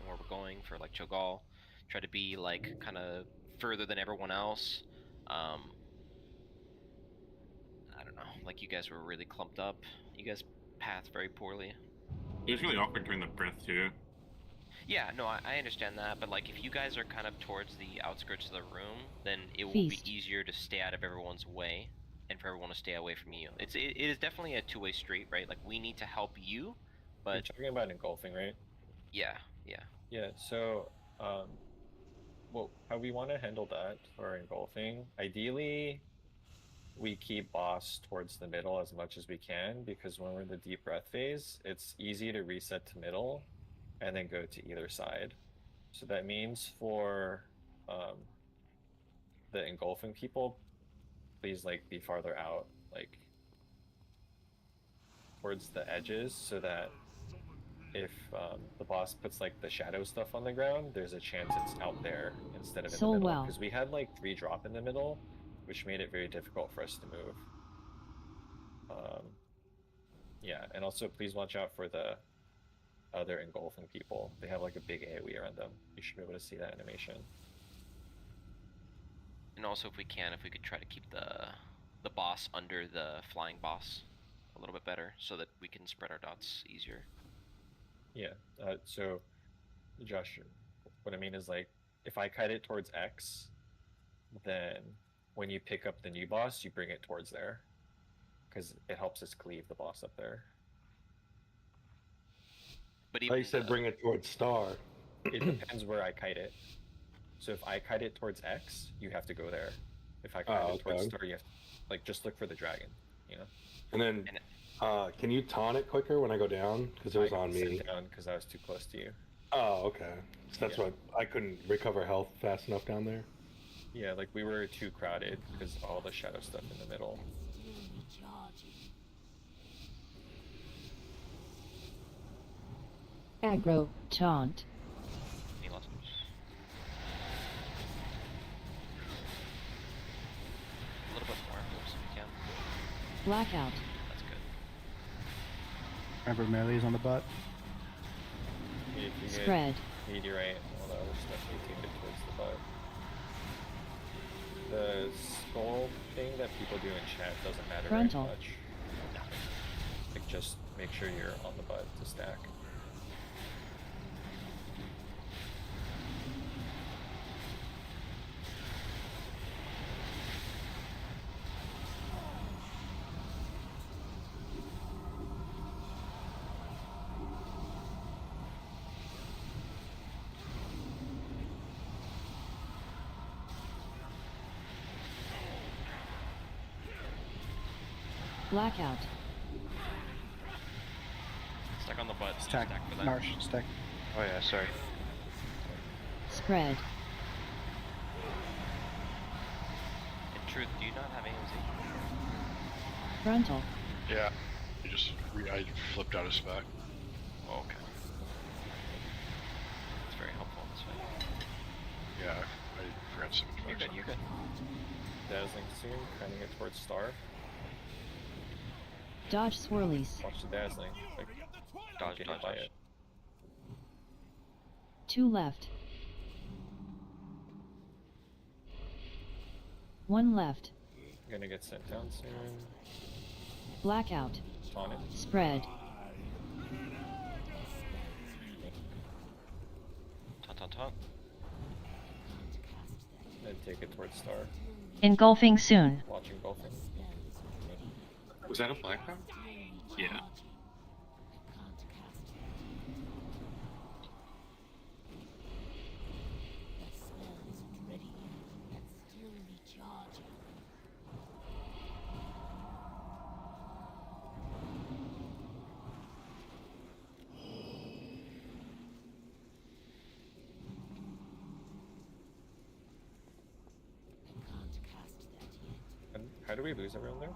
where we're going for like Cho'Gall. Try to be like kind of further than everyone else. I don't know, like you guys were really clumped up. You guys pathed very poorly. It was really awkward during the breath too. Yeah, no, I understand that, but like if you guys are kind of towards the outskirts of the room, then it will Feast. be easier to stay out of everyone's way, and for everyone to stay away from you. It is definitely a two-way street, right? Like we need to help you, but You're talking about engulfing, right? yeah. Yeah. So, well, how we want to handle that for engulfing? Ideally, we keep boss towards the middle as much as we can because when we're in the deep breath phase, it's easy to reset to middle and then go to either side. So that means for the engulfing people, please like be farther out, like towards the edges, so that if the boss puts like the shadow stuff on the ground, there's a chance it's out there instead of in the middle. Well. Because we had like 3 drop in the middle, which made it very difficult for us to move. Yeah, and also please watch out for the other engulfing people. They have like a big AoE around them. You should be able to see that animation. And also if we could try to keep the boss under the flying boss a little bit better so that we can spread our dots easier. Yeah, so Josh, what I mean is like, if I kite it towards X, then when you pick up the new boss, you bring it towards there, because it helps us cleave the boss up there. But I said bring it towards star. It depends where I kite it. So if I kite it towards X, you have to go there. If I kite it towards star, you have to, like, just look for the dragon, you know? And then, can you taunt it quicker when I go down? Because it was on me. Sit down because I was too close to you. Oh, okay. So that's why I couldn't recover health fast enough down there. Yeah, like we were too crowded because all the shadow stuff in the middle. Aggro. Taunt. He lost. A little bit more if we can. Blackout. That's good. Remember melee's on the butt? If you Spread. get meteorite and all the other stuff, you take it towards the butt. The skull thing that people do in chat doesn't matter Frontal. very much. Like, just make sure you're on the butt to stack. Blackout. Stuck on the butt. Stack. Stack for that. Marsh, stack. Oh yeah, sorry. Spread. In truth, do you not have AMZ? Frontal. Yeah. I flipped out a spec. Oh, okay. It's very helpful in this fight. Yeah, I forgot some You're good, you're good. Dazzling soon, turning it towards Star. Dodge swirlies. Watch the dazzling. Like, Dodge, get dodge, hit by dodge. it. 2 left. 1 left. Gonna get sent down soon. Blackout. On it. Spread. Taunt. Then take it towards Star. Engulfing soon. Watching golfing. Was that a blackout? Yeah. And how do we lose everyone there?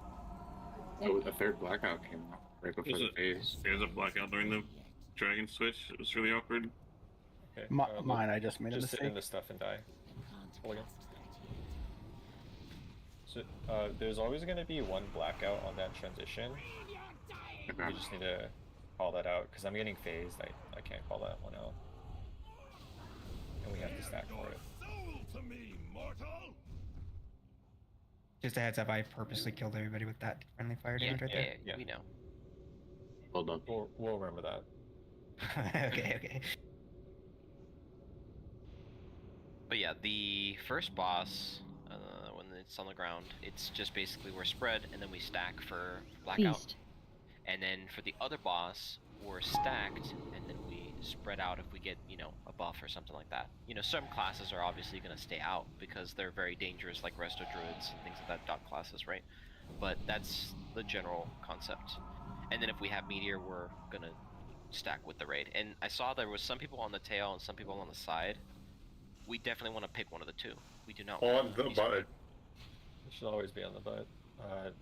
Oh, the third blackout came out right before the phase. There's a blackout during the dragon switch. It was really awkward. Okay. Mine, I just made a Just sit in mistake. the stuff and die. Roll again. So, there's always going to be one blackout on that transition. Okay. We just need to call that out, because I'm getting phased. I can't call that one out. And we have to stack for it. Just a heads up, I purposely killed everybody with that friendly fire damage right there. Yeah. We know. Well done. We'll remember that. Okay. But yeah, the first boss, when it's on the ground, it's just basically we're spread and then we stack for blackout. Feast. And then for the other boss, we're stacked and then we spread out if we get, a buff or something like that. Some classes are obviously going to stay out because they're very dangerous, like resto druids and things like that, dot classes, right? But that's the general concept. And then if we have meteor, we're going to stack with the raid. And I saw there was some people on the tail and some people on the side. We definitely want to pick one of the two. We do not On the butt. It should always be on the butt.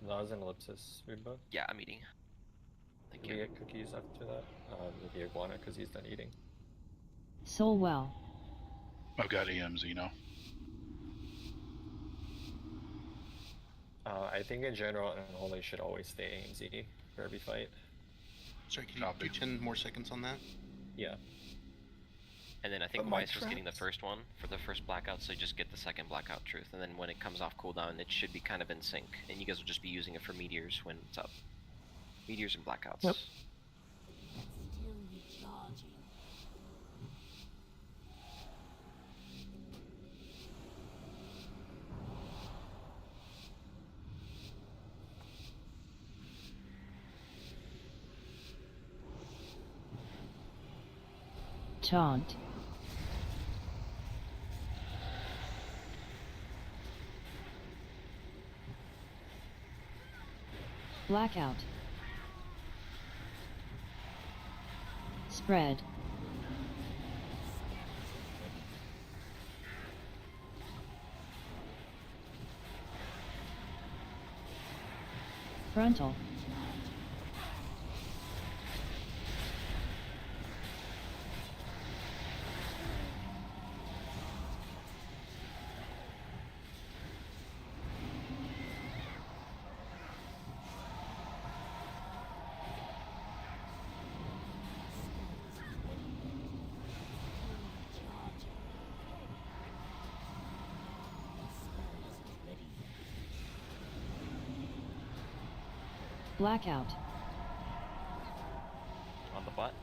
Nas and Ellipsis food butt. Yeah, I'm eating. Thank Can we you. get cookies after that? The iguana, because he's done eating. Soul well. I've got AMZ now. I think in general, Unholy should always stay AMZ for every fight. Sorry, can you do 10 more seconds on that? Yeah. And then I think But my Weiss was getting the traps- first one for the first blackout, so you just get the second blackout truth. And then when it comes off cooldown, it should be kind of in sync. And you guys will just be using it for meteors when it's up. Meteors and blackouts. Yep. Taunt. Blackout. Spread. Frontal. Blackout. On the butt.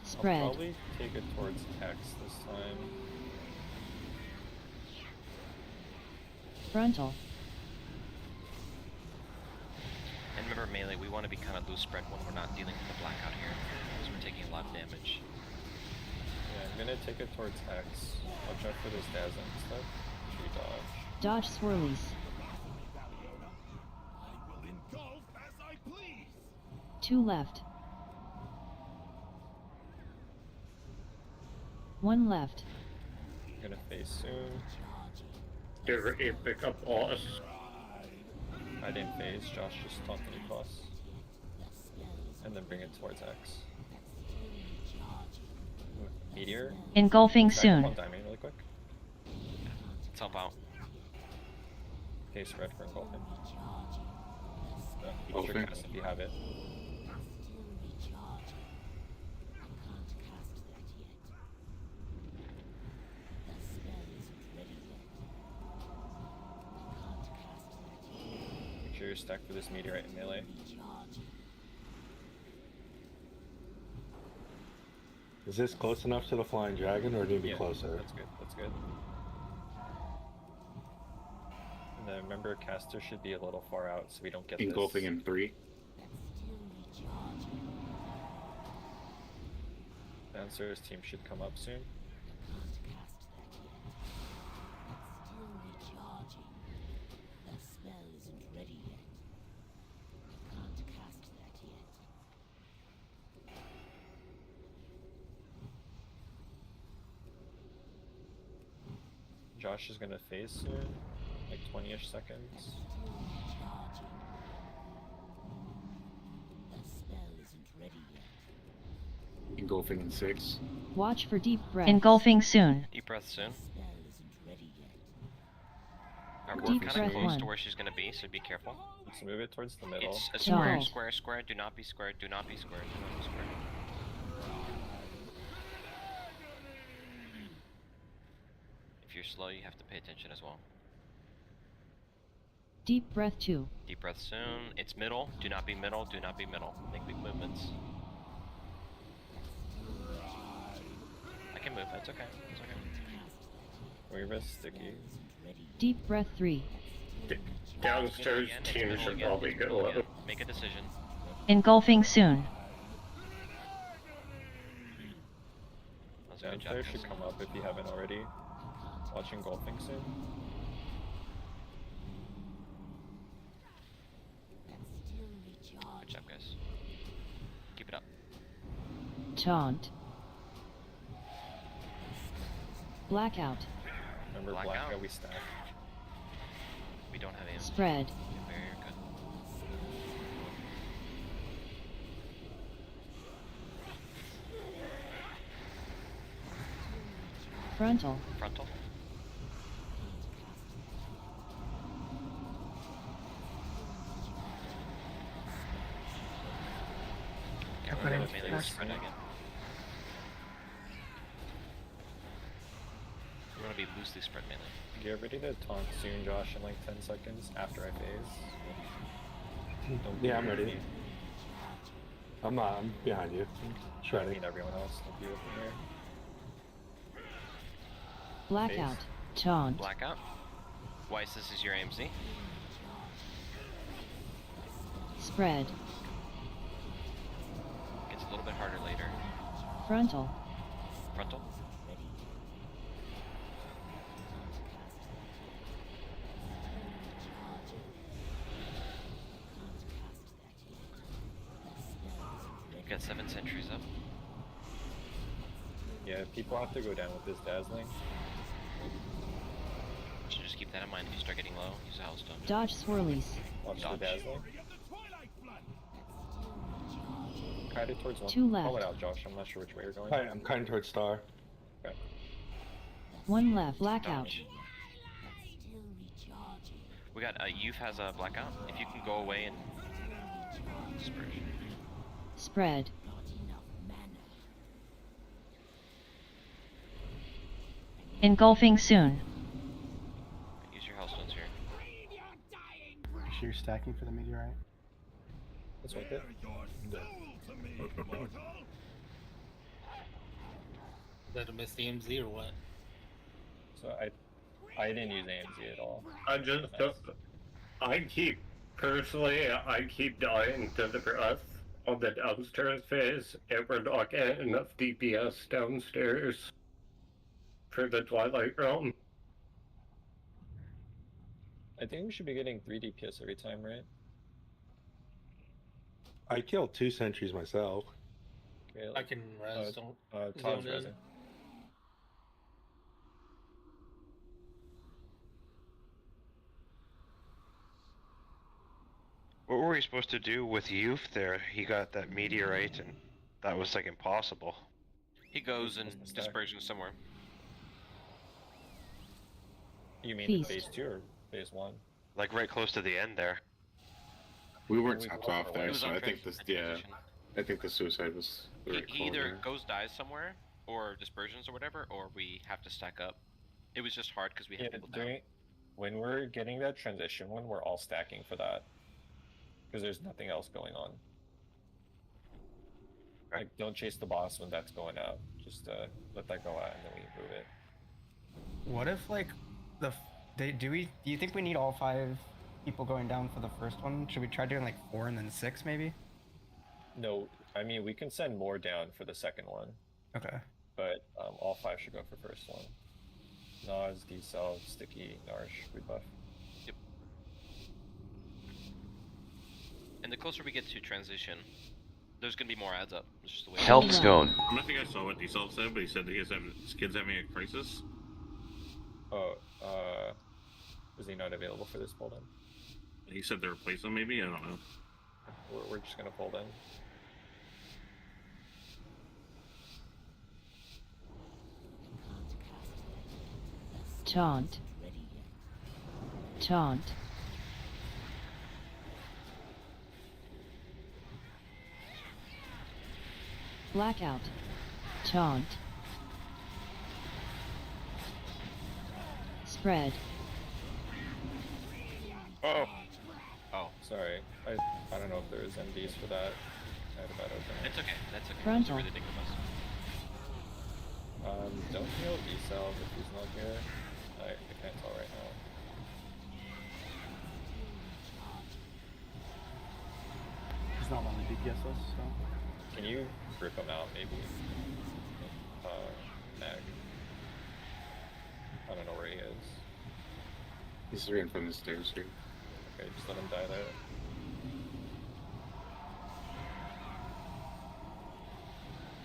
Spread. I'll probably take it towards X this time. Frontal. And remember melee, we want to be kind of loose spread when we're not dealing with the blackout here, because we're taking a lot of damage. Yeah, I'm gonna take it towards X. I'll check for this dazzling stuff. Tree dodge. Dodge swirlies. I will engulf 2 left. 1 left. Gonna phase soon. Give her a pickup boss. I didn't phase, Josh just taunted across. And then bring it towards X. Meteor. Engulfing Stack up soon. on timing really quick. Let's help out. Okay, spread for engulfing. Engulfing. Ultra cast if you have it. Make sure you're stacked for this meteorite in melee. Is this close enough to the flying dragon, or do you need to be closer? That's good. That's good. And then remember, caster should be a little far out, so we don't get Engulfing this. in 3. Dancer's team should come up soon. Josh is gonna phase soon, like 20-ish seconds. Engulfing in 6. Watch for deep breath. Engulfing soon. Deep breath soon. We're Deep kind breath of close to 1. where she's gonna be, so be careful. Let's move it towards the middle. It's a square, Dodge. square, square. Do not be square. Do not be square. Do not be square. If you're slow, you have to pay attention as well. Deep breath 2. Deep breath soon. It's middle. Do not be middle. Do not be middle. Make big movements. I can move. It's okay. It's okay. Weaver's sticky. Deep breath 3. Downstairs team should probably get a little. Make a decision. Engulfing soon. That's a good job, Downstairs guys. should come up if you haven't already. Watch engulfing soon. Good job, guys. Keep it up. Taunt. Blackout. Remember, Blackout. blackout we stack. We don't have any. Spread. Barrier, good. Frontal. Frontal. Okay, we're gonna melee spread again. We're gonna be loosely spread melee. Get ready to taunt soon, Josh, in like 10 seconds after I phase. Don't Yeah, I'm be ready. I'm not. I'm behind you. I Shredding. mean everyone else. Don't be looking here. Blackout. Taunt. Blackout. Weiss, this is your AMC. Spread. Gets a little bit harder later. Frontal. Frontal. We've got 7 sentries up. Yeah, people have to go down with this dazzling. So just keep that in mind if you start getting low. Use a hellstone. Dodge swirlies. Watch Dodge. the dazzling. Kite it towards one. 2 left. Call it out, Josh. I'm not sure which way you're going. Alright, I'm kind towards star. Okay. 1 left. Blackout. Dodge. We got Youth has a blackout. If you can go away and dispersion. Spread. Engulfing soon. Use your hellstones here. Make sure you're stacking for the meteorite. That's worth it. Is that a missed AMZ or what? So I didn't use AMZ at all. I just I keep dying to the breath on the downstairs phase, and we're not getting enough DPS downstairs for the Twilight Realm. I think we should be getting 3 DPS every time, right? I killed 2 sentries myself. Okay, I can res. Don't Todd's zone in. resing. What were we supposed to do with Youth there? He got that meteorite and that was like impossible. He goes in supposed to stack. dispersion somewhere. You mean Feast. phase 2 or phase 1? Like right close to the end there. We weren't we topped both off were there, away. so I think this, yeah, I think the suicide was the right He call either there. goes dies somewhere, or dispersions or whatever, or we have to stack up. It was just hard because we had people down. When we're getting that transition one, we're all stacking for that. Because there's nothing else going on. Like, don't chase the boss when that's going out. Just let that go out and then we move it. What if like do you think we need all 5 people going down for the first one? Should we try doing like 4 and then 6 maybe? No, I mean we can send more down for the second one. Okay. But all 5 should go for first one. Nas, D-Cell, Sticky, Narsh, rebuff. Yep. And the closer we get to transition, there's gonna be more adds up. It's just the way. Health stone. I don't think I saw what D-Self said, but he said that his kid's having a crisis. Oh, is he not available for this pull then? He said to replace him, maybe? I don't know. We're just gonna pull then. Taunt. Taunt. Blackout. Taunt. Spread. Oh. Oh, sorry. I don't know if there is MDs for that. I had a bad open. It's okay. That's okay. Frontal. It's ridiculous. Don't heal D-Cell if he's not here. I can't tell right now. He's not on the DPSS, so. Can you group him out, maybe? Mag. I don't know where he is. He's right in front of the stairs here. Okay, just let him die there.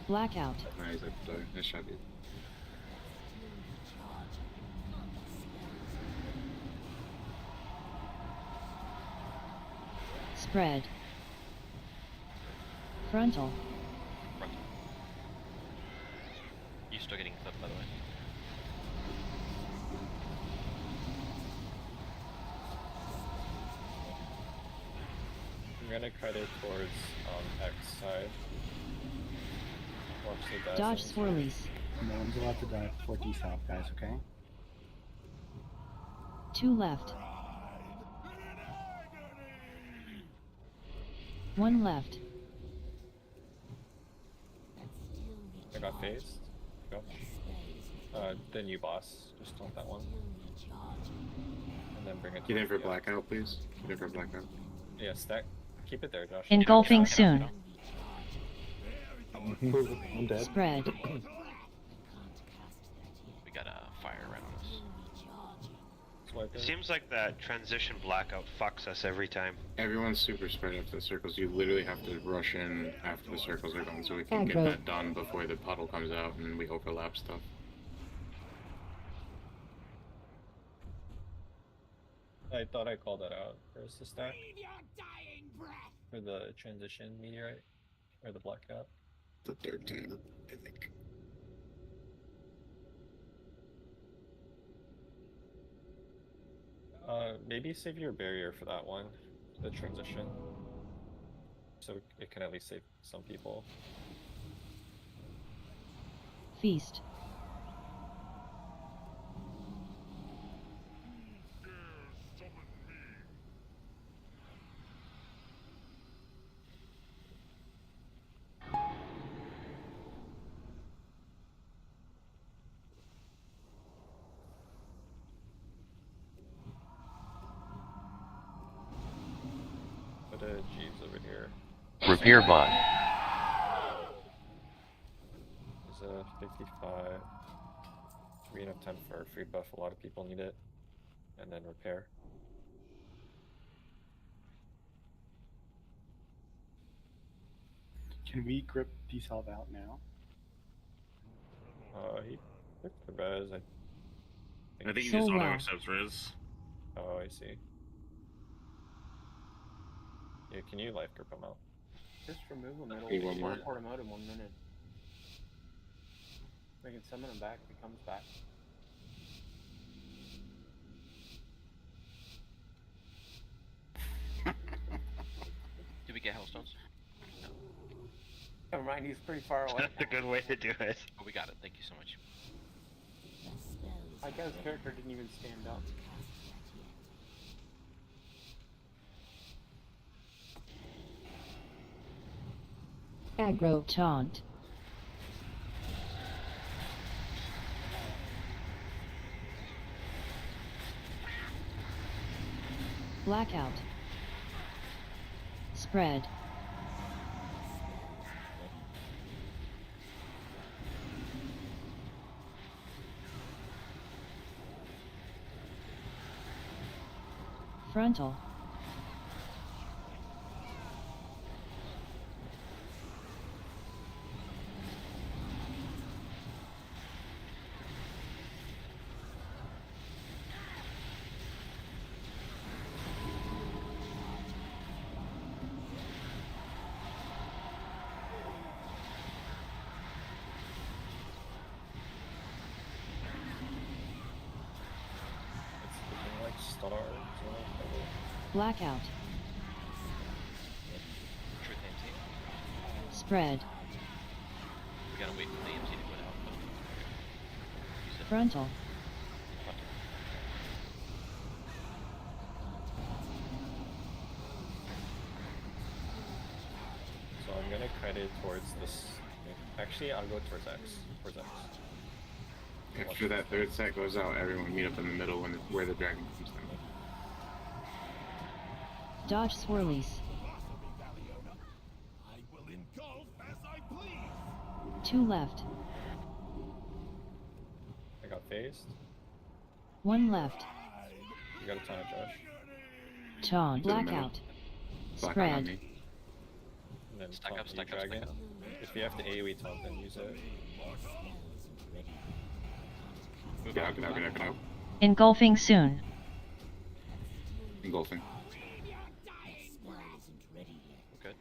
Blackout. Nice, nice shot, dude. Spread. Frontal. Frontal. You still getting clipped, by the way. I'm gonna cut it towards X side. Watch the Dodge dashing. swirlies. No one's allowed to die before D-South, guys, okay? 2 left. 1 left. I got phased. Go. Then you boss. Just taunt that one. And then bring it to Get in for the, blackout, please. Get in for blackout. Yeah, stack. Keep it there, Josh. Engulfing soon. I'm dead. Spread. We got a fire right on us. Swipe It it. seems like that transition blackout fucks us every time. Everyone's super spread after the circles. You literally have to rush in after the circles are done so we can get Aggro. that done before the puddle comes out and we overlap stuff. I thought I called that out. Where's the stack? For the transition meteorite? Or the blackout? The 13, I think. Maybe save your barrier for that one. The transition. So it can at least save some people. Feast. Put a Jeeves over here. Repair bot. There's a 55. 3 enough time for free buff. A lot of people need it. And then repair. Can we grip D-Salve out now? He took the res. I think he So just auto well. accepts res. Oh, I see. Yeah, can you life grip him out? Just remove him. It'll Hey, one more. teleport him out in 1 minute. We can summon him back if he comes back. Did we get hellstones? No. Never mind, he's pretty far away. That's a good way to do it. Oh, we got it. Thank you so much. My guy's character didn't even stand up. Aggro taunt. Blackout. Spread. Frontal. It's looking like stars. Blackout. Truth AMC. Spread. We gotta wait for the AMC to go down. But you said Frontal. So I'm gonna credit towards this. Actually, I'll go towards X. Towards X. After that third set goes out, everyone meet up in the middle where the dragon comes down. Dodge swirlies. I will engulf as I please. 2 left. I got phased. 1 left. You got a ton of Josh. Taunt. To the middle. Blackout. Black on Spread. me. And then Stack taunt up, the stack up, dragon. stack up. If you have to AoE taunt, then use it. Get out, get out, get out, get out. Engulfing soon. Engulfing. Good.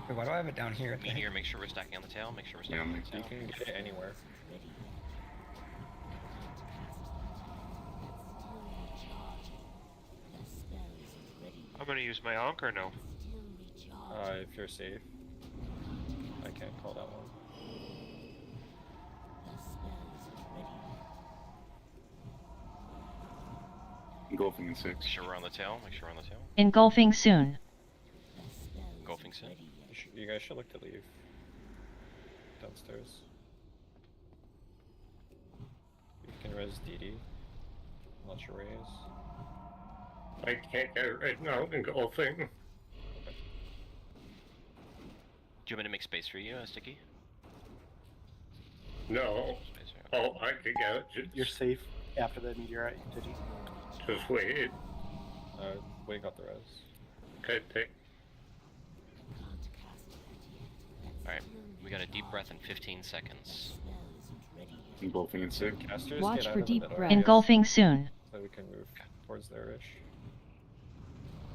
Wait, why do I have it down here? At the Meteor, make sure we're stacking on the tail. Make sure we're stacking on the You tail. can get it anywhere. I'm gonna use my Ankh or no? If you're safe. I can't call that one. Engulfing in 6. Make sure we're on the tail. Make sure we're on the tail. Engulfing soon. Engulfing soon. You guys should look to leave. Downstairs. You can res DD. Launch your rays. I can't get it right now. Engulfing. Do you want me to make space for you, Sticky? No. Space for you. Oh, I could get it. You're safe after the meteorite, did you? Just wait. Wait, got the res. Okay, take. Alright, we got a deep breath in 15 seconds. Engulfing in 6. Casters Watch get out for of the deep middle breath. area, Engulfing soon. so we can move towards there ish.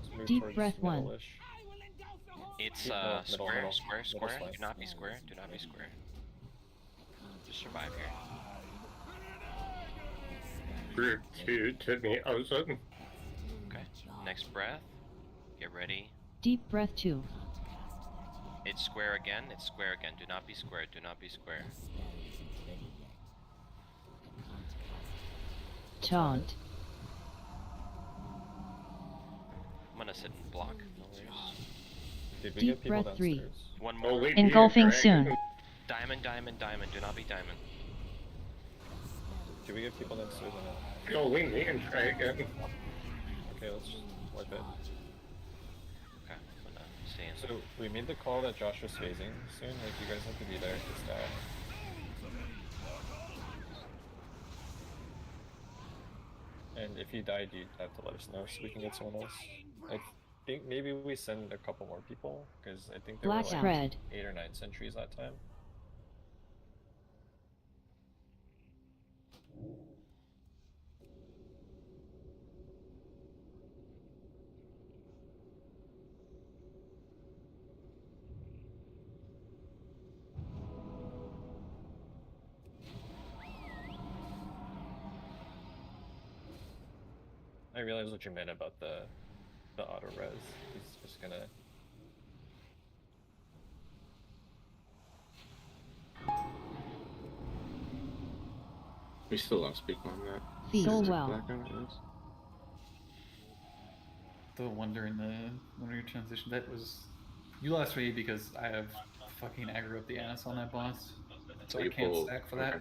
Let's move Deep towards breath 1. middle-ish. It's Middle, square, middle. square, Middle square. slice. Do not be square. Do not be square. Just survive here. Group 2 to me, awesome. Okay. Next breath. Get ready. Deep breath 2. It's square again. It's square again. Do not be square. Do not be square. Taunt. I'm gonna sit and block. No worries. Did we Deep get people breath 3. downstairs? One Oh, more. wait, Engulfing dragon. soon. Diamond, diamond, diamond. Do not be diamond. Did we get people downstairs or not? Go wing me and try again. Okay, let's just wipe it. Okay, I'm gonna stay in. So we made the call that Josh was phasing soon. Like you guys have to be there to stab. And if you died, you have to let us know so we can get someone else. think maybe we send a couple more people because I think there Black were like spread. 8 or 9 sentries that time. I realized what you meant about the auto res. He's just gonna. We still lost people on that. So Is it well. Blackout? Yes. The one during your transition, that was... You lost me because I have fucking aggro up the ass on that boss. So I You can't pulled- stack for okay. that.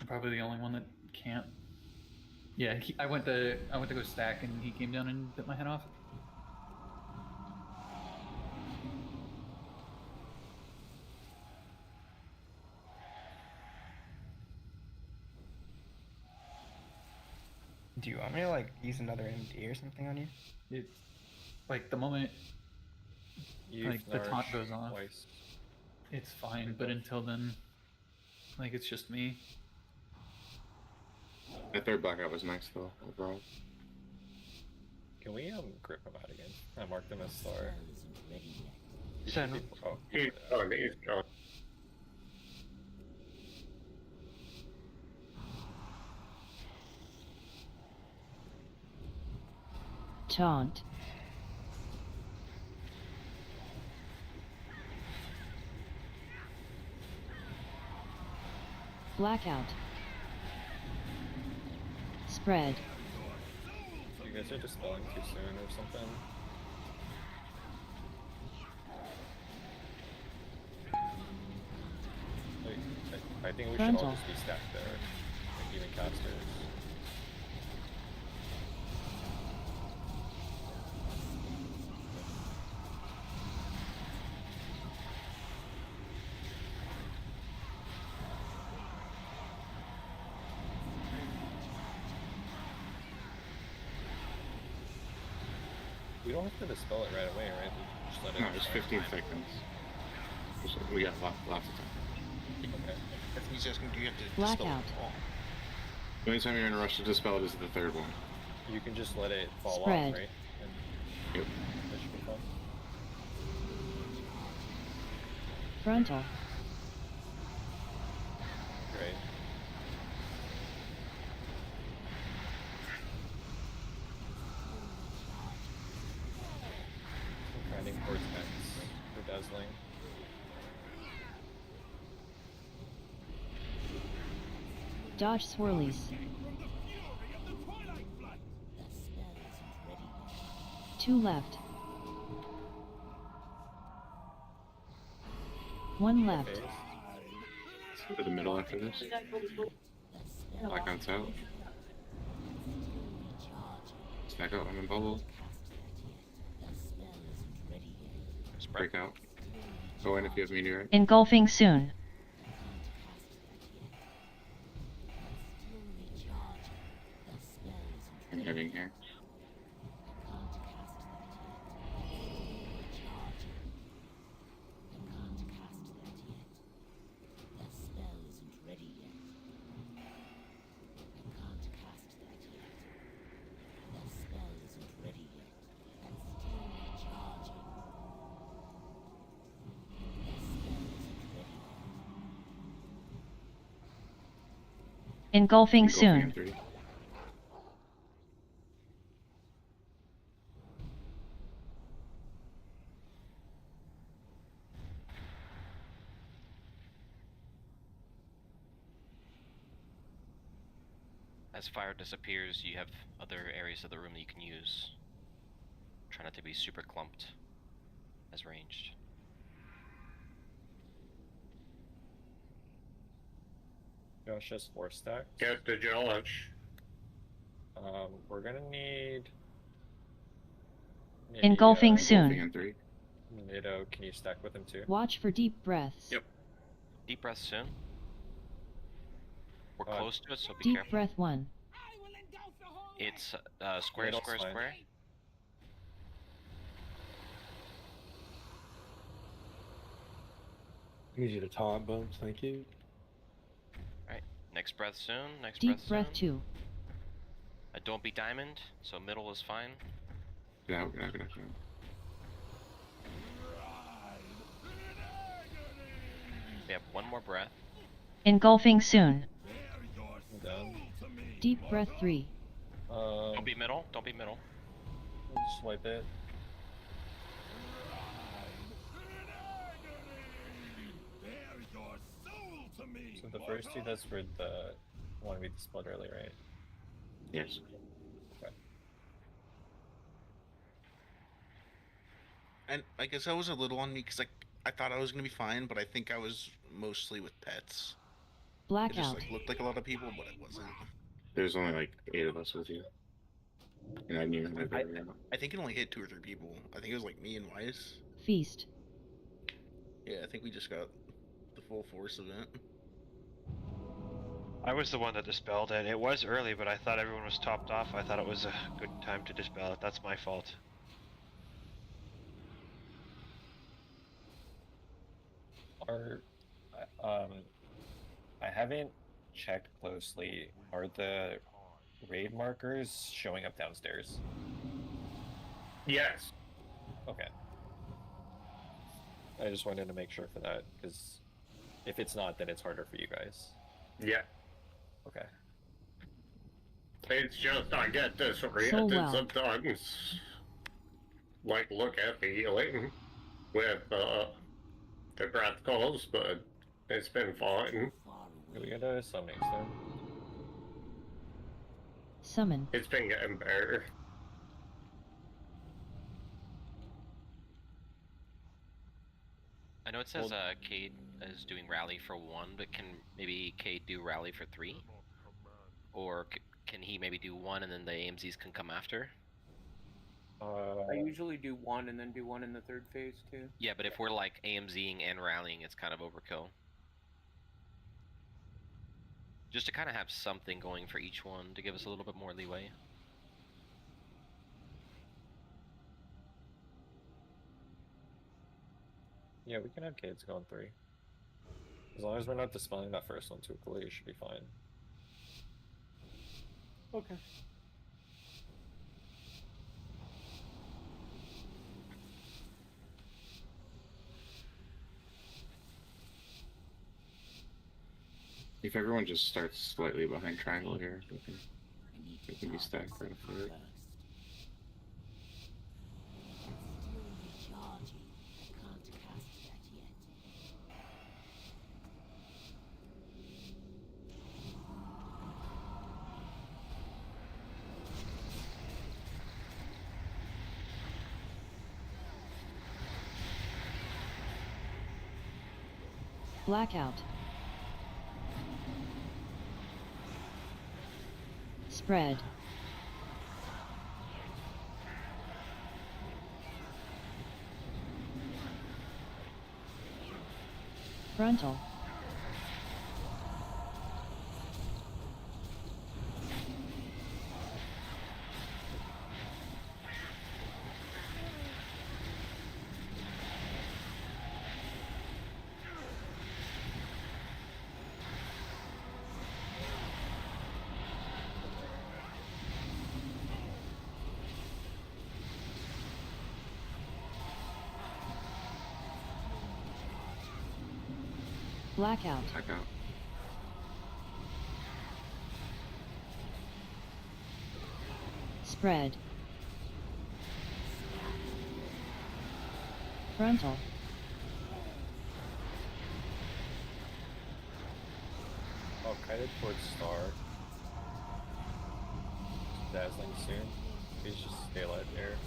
I'm probably the only one that can't. Yeah, I went to go stack and he came down and bit my head off. Do you want me to like use another MD or something on you? It's like the moment like the taunt goes off, it's fine. But until then, like it's just me. That third blackout was nice though, overall. Can we grip him out again? I marked him as star. Send. Oh, He's gone. He's gone. Taunt. Blackout. Spread. You guys are dispelling too soon or something. Like, I think we should all Frontal. just be stacked there, like even casters. We don't have to dispel it right away, right? We just let it. No, it's 15 seconds. We got lots of time. Okay. If he's asking, do you have to Blackout. dispel it all? The only time you're in a rush to dispel it is the third one. You can just let it fall Spread. off, right? And Yep. that should be fun. Frontal. Great. Grinding towards X for dazzling. Dodge swirlies. 2 left. 1 left. Okay. Let's go to the middle after this. Blackout's out. Stack out, I'm in bubble. Just break out. Go in if you have meteorite. Engulfing soon. I'm having here. Engulfing In soon. 3. As fire disappears, you have other areas of the room that you can use. Try not to be super clumped as ranged. Josh has 4 stacks. Get the challenge. We're gonna need. Engulfing Engulfing soon. in 3. Nato, can you stack with him too? Watch for deep breaths. Yep. Deep breath soon. We're close to it, so be Deep careful. breath 1. I will engulf the whole It's square, Middle's square, fine. square. I need you to taunt Bones, thank you. Alright, next breath soon, next Deep breath breath soon. 2. Don't be diamond, so middle is fine. Yeah, we're not gonna do. We have one more breath. Engulfing soon. I'm done. Deep breath 3. Don't be middle, don't be middle. Just wipe it. So the first two, that's for the one we dispelled earlier, right? Yes. Okay. And I guess that was a little on me because I thought I was gonna be fine, but I think I was mostly with pets. It just Blackout. like looked like a lot of people, but it wasn't. There's only like 8 of us with you. And I knew that they were gonna. I think it only hit 2 or 3 people. I think it was like me and Weiss. Feast. Yeah, I think we just got the full force of it. I was the one that dispelled it. It was early, but I thought everyone was topped off. I thought it was a good time to dispel it. That's my fault. I haven't checked closely. Are the raid markers showing up downstairs? Yes. Okay. I just wanted to make sure for that, because if it's not, then it's harder for you guys. Yeah. Okay. It's just I get disoriented sometimes. Like, look at the healing with the breath calls, but it's been fine. Are we gonna summon then? Summon. It's been getting better. I know it says Cade is doing rally for 1, but can maybe Cade do rally for 3? Or can he maybe do 1 and then the AMZs can come after? I usually do 1 and then do 1 in the 3rd phase too. Yeah, but if we're like AMZing and rallying, it's kind of overkill. Just to kind of have something going for each one to give us a little bit more leeway. Yeah, we can have kids going 3. As long as we're not dispelling that first one too quickly, it should be fine. Okay. If everyone just starts slightly behind triangle here, we can be stacked right up for it. Blackout. Spread. Frontal. Blackout. Blackout. Spread. Frontal. Oh, headed towards Star. Dazzling soon. Please just stay alive there.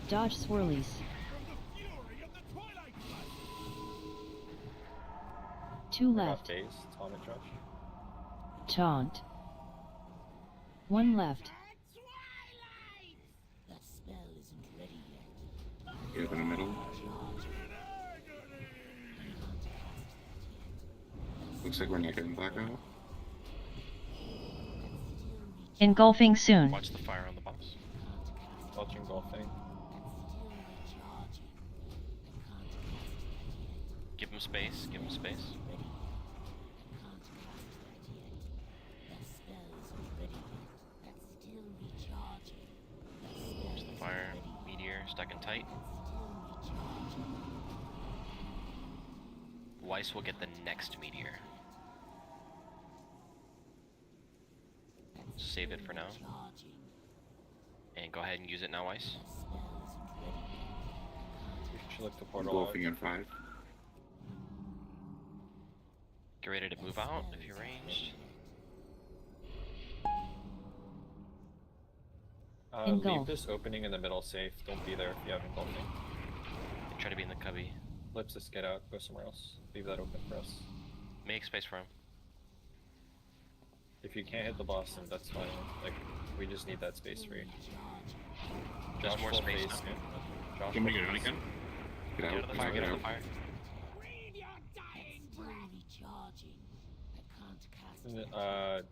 Dodge swirlies. Two left. Base, Tom and Josh. Taunt. 1 left. The spell isn't ready yet. You have in the middle. Looks like we're not getting blackout. Engulfing soon. Watch the fire on the boss. Watch engulfing. Give him space. Give him space. Watch the fire. Meteor stuck in tight. Weiss will get the next meteor. Save it for now. And go ahead and use it now, Weiss. We should look the portal. Engulfing in 5. Get ready to move out if you're ranged. Leave this opening in the middle safe. Don't be there if you have engulfing. Try to be in the cubby. Ellipsis, get out. Go somewhere else. Leave that open for us. Make space for him. If you can't hit the boss, then that's fine. Like, we just need that space free. There's more full space face. now. Josh, Can we full get out face. again? Get out. Get out of the fire. Get out of the fire.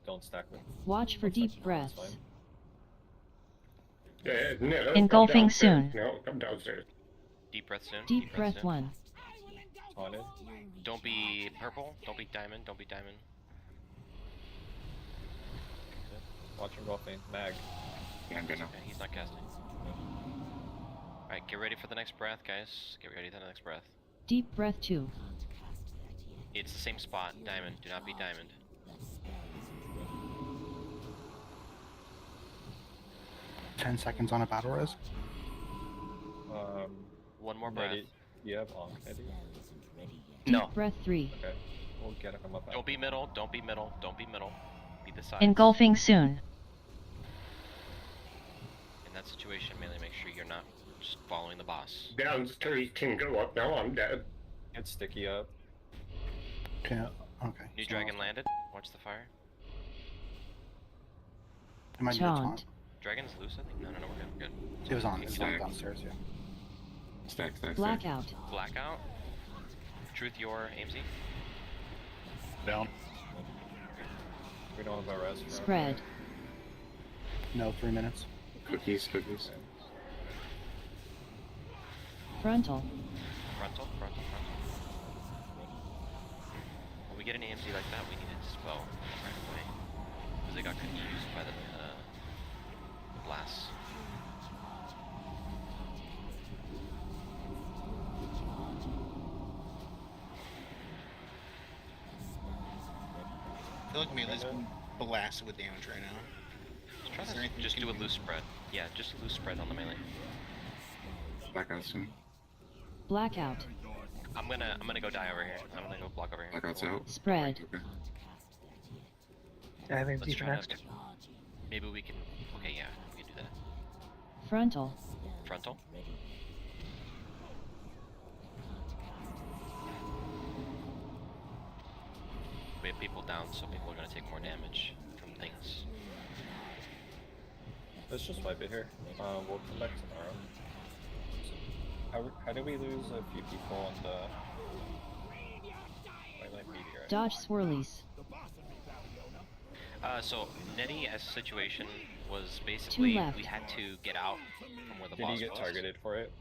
Don't stack with. Watch for deep breaths. Yeah, no, Engulfing come soon. downstairs. No, come downstairs. Deep breath soon. Deep breath soon. 1. Taunted. Don't be purple. Don't be diamond. Don't be diamond. Watch engulfing. Mag. Yeah, I'm gonna. Okay, he's not casting. Alright, get ready for the next breath, guys. Get ready for the next breath. Deep breath 2. It's the same spot. Diamond. Do not be diamond. 10 seconds on a battle res. One more breath. You have Ankh, Eddie? No. Breath 3. Okay. We'll get him up. Don't be middle. Don't be middle. Don't be middle. Be the side. Engulfing soon. In that situation, mainly make sure you're not just following the boss. Downstairs can go up now. I'm dead. Get sticky up. Okay. Okay. New so dragon landed. Watch the fire. It might be a taunt. Dragon's loose, I think. No, we're good. We're good. It was on. It was on downstairs. Yeah. Stack. Blackout. Blackout. Truth, your AMZ. Down. We don't have a res. Spread. No, 3 minutes. Cookies. Frontal. Frontal. When we get an AMZ like that, we need to dispel right away. Because they got confused by the blasts. I feel like Melee's blasted with damage right now. Just try to just do a loose spread. Yeah, just a loose spread on the melee. Blackout soon. Blackout. I'm gonna go die over here. I'm gonna go block over here. Blackout's out. Spread. Okay. Yeah, I think Let's deep try next. to. Maybe we can. Okay, yeah, we can do that. Frontal. Frontal. We have people down, so people are gonna take more damage from things. Let's just wipe it here. We'll come back tomorrow. How did we lose a few people on the Twilight Meteor? Dodge swirlies. So Nettie as a situation was basically left. we had to get out from where the Did boss he get was. targeted for it?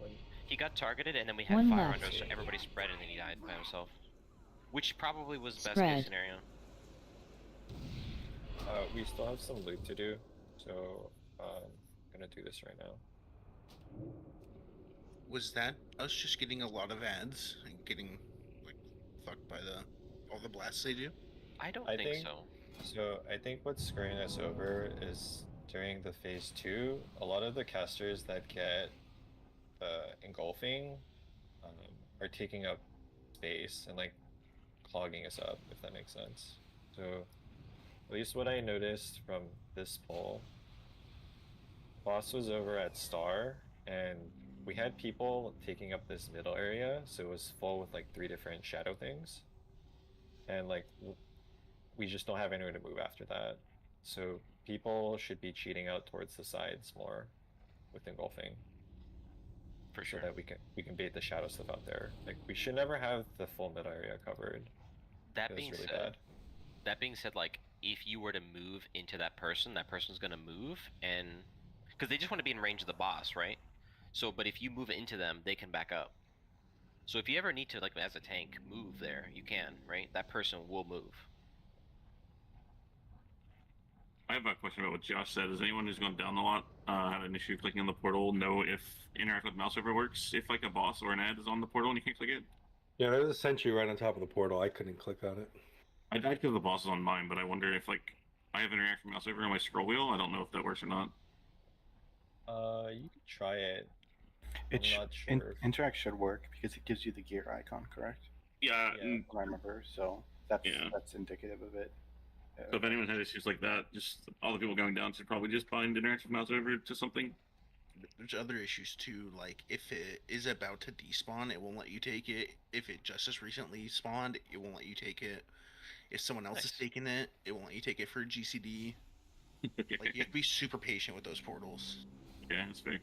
He got targeted, and then we had One fire left. under, so everybody spread, and then he died by himself. Which probably was best Spread. case scenario. We still have some loot to do, so I'm gonna do this right now. Was that us just getting a lot of ads and getting like fucked by all the blasts they do? I don't think so. So I think what's screwing us over is during the phase 2, a lot of the casters that get engulfing are taking up space and like clogging us up, if that makes sense. So at least what I noticed from this poll, boss was over at Star and we had people taking up this middle area, so it was full with like 3 different shadow things, and like we just don't have anywhere to move after that. So people should be cheating out towards the sides more with engulfing. For sure. So that we can bait the shadow stuff out there. Like we should never have the full middle area covered. That It was being really said, bad. that being said, like if you were to move into that person's gonna move, and because they just want to be in range of the boss, right? So, but if you move into them, they can back up. So if you ever need to, like as a tank, move there, you can, right? That person will move. I have a question about what Josh said. Does anyone who's gone down a lot had an issue clicking on the portal know if interact with mouse over works? If like a boss or an ad is on the portal and you can't click it? Yeah, there's a sentry right on top of the portal. I couldn't click on it. I died because the boss is on mine, but I wonder if like I have interact with mouse over on my scroll wheel. I don't know if that works or not. You could try it. It I'm not sure. Interact should work because it gives you the gear icon, correct? Yeah, Yeah. I remember. So that's indicative of it. So if anyone had issues like that, just all the people going down should probably just bind interact with mouse over to something. There's other issues too, like if it is about to despawn, it won't let you take it. If it just as recently spawned, it won't let you take it. If someone else is taking it, it won't let you take it for GCD. Like you have to be super patient with those portals. Yeah, that's fair.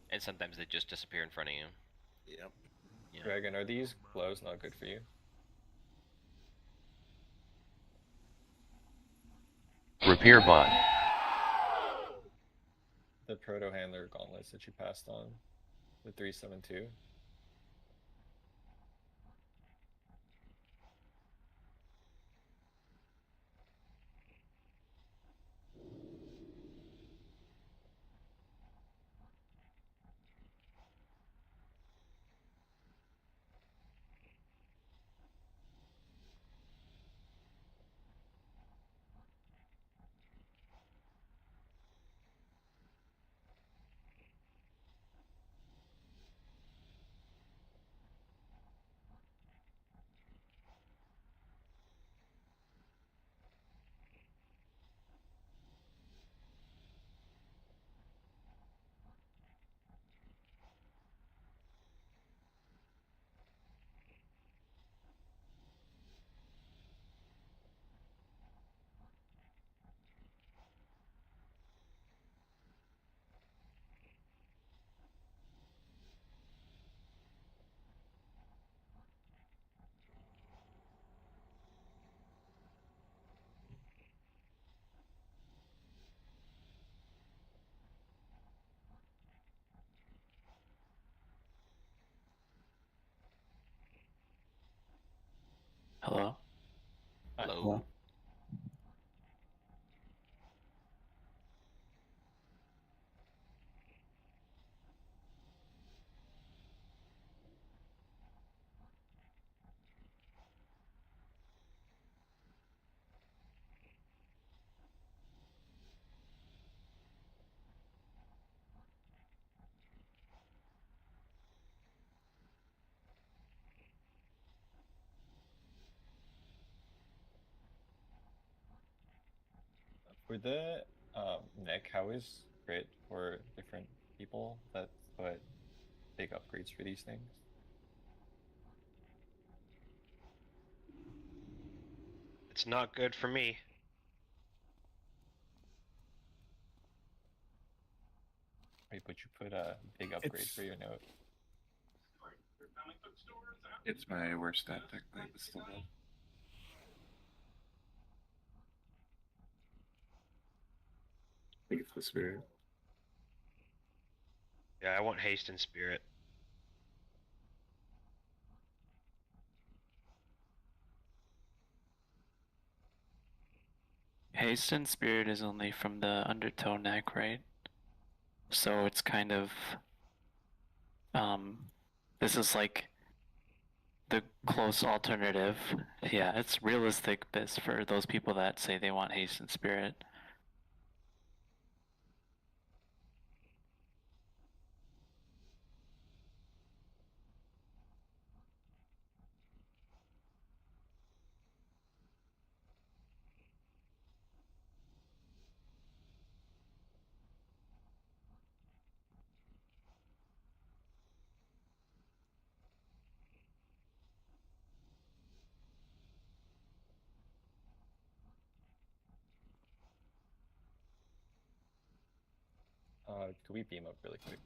And sometimes they just disappear in front of you. Yep. Yeah. Dragon, are these glows not good for you? Repair bot. The proto handler gauntlets that you passed on, the 372. Hello? Hello? For the neck, how is crit for different people? That's what big upgrades for these things. It's not good for me. Wait, but you put a big upgrade for your note. It's my worst stat technically, but still low. I think it's the spirit. Yeah, I want haste and spirit. Haste and Spirit is only from the Undertow neck, right? So it's kind of this is like the close alternative. Yeah, it's realistic best for those people that say they want Haste and Spirit. Could we beam up really quick?